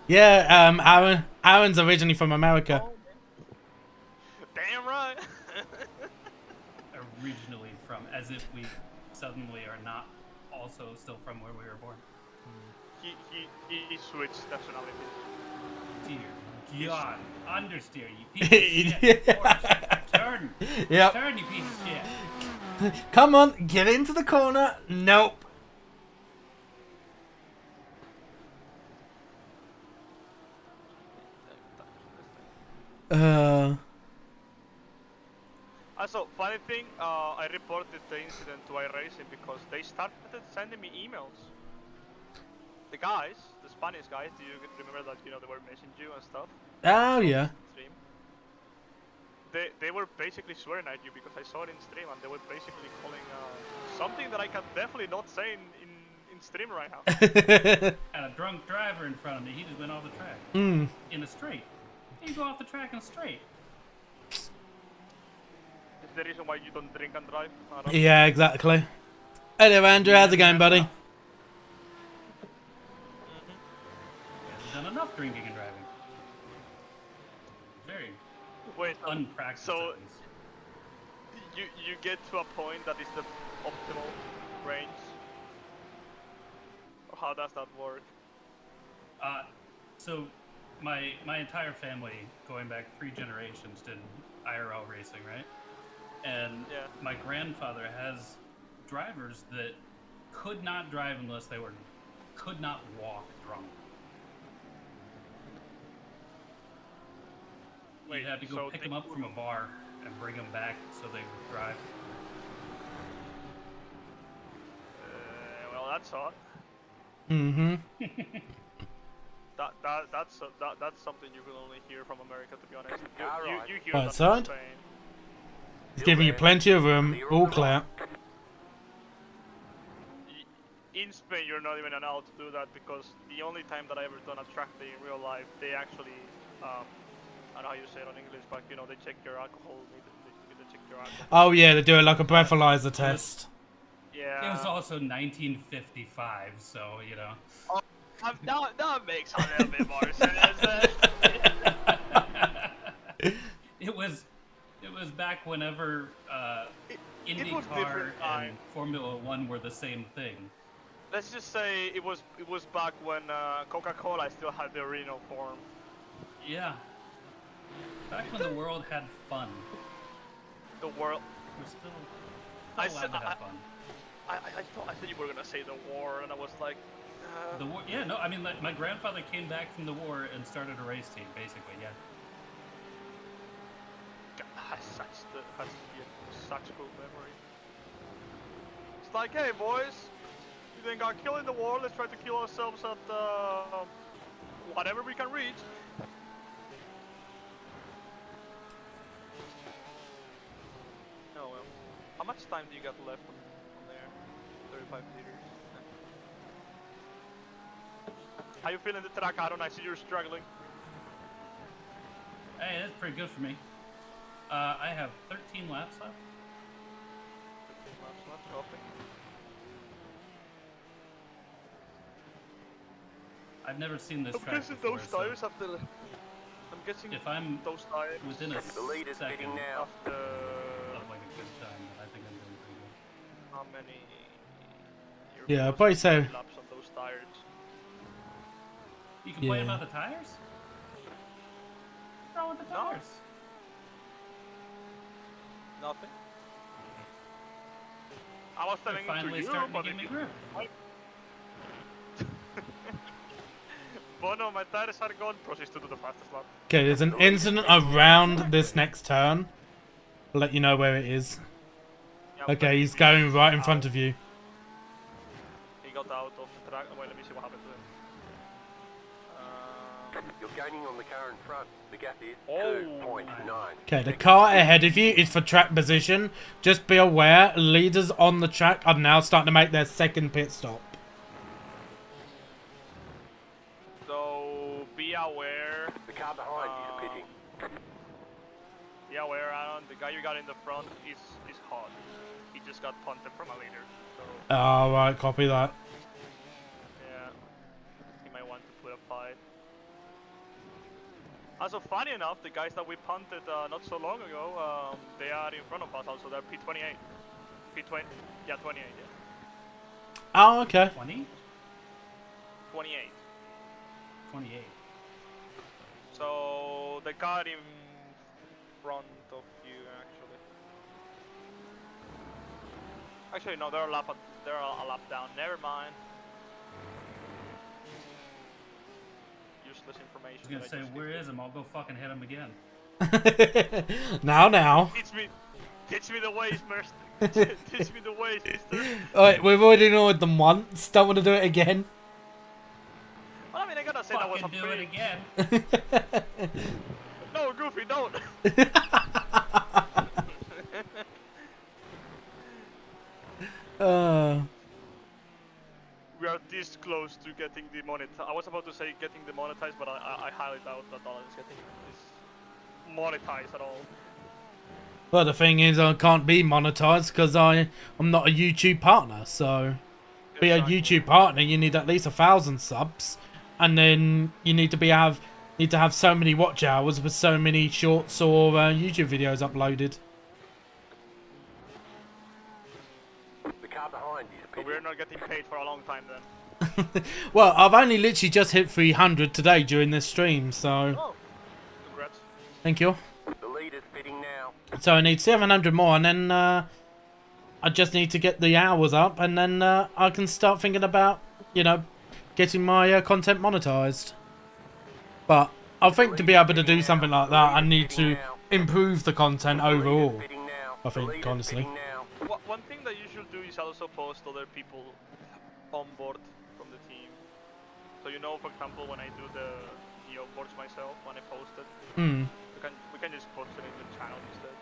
Yeah, Aaron's originally from America. Oh, damn right. Originally from, as if we suddenly are not also still from where we were born. He switched nationalities. Dear God, understeer, you piece of shit. Porsche, turn. Yep. Turn, you piece of shit. Come on, get into the corner. Nope. Also, funny thing, I reported the incident to iRacing because they started sending me emails. The guys, the Spanish guys, do you remember that, you know, they were messaging you and stuff? Oh, yeah. Stream. They were basically swearing at you because I saw it in stream, and they were basically calling something that I can definitely not say in stream right now. Had a drunk driver in front of me, he just went off the track. In a straight. You go off the track in a straight. Is the reason why you don't drink and drive? I don't know. Yeah, exactly. Hello, Andrew. How's it going, buddy? Hasn't done enough drinking and driving. Very Wait, unpracticed. so at least. you get to a point that is the optimal range? Or how does that work? So my entire family, going back 3 generations, did IRL racing, right? And Yeah. my grandfather has drivers that could not drive unless they could not walk drunk. Wait, You had to go so pick they them up from a bar and bring them back so they would drive. Well, that's odd. Mm-hmm. That's something you can only hear from America, to be honest. You hear Right that side? in Spain. It's giving you plenty of room. All clear. In Spain, you're not even allowed to do that because the only time that I ever done a track day in real life, they actually, I don't know how you say it on English, but you know, they check your alcohol. They check your alcohol. Oh, yeah, they're doing like a breathalyzer test. Yeah. It was also 1955, so you know. That makes a little bit more sense. It was back whenever it was IndyCar different time. and Formula One were the same thing. Let's just say it was back when Coca-Cola still had the original form. Yeah. Back when the world had fun. The world. We're still I allowed said- to have fun. I thought you were gonna say the war, and I was like. The war, yeah, no, I mean, like, my grandfather came back from the war and started a race team, basically, yeah. Gosh. has such good memory. It's like, hey boys, we then got killed in the war. Let's try to kill ourselves at whatever we can reach. Oh well. How much time do you got left on there? 35 liters. How you feeling the track, Aaron? I see you're struggling. Hey, that's pretty good for me. I have 13 laps left. 15 laps left, copy. I've never seen this I'm track guessing before, those so tires after. I'm guessing if I'm those tires within a The lead is second pitting now. after of like a good time, then I think I'm doing pretty good. how many? Yeah, I'd probably say. Laps on those tires. You complain Yeah. about the tires? What's wrong with the No. tires? Nothing. I was They're telling it finally to you, starting to but give me grip. But no, my tires are gone. Proceeds to do the fastest lap. Okay, there's an incident around this next turn. I'll let you know where it is. Yeah, Okay, he's going right in front of you. He got out of the track. Wait, let me see what happened to him. You're gaining on the car in front. The gap is Oh. 2.9. Okay, the car ahead of you is for track position. Just be aware, leaders on the track are now starting to make their second pit stop. So be aware. The car behind you is pitting. Be aware, Aaron. The guy you got in the front is hot. He just got punted from a leader. So Oh, right, copy that. yeah, he might want to put a fight. Also, funny enough, the guys that we punted not so long ago, they are in front of us. Also, they're P28. P20. Yeah, 28. Yeah. Oh, okay. 20? 28. 28. So the car in front of you, actually. Actually, no, they're a lap down. Never mind. Useless information. I was gonna that say, just where gave is him? I'll go fucking hit him again. Now. you. Teach me the ways, Mercy. Teach me the ways, mister. Alright, we've already annoyed them once. Don't want to do it again. Well, I mean, I gotta say that was a Fucking do it pretty... again. No, Goofy, don't. We are this close to getting demonetized. I was about to say getting demonetized, but I highly doubt that Alan is getting this monetized at all. Well, the thing is, I can't be monetized because I'm not a YouTube partner. So, to be a YouTube partner, you need at least 1,000 subs, and then you need to have so many watch hours with so many shorts or YouTube videos uploaded. The car behind you is So pitting. we're not getting paid for a long time then. Well, I've only literally just hit 300 today during this stream, so Oh, congrats. thank you. The lead is pitting now. So I need 700 more, and then I just need to get the hours up, and then I can start thinking about, getting my content monetized. But I think to be able to do something like that, I need to improve the content overall. Pitting now. I think, honestly. One thing that you should do is also post other people on board from the team. So for example, when I do the boards myself, when I post it, we can just post it in the channel instead.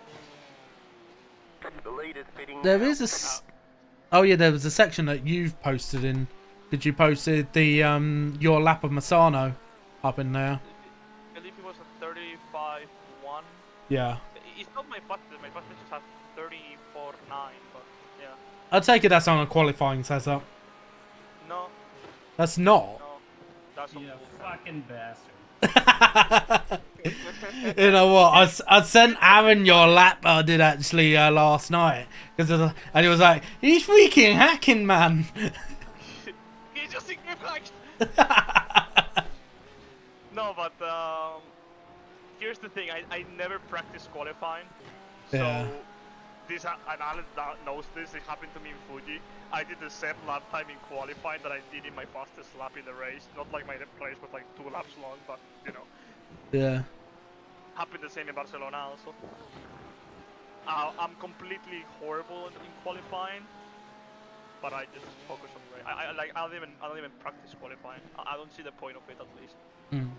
The lead is pitting There now. is oh yeah, there was a section that you've posted in. Did you posted the your lap of Misano up in there? I believe it was a 35-1. Yeah. It's not my fastest. My fastest just has 34.9, but yeah. I'd take it that's on a qualifying setup. No, That's not. no, that's You not fucking bastard. You know what? I sent Aaron your lap. I did actually last night and he was like, "He's freaking hacking, man." He's just hacked. No, but here's the thing. I never practiced qualifying, so Yeah. this and Alan knows this. It happened to me in Fuji. I did the same lap time in qualifying that I did in my fastest lap in the race. Not like my place was like 2 laps long, but Yeah. happened the same in Barcelona also. I'm completely horrible in qualifying, but I just focus on race. I don't even practice qualifying. I don't see the point of it, at least. Mm.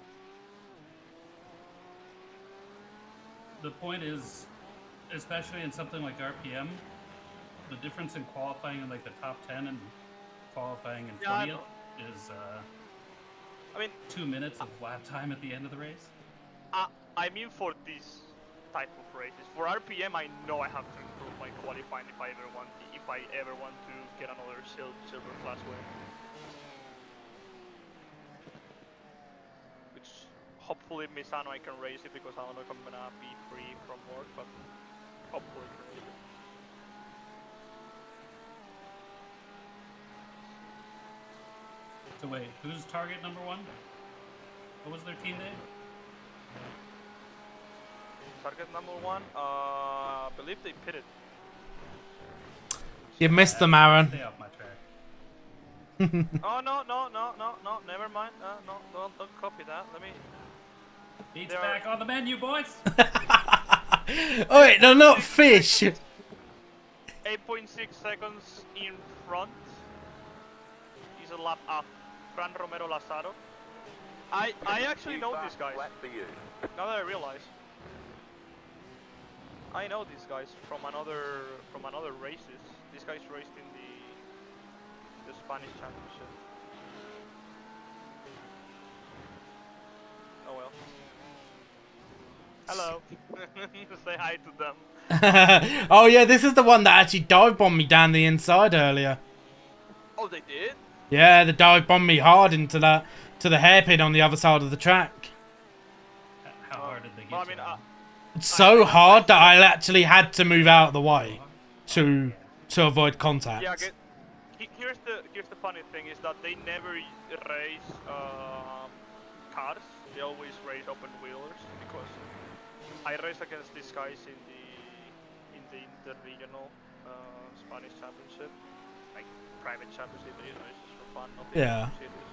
The point is, especially in something like RPM, the difference in qualifying in like the top 10 and qualifying in 20th is I mean, 2 minutes of lap time at the end of the race. I mean for this type of races. For RPM, I know I have to improve my qualifying if I ever want to get another silver class win. Which hopefully Misano I can race it, because I don't know if I'm gonna be free from work, but hopefully I can race it. So wait, who's target number 1? What was their team name? Target number 1, I believe they pitted. You missed them, Aaron. Stay off my track. Oh no, never mind. No, don't copy that. Let me. Beats back on the menu, boys. Oh wait, no, not fish. 8.6 seconds in front. He's a lap up. Fran Romero Lazaro. I actually know these guys. Now that I realize. I know these guys from another races. These guys raced in the Spanish Championship. Oh well. Hello. Say hi to them. Oh yeah, this is the one that actually dive bombed me down the inside earlier. Oh, they did? Yeah, the dive bombed me hard into the hairpin on the other side of the track. How hard did they get well, I mean, It's so hard that I actually had to move out of the way to avoid contact. yeah, here's the funny thing is that they never race cars. They always race open wheelers, because I race against these guys in the interregional Spanish championship, like private championship. You know, it's just for fun. Nothing serious.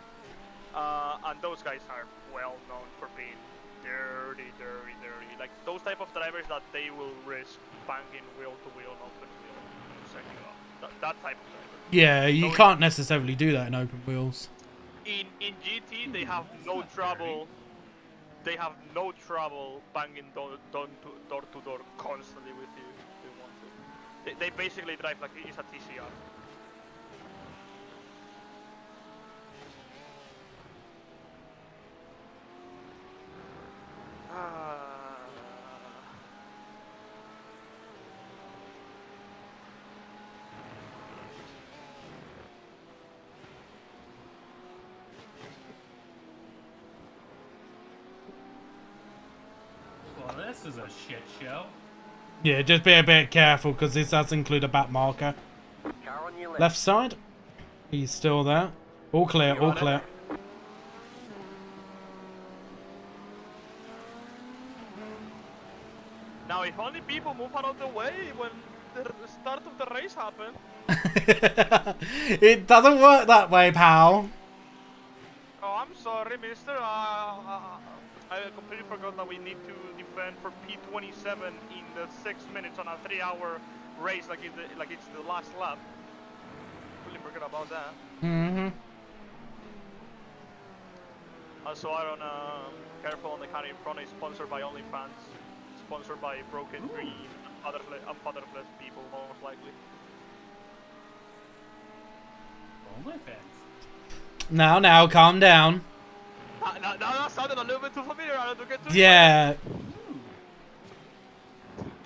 And those guys are well known for being dirty. Like those type of drivers that they will risk banging wheel to wheel and open wheel and setting you up. That type of driver. Yeah, you can't necessarily do that in open wheels. In GT, they have no trouble. They have no trouble banging door to door constantly with you if they want to. They basically drive like it's a TCR. Well, this is a shit show. Yeah, just be a bit careful because this does include a back marker. Left side. He's still there. All clear, all clear. Now, if only people move out of the way when the start of the race happened. It doesn't work that way, pal. Oh, I'm sorry, mister. I completely forgot that we need to defend for P27 in the 6 minutes on a 3-hour race, like it's the last lap. Completely forgot about that. Mm-hmm. Also, I don't careful on the car in front. Is sponsored by OnlyFans, sponsored by Broken Dream and fatherless people, most likely. OnlyFans. Now, calm down. Now that sounded a little bit too familiar. I don't get too Yeah.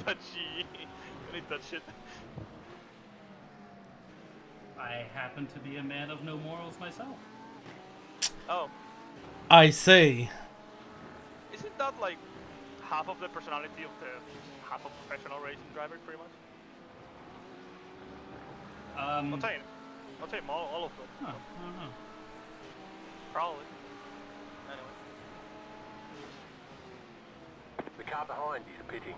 touchy. Really touch it. I happen to be a man of no morals myself. Oh. I see. Isn't that like half of the personality of the half of professional racing drivers, pretty much? Not saying all of them. Huh, I don't know. Probably. Anyway. The car behind you is pitting.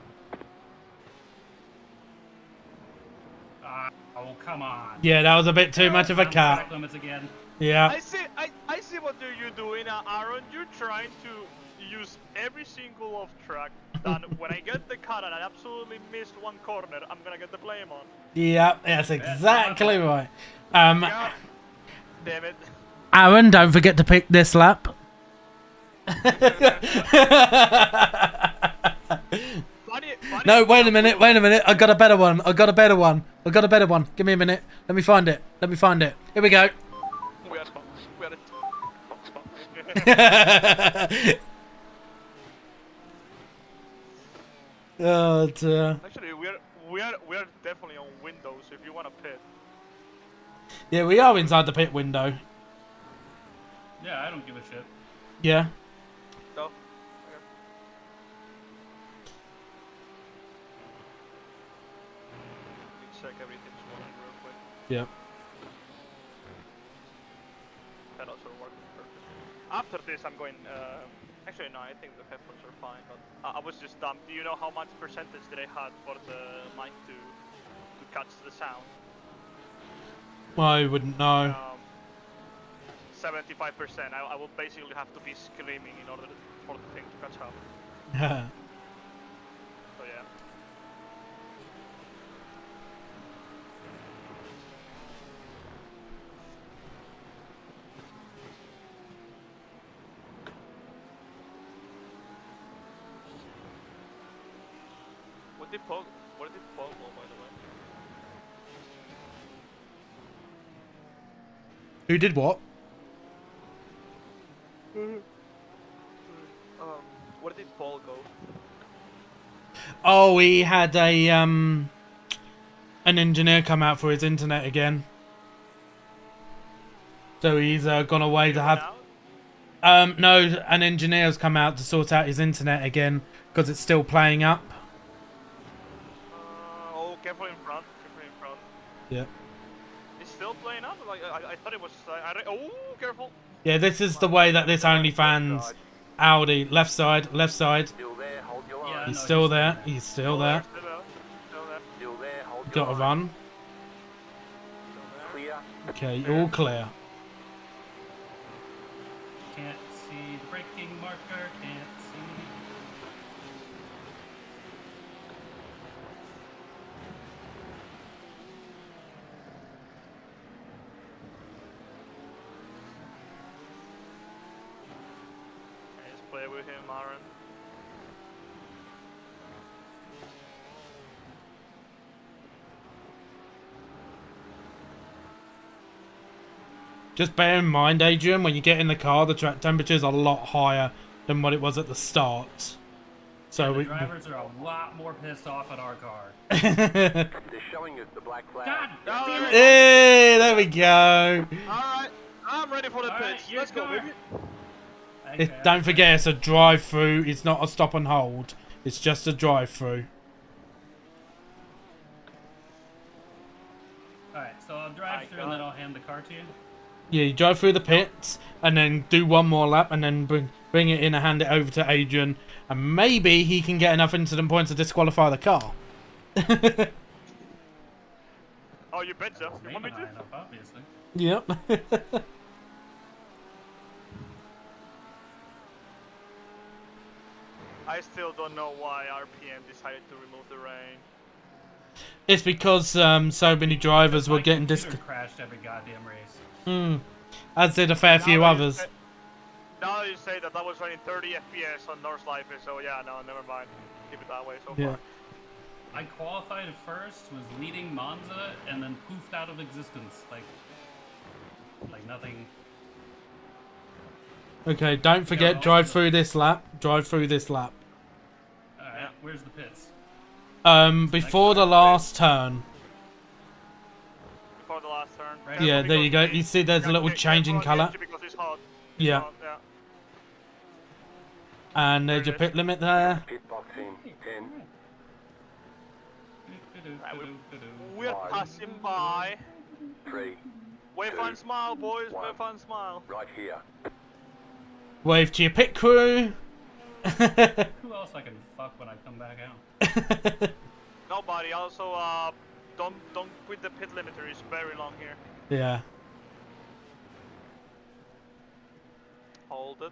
Oh, come on. Yeah, that was a bit too much of a Track cat. limits again. Yeah. I see what you're doing, Aaron. You're trying to use every single off track. That when I get the cut and I absolutely missed one corner, I'm gonna get the blame on. Yep, that's exactly right. God damn it. Aaron, don't forget to pick this lap. No, wait a minute. I got a better one. Give me a minute. Let me find it. Here we go. We are box. Oh dear. Actually, we are definitely on Windows. If you want to pit. Yeah, we are inside the pit window. Yeah, I don't give a shit. Yeah. No. Okay. Let me check everything's working real quick. Yep. That also working perfect. After this, I'm going. Actually, no. I think the headphones are fine. But I was just dumb. Do you know how much percentage they had for the mic to catch the sound? I wouldn't know. 75%. I will basically have to be screaming in order for the thing to catch up. So yeah. What did Paul go, by the way? Who did what? Where did Paul go? Oh, he had a an engineer come out for his internet again. So he's gone away to have. No, an engineer's come out to sort out his internet again because it's still playing up. Oh, careful in front. Yeah. It's still playing up. Like I thought it was. Oh, careful. Yeah, this is the way that this OnlyFans Audi left side. Still there, hold your line. Yeah, He's no, still there. He's still there. Still there. Still there, hold your Got to line. run. Clear. Okay, all clear. Can't see the braking marker, can't see. Okay, let's play with him, Aaron. Just bear in mind, Adrian, when you get in the car, the track temperature is a lot higher than what it was at the start. So The drivers are a lot more pissed off at our car. They're showing us the black flag. God damn it! Hey, there we go. Alright, I'm ready for the All right, pitch. your Let's go, car. baby. Okay, Don't forget, it's a drive-through. It's not a stop and hold. It's just a drive-through. Alright, so I'll drive through and then I'll hand the car to you. Yeah, you drive through the pits and then do one more lap and then bring it in and hand it over to Adrian. And maybe he can get enough incident points to disqualify the car. Oh, you betcha. You want me Maybe to? high enough, obviously. Yep. I still don't know why RPM decided to remove the rain. It's because so many drivers were My getting computer crashed every goddamn race. as did a fair few others. Now you say that was running 30 FPS on North Life, so yeah, no, never mind. Keep it that way so far. I qualified first, was leading Monza, and then poofed out of existence. Like nothing. Okay, don't forget, drive through this lap. Alright, where's the pits? Before the last turn. Before the last turn. Right. Yeah, there you go. You see there's a little change in colour. Because it's hot. Yeah. Hot, yeah. And there's your pit limit there. Pit box in 10, We're passing by. 3, Wave and smile, boys. One. Wave and smile. right here. Wave to your pit crew. Who else I can fuck when I come back out? Nobody. Also, don't quit the pit limiter. It's very long here. Yeah. Hold it.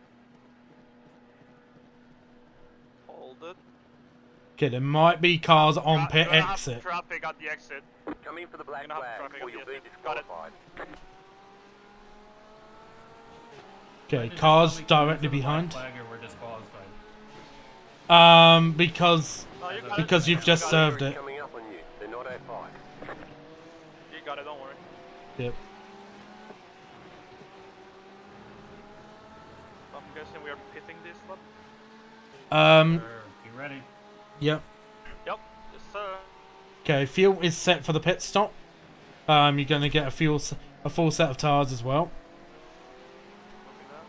Hold it. Okay, there might be cars on pit Gonna have exit. traffic at the exit. Come in for the black Gonna have flag, traffic or on you'll the be exit. Got it. disqualified. Okay, Just cars tell me, come in directly for the black behind. flag or we're disqualified. Because No, you got because it. you've just got served They're it. coming up on you. They're not at fight. You got it, don't worry. Yep. I'm guessing we are pitting this one. Um. Be ready. Yep. Yep, yes sir. Okay, fuel is set for the pit stop. You're gonna get a full set of tires as well. Copy that.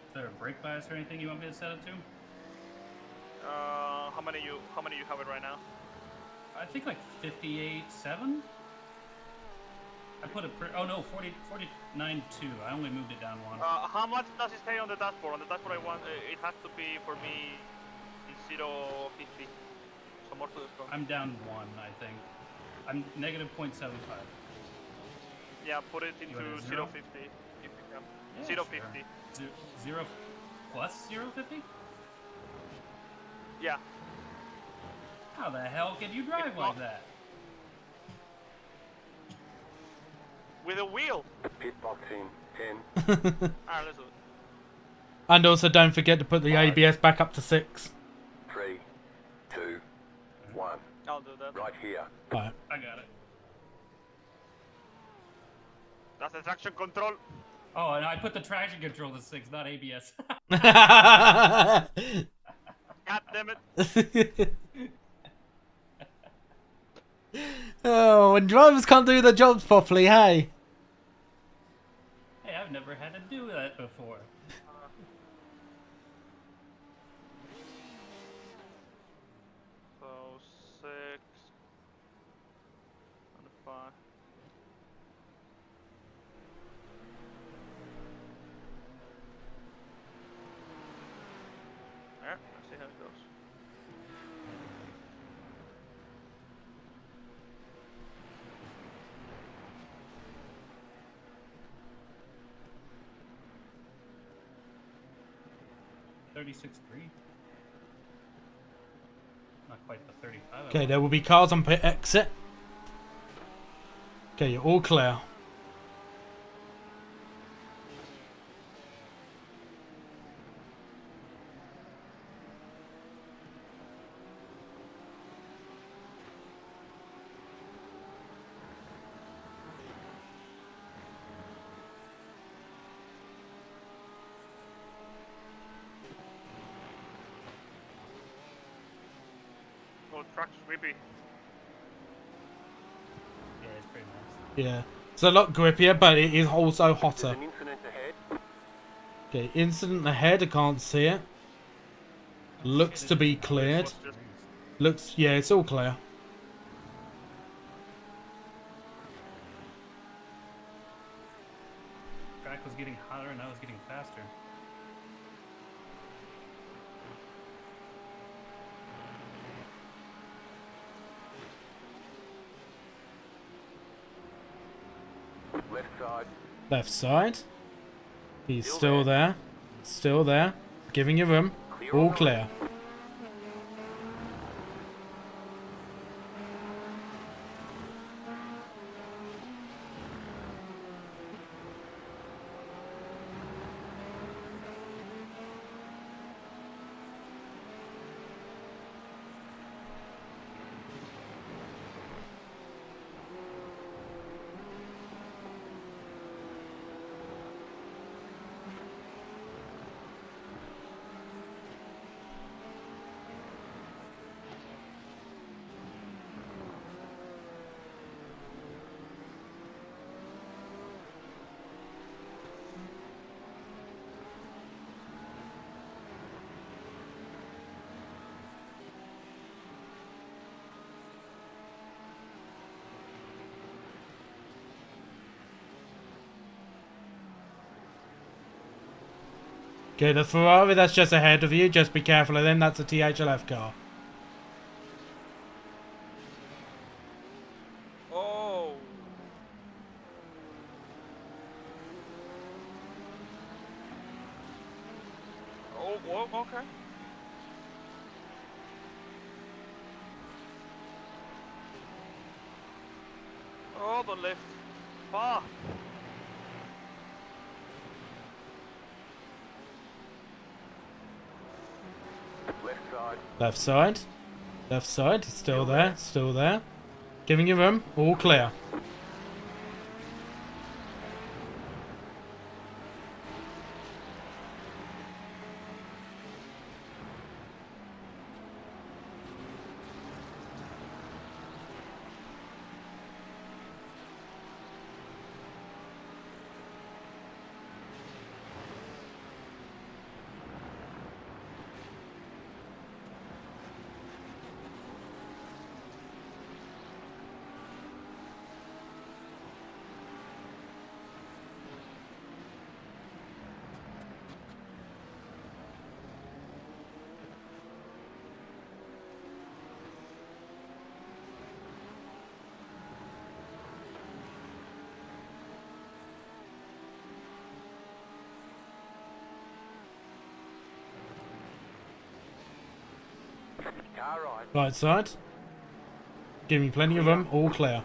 Is there a brake bias or anything you want me to set it to? How many you have it right now? I think like 58.7. I put it. Oh no, 49.2. I only moved it down one. How much does it say on the dashboard? On the dashboard I want, it has to be for me 0.50. So more to the front. I'm down one, I think. I'm negative 0.75. Yeah, put it into want it 0.50 zero? if you can. Yeah, 0.50. sure. Zero plus 0.50? Yeah. How the hell can you drive It's like not- that? With a wheel. Pit box in 10, Alright, let's do it. And also don't forget to put the ABS back up to 6. 3, 2, 1. I'll do that. Right here. Right. I got it. That's the traction control. Oh, and I put the traction control to 6, not ABS. God damn it. Oh, when drivers can't do their jobs properly, hey. Hey, I've never had to do that before. So 6 and 5. There, let's see how it goes. $36.3. Not quite the 35. Okay, there will be cars on pit exit. Okay, you're all clear. Oh, truck's whippy. Yeah, it's pretty nice. Yeah. It's a lot grippier, but it is also There's hotter. an incident ahead. Okay, incident ahead, I can't see it. Looks to be cleared. Looks, yeah, it's all clear. Track was getting hotter and I was getting faster. Left side. Left side. He's still there. Still there. Giving you room. Clear All on clear. Okay, the Ferrari that's just ahead of you, just be careful of them, that's a THLF car. Oh, okay. Oh, the lift. Ah. Left side. Left side. Left side. Still there. Still there. Giving you room. All clear. Car right. Right side. Giving you plenty of room. All clear.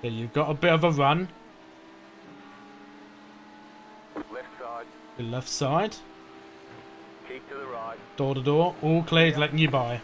Yeah, you've got a bit of a run. Left side. The left side. Keep to the right. Door to door. All cleared, letting you by.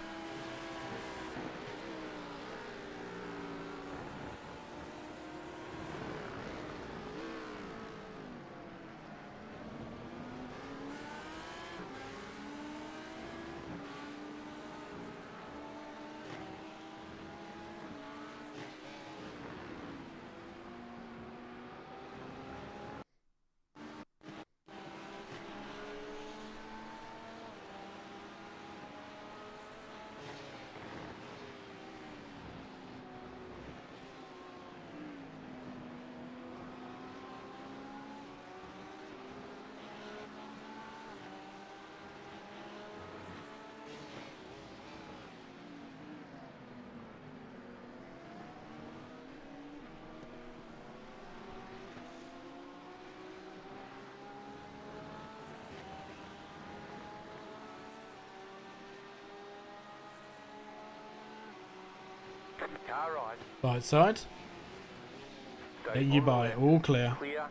Car right. Right side. Stay Letting you on the by. left. All clear. Clear.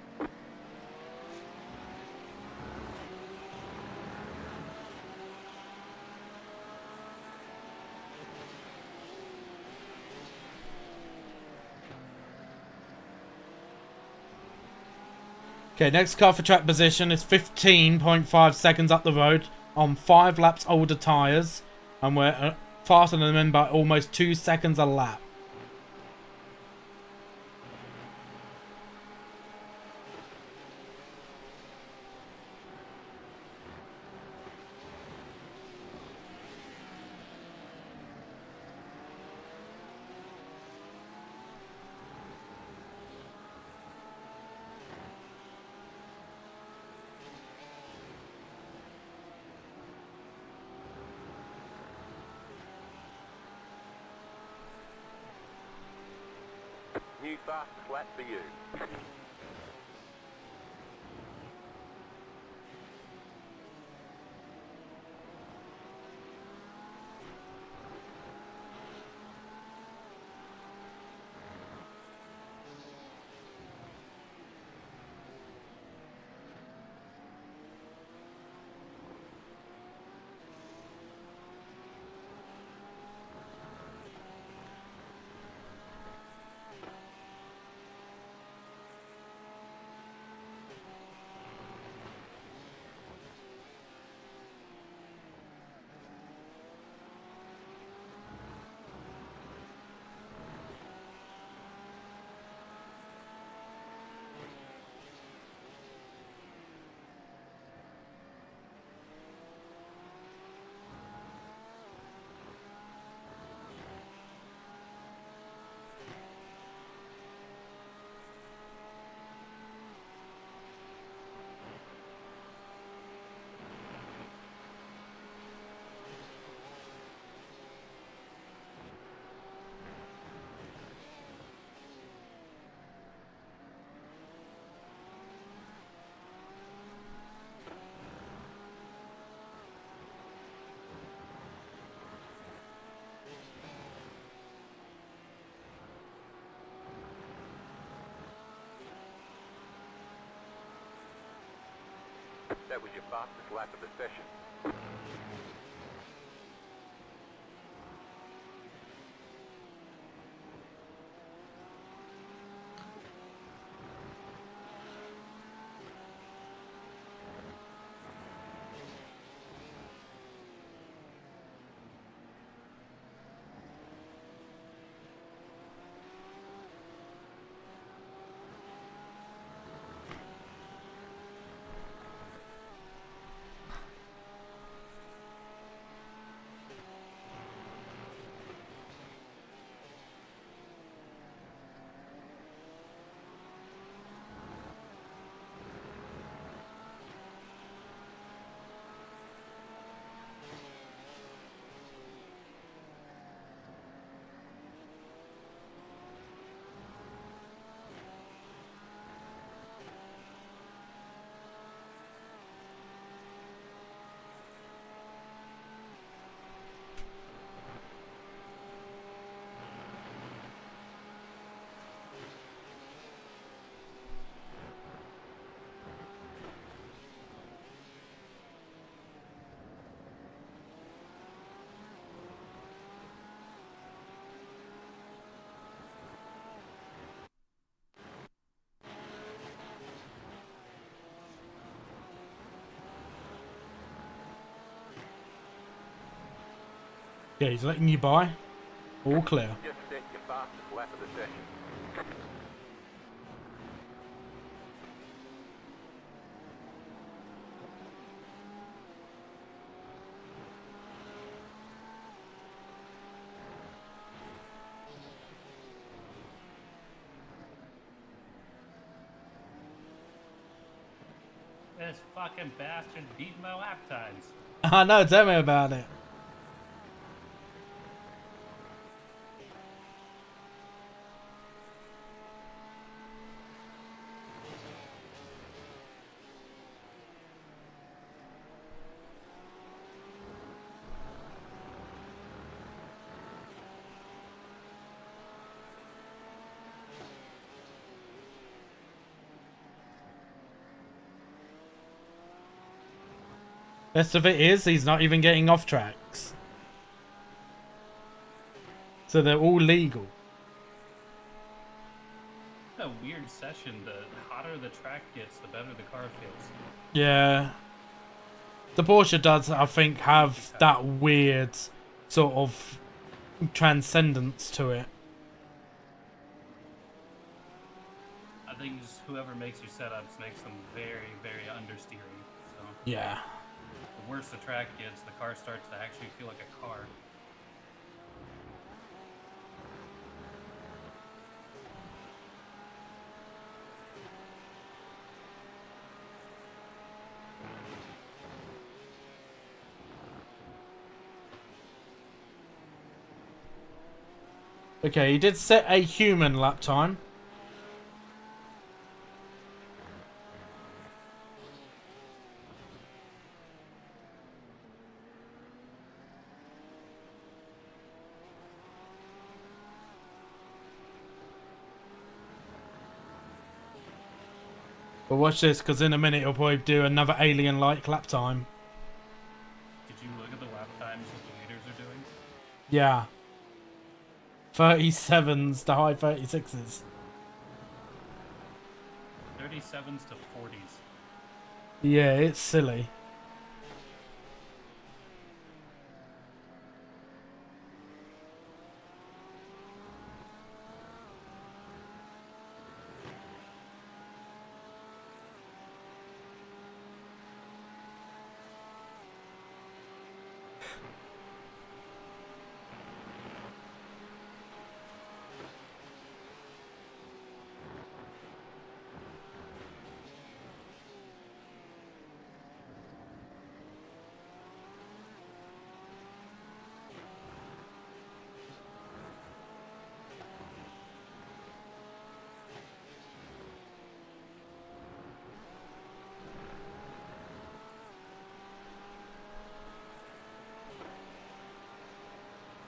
Okay, next car for track position is 15.5 seconds up the road on 5 laps older tyres. And we're faster than them by almost 2 seconds a lap. New fast flat for you. That was your fastest lap of the session. Yeah, he's letting you by. All clear. Just set your fastest lap of the session. This fucking bastard beat my lap times. I know, tell me about it. Best of it is, he's not even getting off tracks. So they're all legal. A weird session. The hotter the track gets, the better the car feels. Yeah. The Porsche does, I think, have that weird sort of transcendence to it. I think just whoever makes your setups makes them very, very understeering. So Yeah. the worse the track gets, the car starts to actually feel like a car. Okay, he did set a human lap time. But watch this, because in a minute he'll probably do another alien-like lap time. Did you look at the lap times that the leaders are doing? Yeah. 37s to high 36s. 37s to 40s. Yeah, it's silly.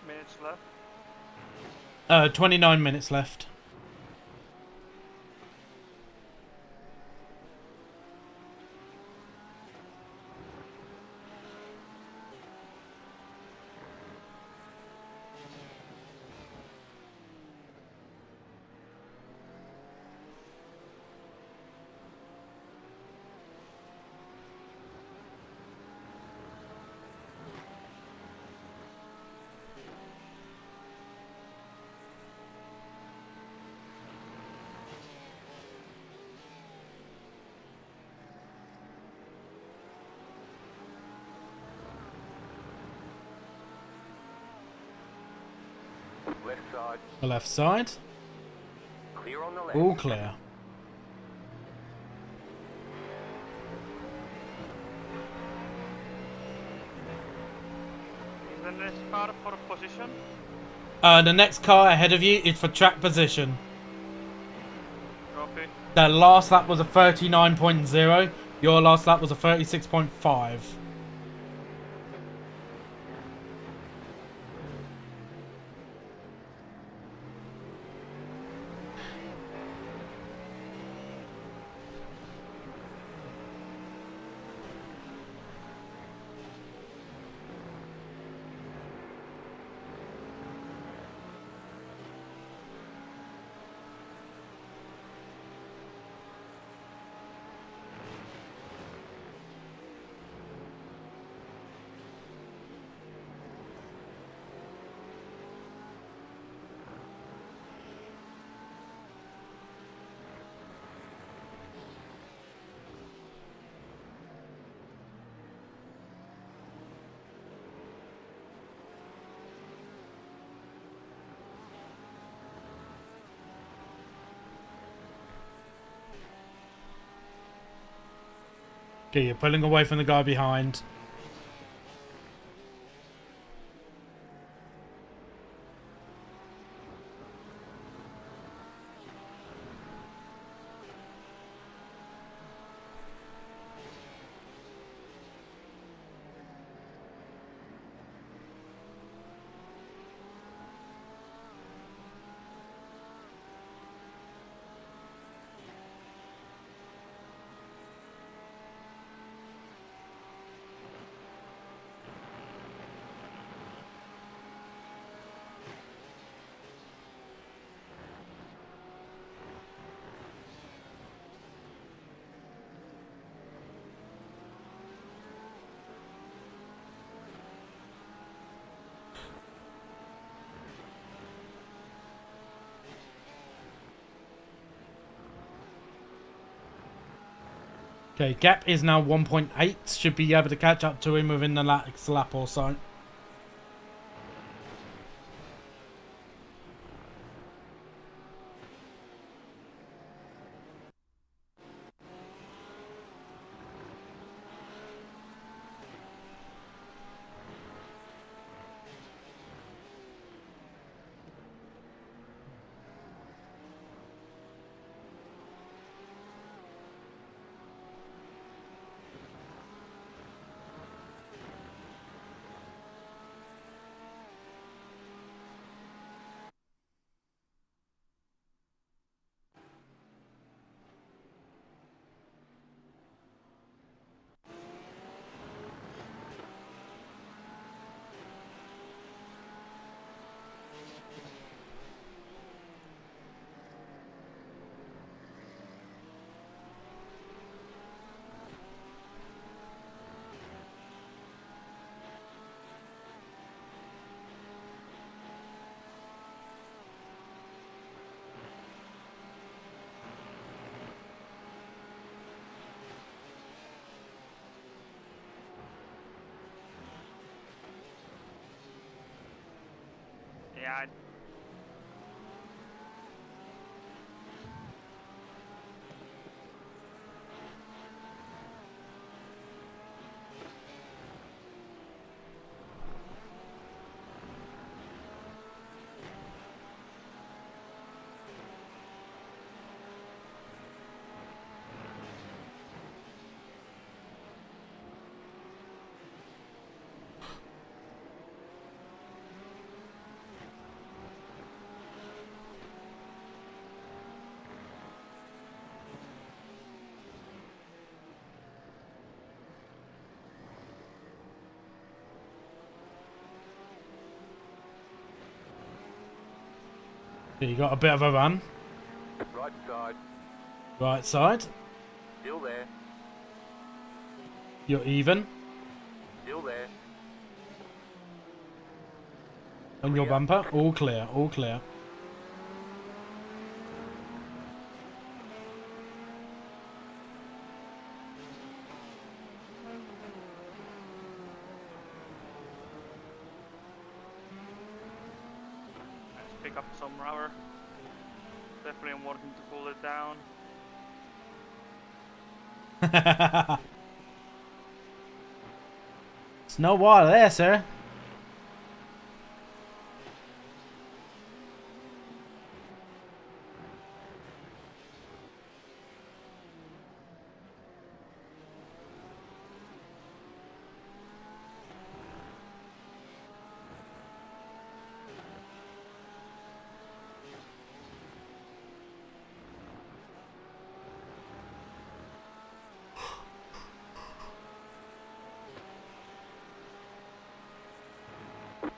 Minutes left. 29 minutes left. Left side. The left side. Clear on the left. All clear. Is the next car for position? The next car ahead of you is for track position. Copy. The last lap was a 39.0. Your last lap was a 36.5. Okay, you're pulling away from the guy behind. Okay, gap is now 1.8. Should be able to catch up to him within the next lap or so. Yeah. You got a bit of a run. Right side. Right side. Still there. You're even. Still there. On your bumper. All clear. All clear. up some rubber. Definitely wanting to cool it down. It's no water there, sir.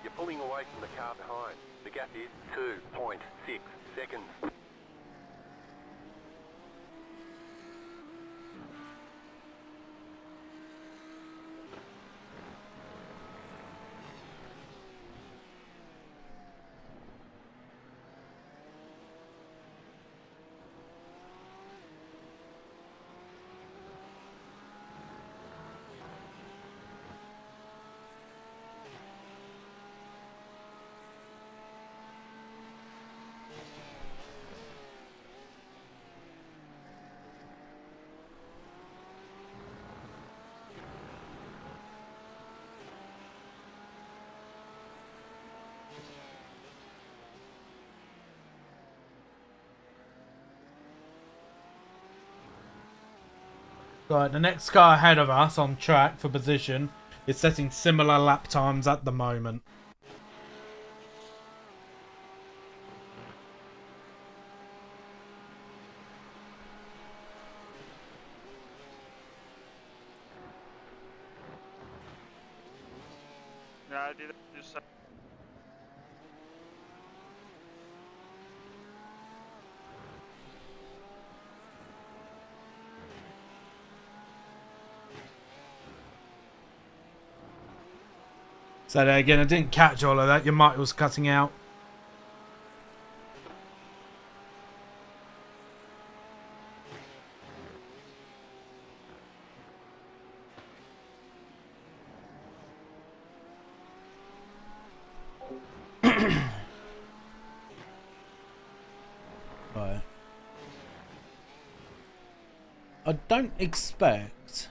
You're pulling away from the car behind. The gap is 2.6 seconds. Right, the next car ahead of us on track for position is setting similar lap times at the moment. Yeah, I did just. So there again, I didn't catch all of that. Your mic was cutting out. Right. I don't expect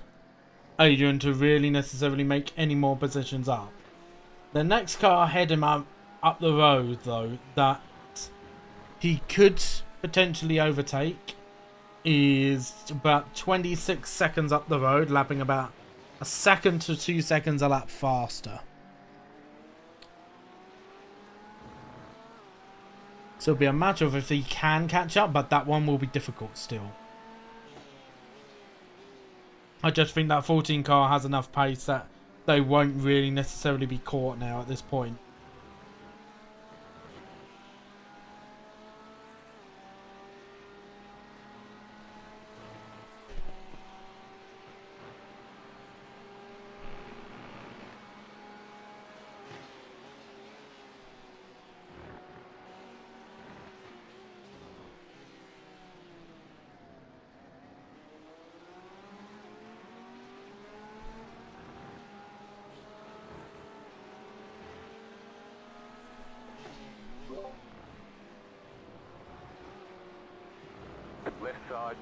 Adrian to really necessarily make any more positions up. The next car ahead him up the road, though, that he could potentially overtake is about 26 seconds up the road, lapping about a second to 2 seconds a lap faster. So it'll be a matter of if he can catch up, but that one will be difficult still. I just think that 14 car has enough pace that they won't really necessarily be caught now at this point. Left side,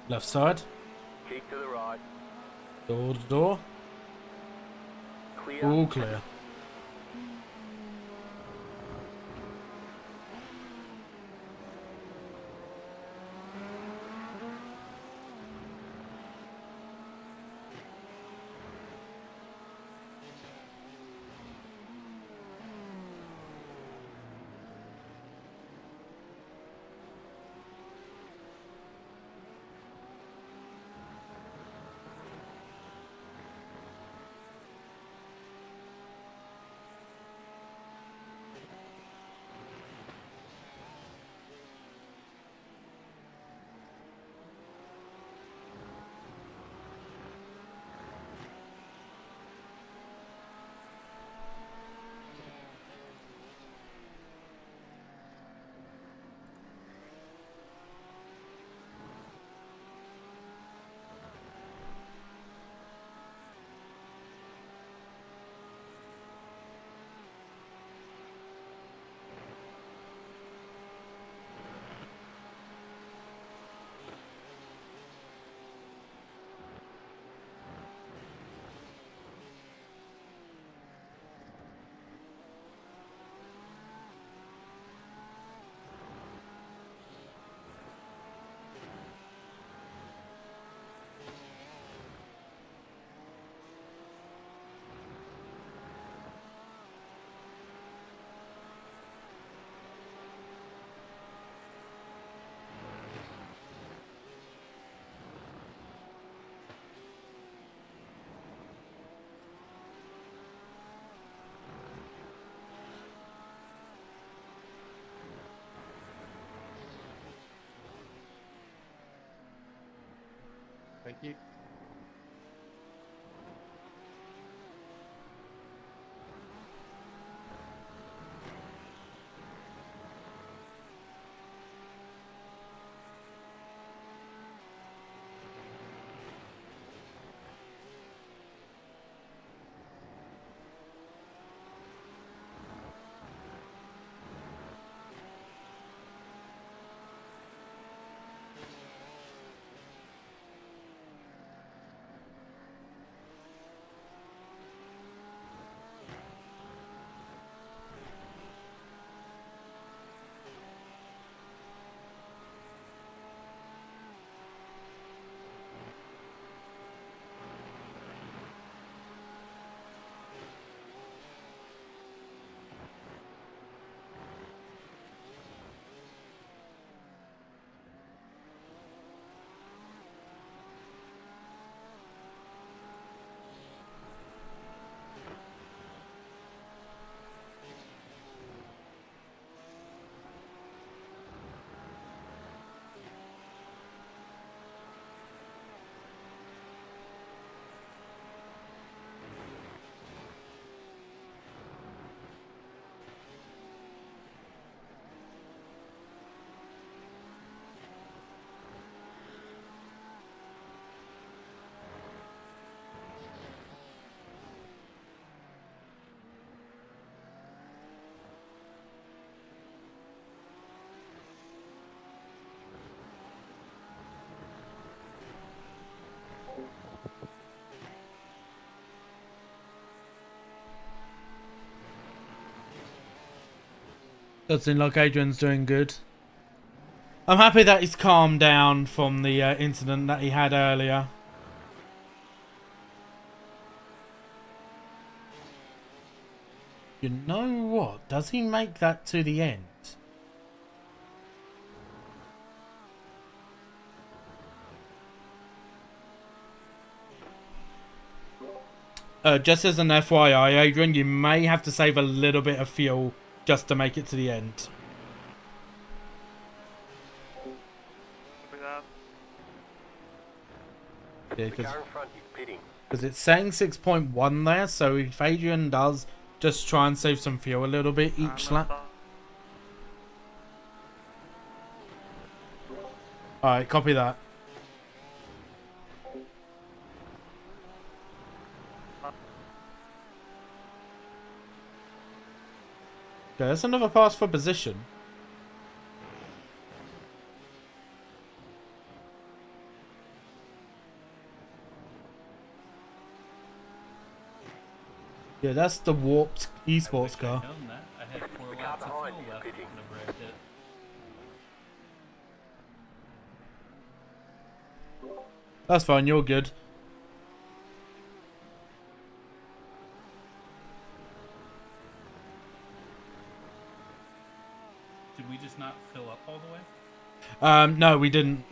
Left side, keep to the right, door to door, clear. all clear. Thank you. Doesn't seem like Adrian's doing good. I'm happy that he's calmed down from the incident that he had earlier. You know what? Does he make that to the end? Just as an FYI, Adrian, you may have to save a little bit of fuel just to make it to the end. Yeah, because it's saying 6.1 there, so if Adrian does, just try and save some fuel a little bit each lap. Alright, copy that. Okay, that's another pass for position. Yeah, that's the warped esports car. I had 4 laps of fuel left whenever I hit. That's fine, you're good. Did we just not fill up all the way? No, we didn't.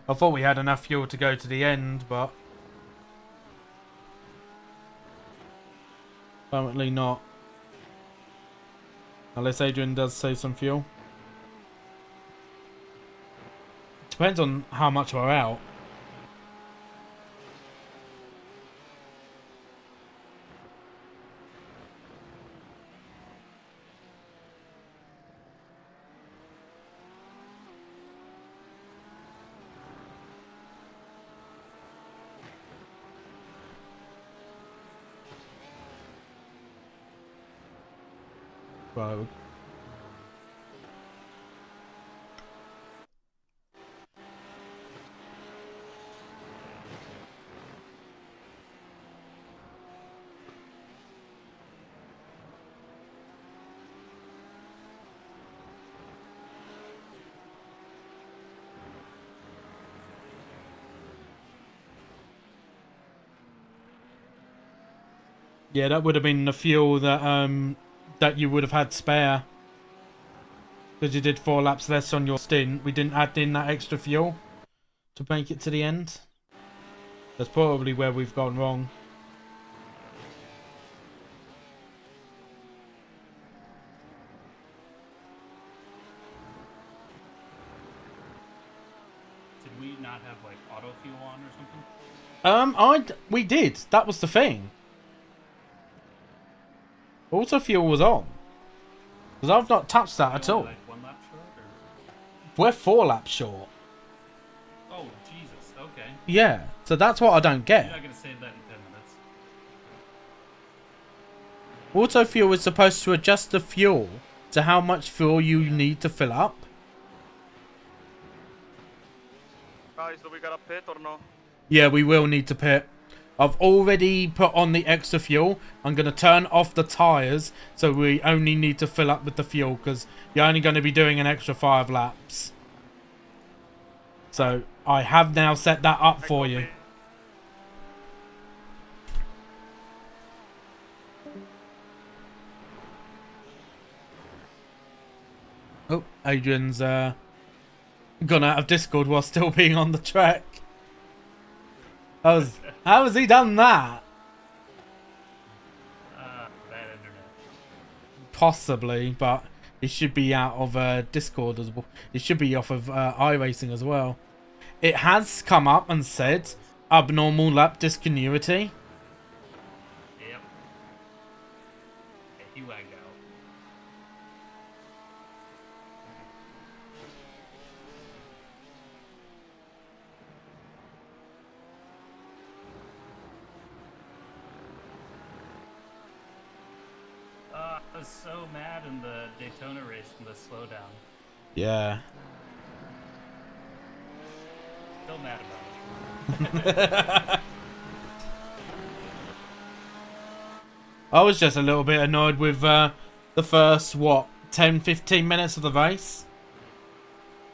I thought we had enough fuel to go to the end, but apparently not. Unless Adrian does save some fuel. Depends on how much we're out. Right. Yeah, that would have been the fuel that that you would have had spare. Because you did 4 laps less on your stint. We didn't add in that extra fuel to make it to the end. That's probably where we've gone wrong. Did we not have like auto fuel on or something? We did. That was the thing. Auto fuel was on. Because I've not touched that at all. Like 1 lap short, or? We're 4 laps short. Oh Jesus! Okay. Yeah, so that's what I don't get. You're not gonna save that in 10 minutes. Auto fuel is supposed to adjust the fuel to how much fuel you need to fill up. Guys, do we got a pit or no? Yeah, we will need to pit. I've already put on the extra fuel. I'm going to turn off the tyres, so we only need to fill up with the fuel, because you're only going to be doing an extra 5 laps. So I have now set that up for you. Oh, Adrian's gone out of Discord while still being on the track. How has he done that? Bad internet. Possibly, but it should be out of Discord as well. It should be off of iRacing as well. It has come up and said abnormal lap discontinuity. Yep. He wagged out. I was so mad in the Daytona race from the slowdown. Yeah. Still mad about it. I was just a little bit annoyed with the first, what, 10-15 minutes of the race.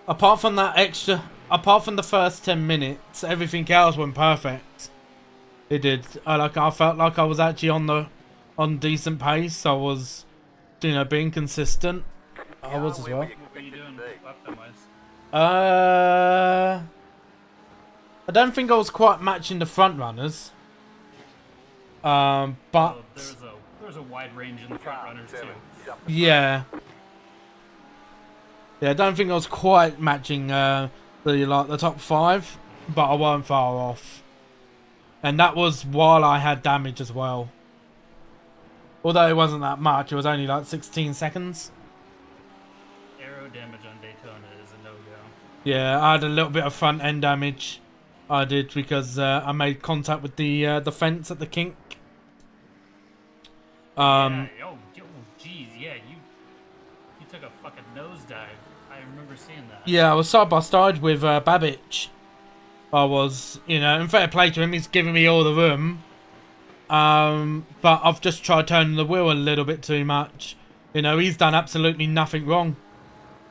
Apart from the first 10 minutes, everything else went perfect. It did. I felt like I was actually on decent pace. I was, being consistent. I was as well. What were you doing lap time wise? I don't think I was quite matching the front runners. But Well, there's a wide range in the front runners too. yeah, I don't think I was quite matching the top 5, but I wasn't far off. And that was while I had damage as well. Although it wasn't that much, it was only like 16 seconds. Aero damage on Daytona is a no-go. Yeah, I had a little bit of front end damage. I did because I made contact with the fence at the kink. Yeah, geez, yeah, you took a fucking nosedive. I remember seeing that. Yeah, I was side by side with Babbage. I was, in fair play to him, he's giving me all the room. But I've just tried turning the wheel a little bit too much. He's done absolutely nothing wrong.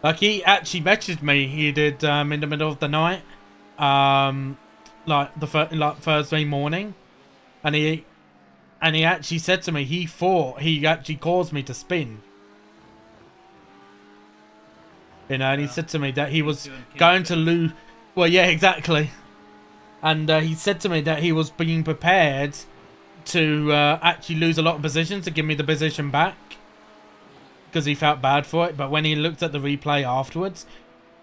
Like, he actually messaged me, he did, in the middle of the night. Like Thursday morning. And he actually said to me, he thought he actually caused me to spin. And he said to me that he was going to lose. Well, yeah, exactly. And he said to me that he was being prepared to actually lose a lot of positions to give me the position back. Because he felt bad for it. But when he looked at the replay afterwards,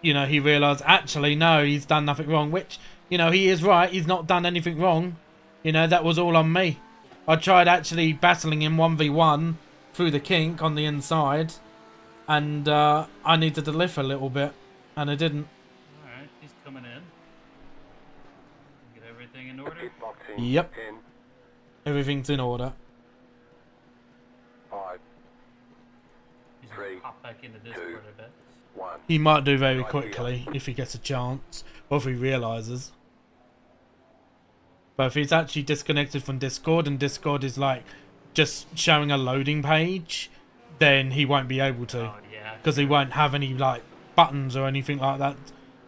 he realised, actually, no, he's done nothing wrong. Which, he is right. He's not done anything wrong. That was all on me. I tried actually battling him 1v1 through the kink on the inside. And I needed to lift a little bit. And I didn't. Alright, he's coming in. Get everything in order? Yep. 10, Everything's in order. 5, He's 3, gonna pop back into Discord, I bet. 1. He might do very quickly if he gets a chance. Or if he realises. But if he's actually disconnected from Discord and Discord is like just showing a loading page, then he won't be able to. Oh, yeah. Because he won't have any like buttons or anything like that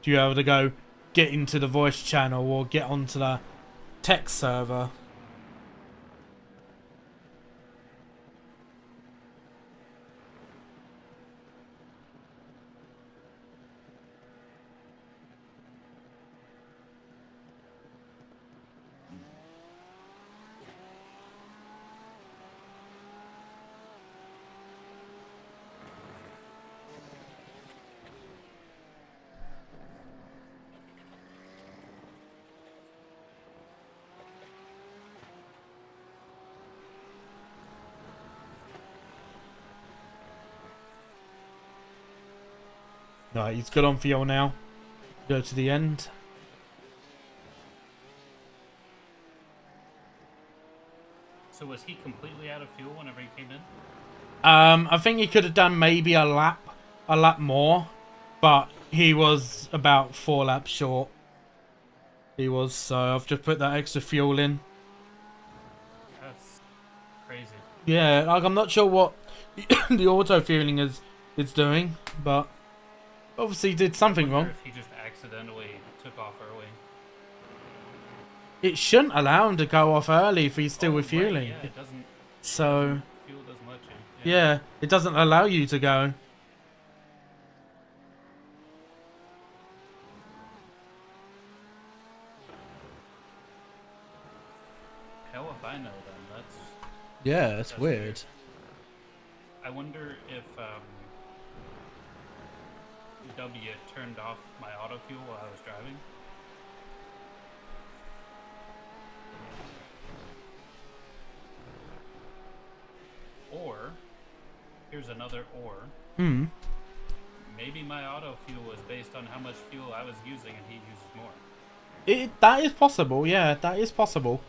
to be able to go get into the voice channel or get onto the text server. Right, he's good on fuel now. Go to the end. So was he completely out of fuel whenever he came in? I think he could have done maybe a lap more, but he was about 4 laps short. He was, so I've just put that extra fuel in. That's crazy. Yeah, like I'm not sure what the auto fueling is doing, but obviously he did something wrong. If he just accidentally took off early. It shouldn't allow him to go off early if he's still refueling. Right, yeah, it doesn't. So Fuel doesn't let you. yeah, it doesn't allow you to go. Hell if I know then. That's Yeah, it's weird. I wonder if W turned off my auto fuel while I was driving. Or here's another or. Maybe my auto fuel was based on how much fuel I was using and he uses more. That is possible, yeah, that is possible.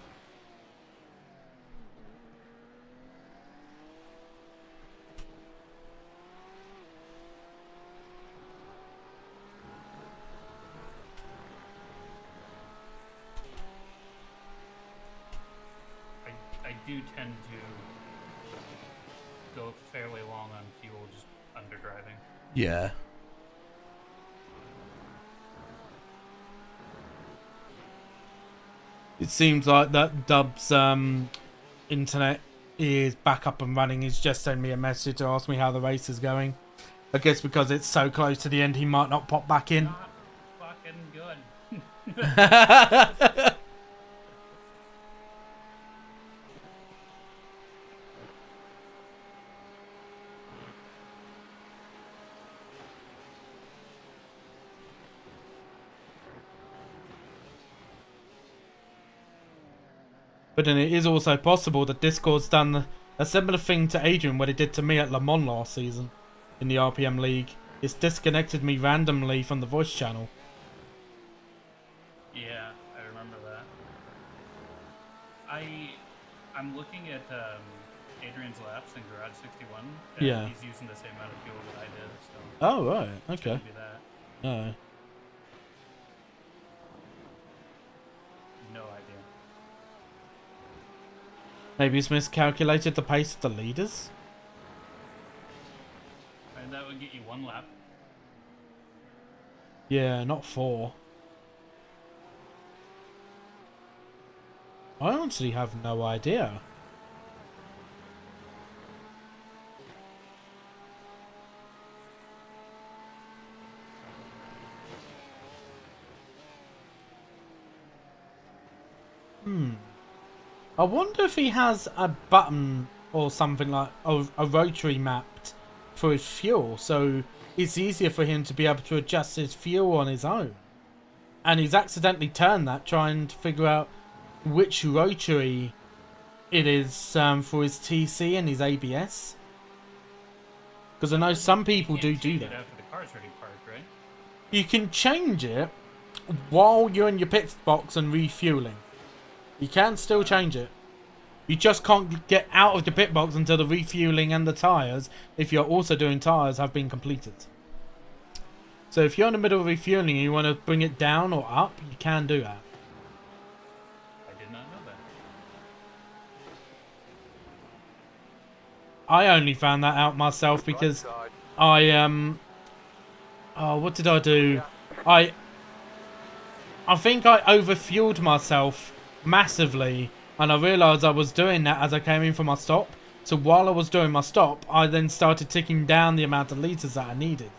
I do tend to go fairly long on fuel just under driving. Yeah. It seems like that Dub's internet is back up and running. He's just sent me a message to ask me how the race is going. I guess because it's so close to the end, he might not pop back in. Not fucking good. But then it is also possible that Discord's done a similar thing to Adrian, what it did to me at Le Mans last season in the RPM League. It's disconnected me randomly from the voice channel. Yeah, I remember that. I'm looking at Adrian's laps in Garage 61. And Yeah. he's using the same amount of fuel that I did. So Oh, right. it Okay. shouldn't be that. No. No idea. Maybe he's miscalculated the pace of the leaders? And that would get you 1 lap. Yeah, not 4. I honestly have no idea. I wonder if he has a button or something like a rotary mapped for his fuel, so it's easier for him to be able to adjust his fuel on his own. And he's accidentally turned that trying to figure out which rotary it is for his TC and his ABS. Because I know some people do Change that. it after the car's already parked, right? You can change it while you're in your pit box and refueling. You can still change it. You just can't get out of the pit box until the refueling and the tyres, if you're also doing tyres, have been completed. So if you're in the middle of refueling and you want to bring it down or up, you can do that. I did not know that. I only found that out myself because I oh, what did I do? I think I overfueled myself massively, and I realised I was doing that as I came in for my stop. So while I was doing my stop, I then started ticking down the amount of litres that I needed.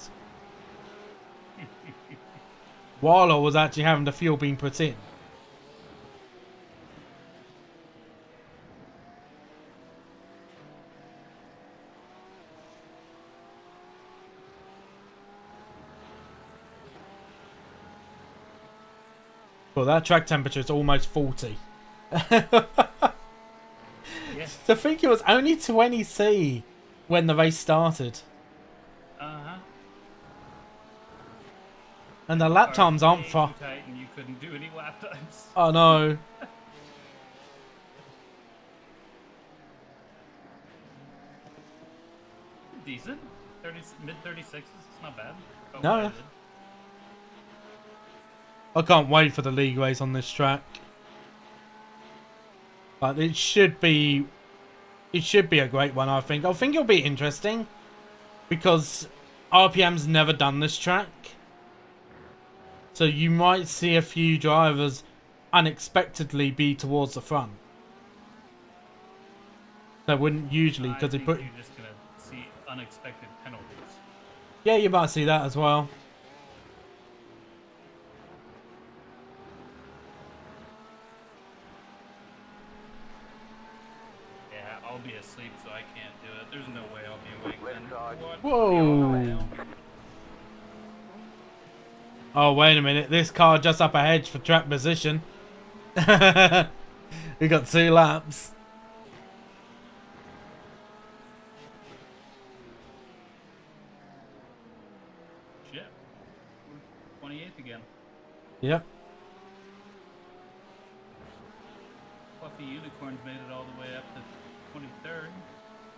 While I was actually having the fuel being put in. Well, that track temperature is almost 40. Yes. To think it was only 20C when the race started. Uh-huh. And the lap times aren't way far. too tight and you couldn't do any lap times. Oh no. Decent. Mid 36s. It's not bad. But No. I can't wait for the league race on this track. But it should be a great one, I think. I think it'll be interesting because RPM's never done this track. So you might see a few drivers unexpectedly be towards the front. They wouldn't usually because they put. You're just gonna see unexpected penalties. Yeah, you might see that as well. Yeah, I'll be asleep, so I can't do it. There's no way I'll be awake then. What? Whoa! Oh, wait a minute. This car just up ahead for track position. We got 2 laps. Shit. 28th again. Yep. Fluffy Unicorns made it all the way up to 23rd.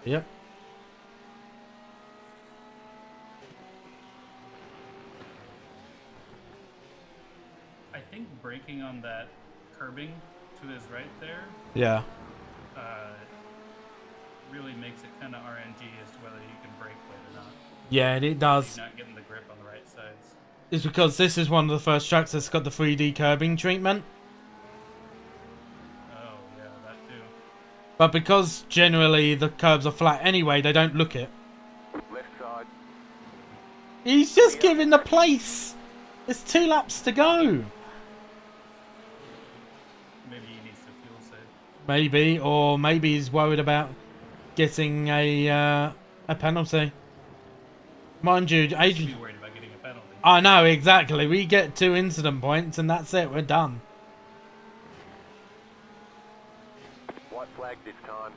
Yep. I think braking on that curbing to his right there Yeah. really makes it kind of RNG as to whether you can brake right or not. Yeah, it does. You're not getting the grip on the right sides. It's because this is one of the first tracks that's got the 3D curbing treatment. Oh, yeah, that too. But because generally the curbs are flat anyway, they don't look it. Left side. He's just giving the place. There's 2 laps to go. Maybe he needs to fuel save. Maybe, or maybe he's worried about getting a penalty. Mind you, Be Adrian. worried about getting a penalty. I know exactly. We get 2 incident points, and that's it. We're done. White flag this time.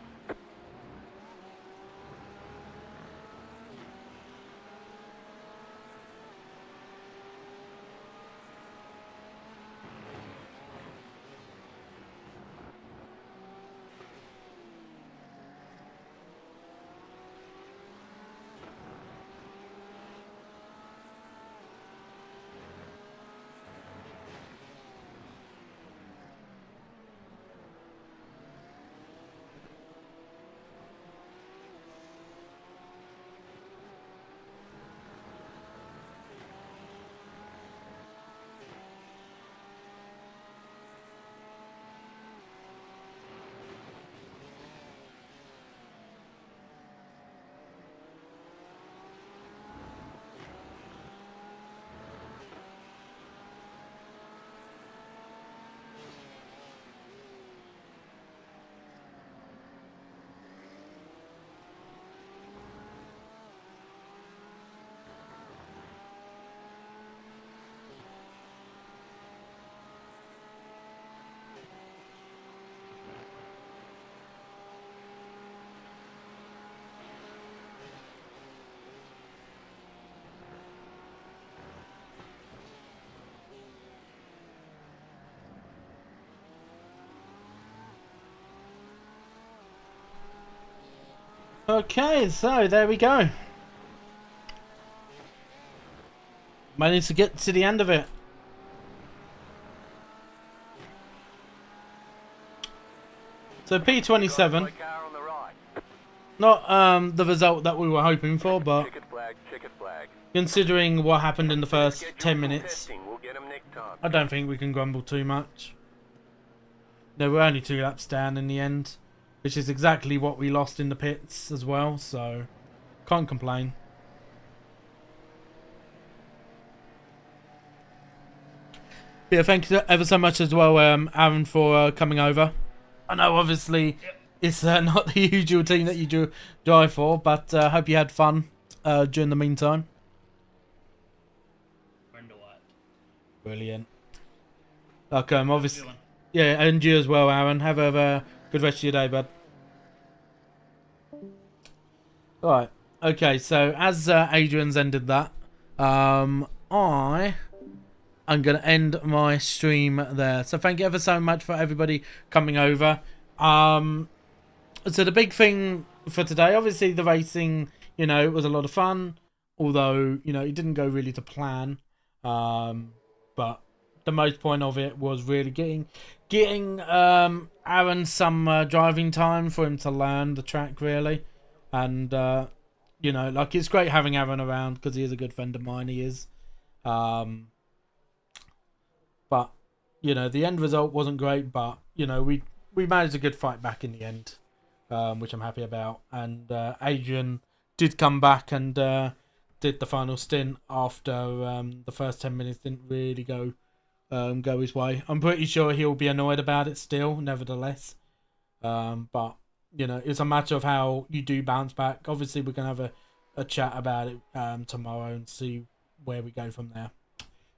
Okay, so there we go. Managed to get to the end of it. So P27, Car on the right. not the result that we were hoping for, but Checkered flag. considering what happened in the first 10 minutes, Testing. We'll get 'em next time. I don't think we can grumble too much. No, we're only 2 laps down in the end, which is exactly what we lost in the pits as well, so can't complain. Yeah, thank you ever so much as well, Aaron, for coming over. I know obviously it's not the usual team that you drive for, but I hope you had fun during the meantime. Learned a lot. Brilliant. Okay, obviously. Yeah, and you as well, Aaron. Have a good rest of your day, bud. Alright. Okay, so as Adrian's ended that, I I'm going to end my stream there. So thank you ever so much for everybody coming over. So the big thing for today, obviously the racing, you know, it was a lot of fun. Although, you know, it didn't go really to plan. But the most point of it was really getting Aaron some driving time for him to learn the track, really. And, you know, like, it's great having Aaron around because he is a good friend of mine, he is. But, you know, the end result wasn't great, but, you know, we managed a good fight back in the end, which I'm happy about. And Adrian did come back and did the final stint after the first 10 minutes didn't really go his way. I'm pretty sure he'll be annoyed about it still, nevertheless. But, you know, it's a matter of how you do bounce back. Obviously, we're going to have a chat about it tomorrow and see where we go from there,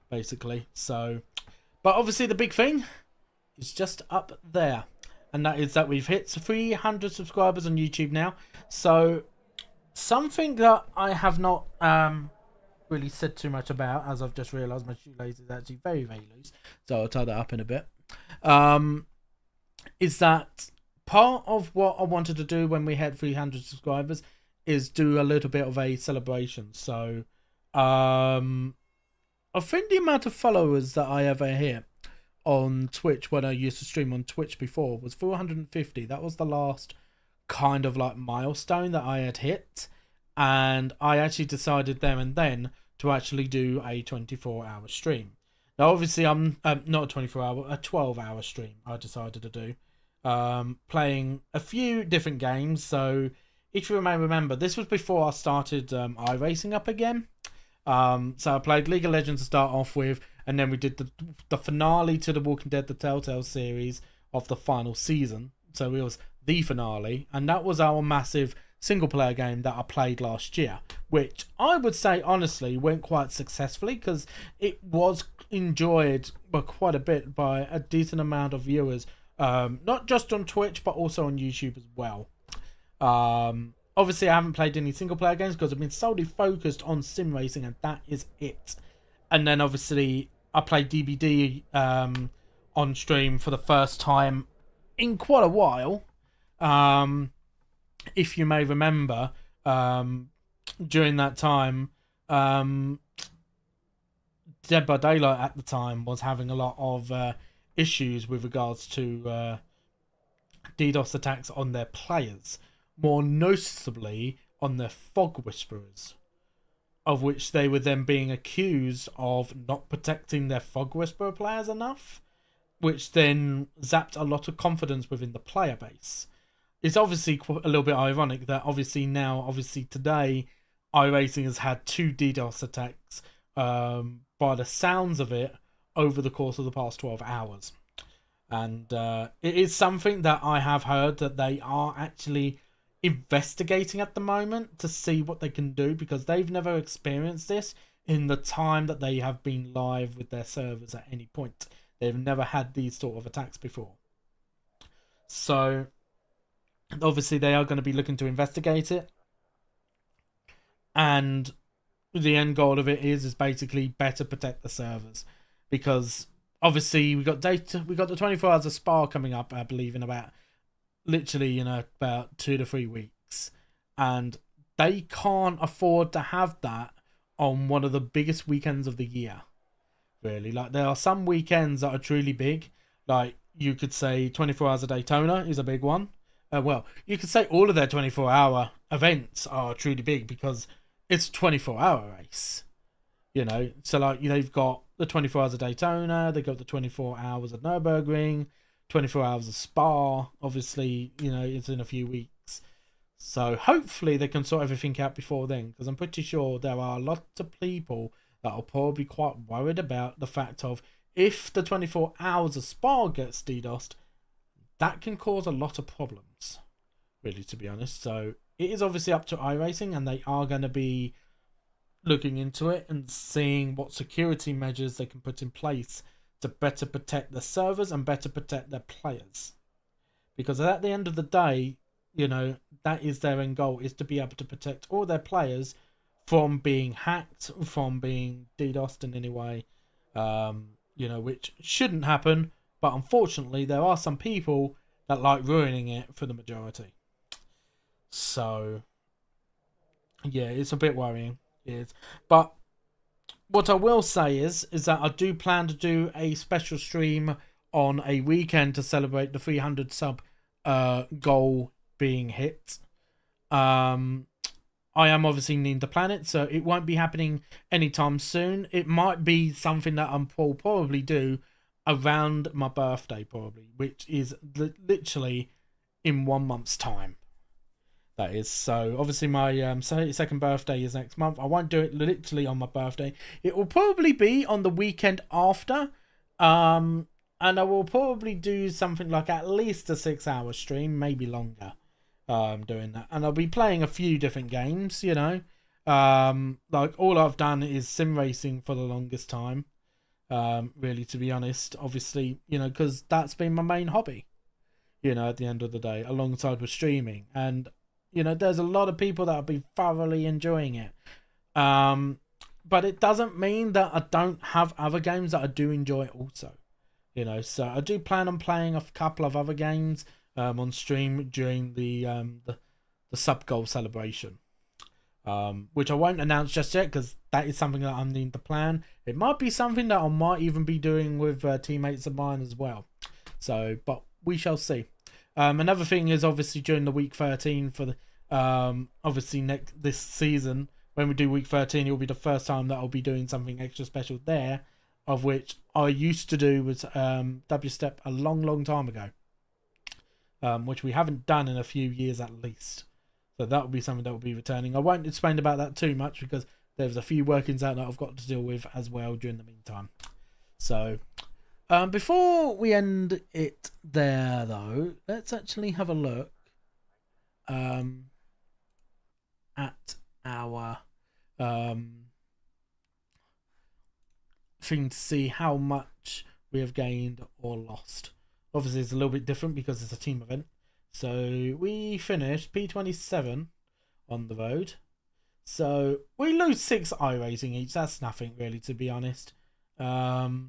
basically. So, but obviously the big thing is just up there. And that is that we've hit 300 subscribers on YouTube now. So, something that I have not really said too much about, as I've just realised my shoelace is actually very, very loose. So I'll tie that up in a bit. Is that part of what I wanted to do when we had 300 subscribers is do a little bit of a celebration. So, I think the amount of followers that I ever hit on Twitch when I used to stream on Twitch before was 450. That was the last kind of like milestone that I had hit, and I actually decided there and then to actually do a 24-hour stream. Now obviously I'm not a 24-hour, a 12-hour stream I decided to do, playing a few different games. So if you may remember, this was before I started iRacing up again. So I played League of Legends to start off with, and then we did the finale to the Walking Dead the Telltale series of the final season. So it was the finale, and that was our massive single player game that I played last year, which I would say honestly went quite successfully because it was enjoyed by quite a bit by a decent amount of viewers, not just on Twitch but also on YouTube as well. Obviously I haven't played any single player games because I've been solely focused on sim racing, and that is it. And then obviously I played DBD on stream for the first time in quite a while. If you may remember, during that time, Dead by Daylight at the time was having a lot of issues with regards to DDoS attacks on their players, more noticeably on their fog whisperers, of which they were then being accused of not protecting their fog whisperer players enough, which then zapped a lot of confidence within the player base. It's obviously a little bit ironic that obviously today, iRacing has had 2 DDoS attacks, by the sounds of it, over the course of the past 12 hours. And it is something that I have heard that they are actually investigating at the moment to see what they can do, because they've never experienced this in the time that they have been live with their servers at any point. They've never had these sort of attacks before. So obviously they are going to be looking to investigate it, and the end goal of it is basically better protect the servers, because obviously we got the 24 hours of Spa coming up, I believe, in about about 2 to 3 weeks, and they can't afford to have that on one of the biggest weekends of the year. Really, like, there are some weekends that are truly big, like you could say 24 hours of Daytona is a big one. Well, you could say all of their 24-hour events are truly big because it's a 24-hour race, you know. So, like, they've got the 24 hours of Daytona, they've got the 24 hours of Nürburgring, 24 hours of Spa. Obviously, you know, it's in a few weeks. So, hopefully, they can sort everything out before then, because I'm pretty sure there are a lot of people that are probably quite worried about the fact of, if the 24 hours of Spa gets DDoSed, that can cause a lot of problems, really, to be honest. So it is obviously up to iRacing, and they are going to be looking into it and seeing what security measures they can put in place to better protect the servers and better protect their players. Because at the end of the day, you know, that is their end goal, is to be able to protect all their players from being hacked, from being DDoSed in any way, You know, which shouldn't happen, but unfortunately there are some people that like ruining it for the majority. So yeah, it's a bit worrying. It is. But what I will say is that I do plan to do a special stream on a weekend to celebrate the 300 sub goal being hit. I am obviously needing to plan it, so it won't be happening anytime soon. It might be something that I'll probably do around my birthday, probably, which is literally in 1 month's time. That is. So obviously my 32nd birthday is next month. I won't do it literally on my birthday. It will probably be on the weekend after. And I will probably do something like at least a 6-hour stream, maybe longer. Doing that, and I'll be playing a few different games, you know. Like all I've done is sim racing for the longest time, really, to be honest. Obviously, you know, because that's been my main hobby, you know, at the end of the day, alongside with streaming. And you know, there's a lot of people that have been thoroughly enjoying it, but it doesn't mean that I don't have other games that I do enjoy also, you know. So I do plan on playing a couple of other games on stream during the sub goal celebration, which I won't announce just yet because that is something that I'm needing to plan. It might be something that I might even be doing with teammates of mine as well. So, but we shall see. Another thing is obviously during the week 13 for the obviously this season, when we do week 13, it will be the first time that I'll be doing something extra special there, of which I used to do was W-Step a long time ago. Which we haven't done in a few years at least. So that will be something that will be returning. I won't explain about that too much because there's a few workings out that I've got to deal with as well during the meantime. So before we end it there though, let's actually have a look at our thing to see how much we have gained or lost. Obviously, it's a little bit different because it's a team event. So we finished P27 on the road. So we lose 6 iRacing each. That's nothing really, to be honest. So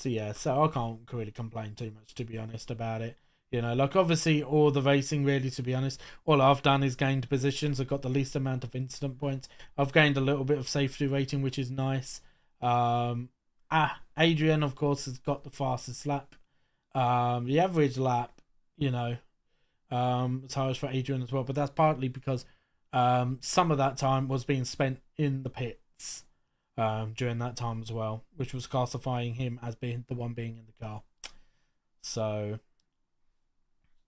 yeah, so I can't really complain too much, to be honest, about it. You know, like obviously all the racing really, to be honest, all I've done is gained positions. I've got the least amount of incident points. I've gained a little bit of safety rating, which is nice. Adrian, of course, has got the fastest lap. The average lap, you know, it's highest for Adrian as well, but that's partly because some of that time was being spent in the pits during that time as well, which was classifying him as being the one being in the car. So,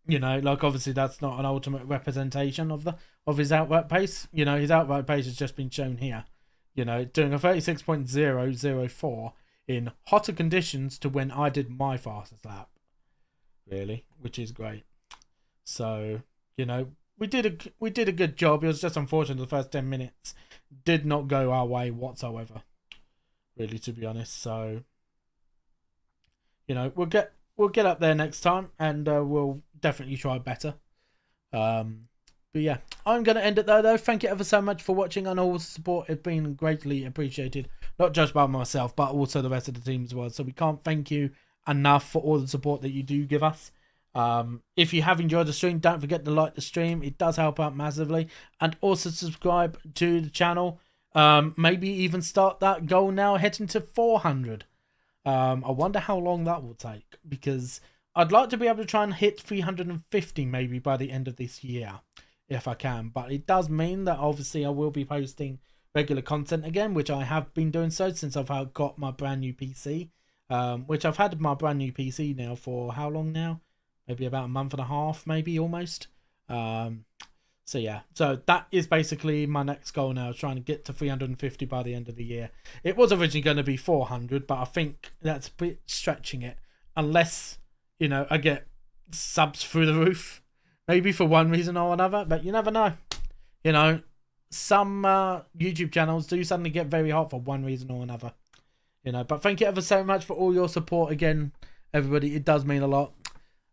you know, like obviously that's not an ultimate representation of his outright pace. You know, his outright pace has just been shown here. You know, doing a 36.004 in hotter conditions to when I did my fastest lap. Really, which is great. So, you know, we did a good job. It was just unfortunate the first 10 minutes did not go our way whatsoever, really, to be honest. So, you know, we'll get up there next time, and we'll definitely try better. But yeah, I'm going to end it there, though. Thank you ever so much for watching, and all the support has been greatly appreciated, not just by myself, but also the rest of the team as well. So we can't thank you enough for all the support that you do give us. If you have enjoyed the stream, don't forget to like the stream. It does help out massively. And also subscribe to the channel. Maybe even start that goal now, heading to 400. I wonder how long that will take, because I'd like to be able to try and hit 350 maybe by the end of this year, if I can. But it does mean that obviously I will be posting regular content again, which I have been doing so since I've got my brand new PC. Which I've had my brand new PC now for how long now? Maybe about a month and a half, maybe almost. So yeah, so that is basically my next goal now, trying to get to 350 by the end of the year. It was originally going to be 400, but I think that's a bit stretching it, unless, you know, I get subs through the roof, maybe for one reason or another, but you never know. You know, some YouTube channels do suddenly get very hot for one reason or another. You know, but thank you ever so much for all your support again, everybody. It does mean a lot.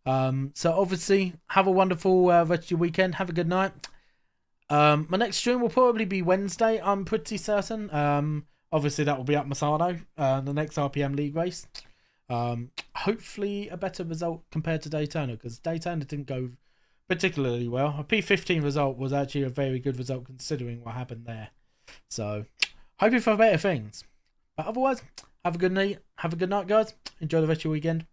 So obviously, have a wonderful rest of your weekend. Have a good night. My next stream will probably be Wednesday, I'm pretty certain. Obviously, that will be at Misano, the next RPM League race. Hopefully, a better result compared to Daytona, because Daytona didn't go particularly well. A P15 result was actually a very good result considering what happened there. So, hoping for better things. But otherwise, have a good night. Have a good night, guys. Enjoy the rest of your weekend.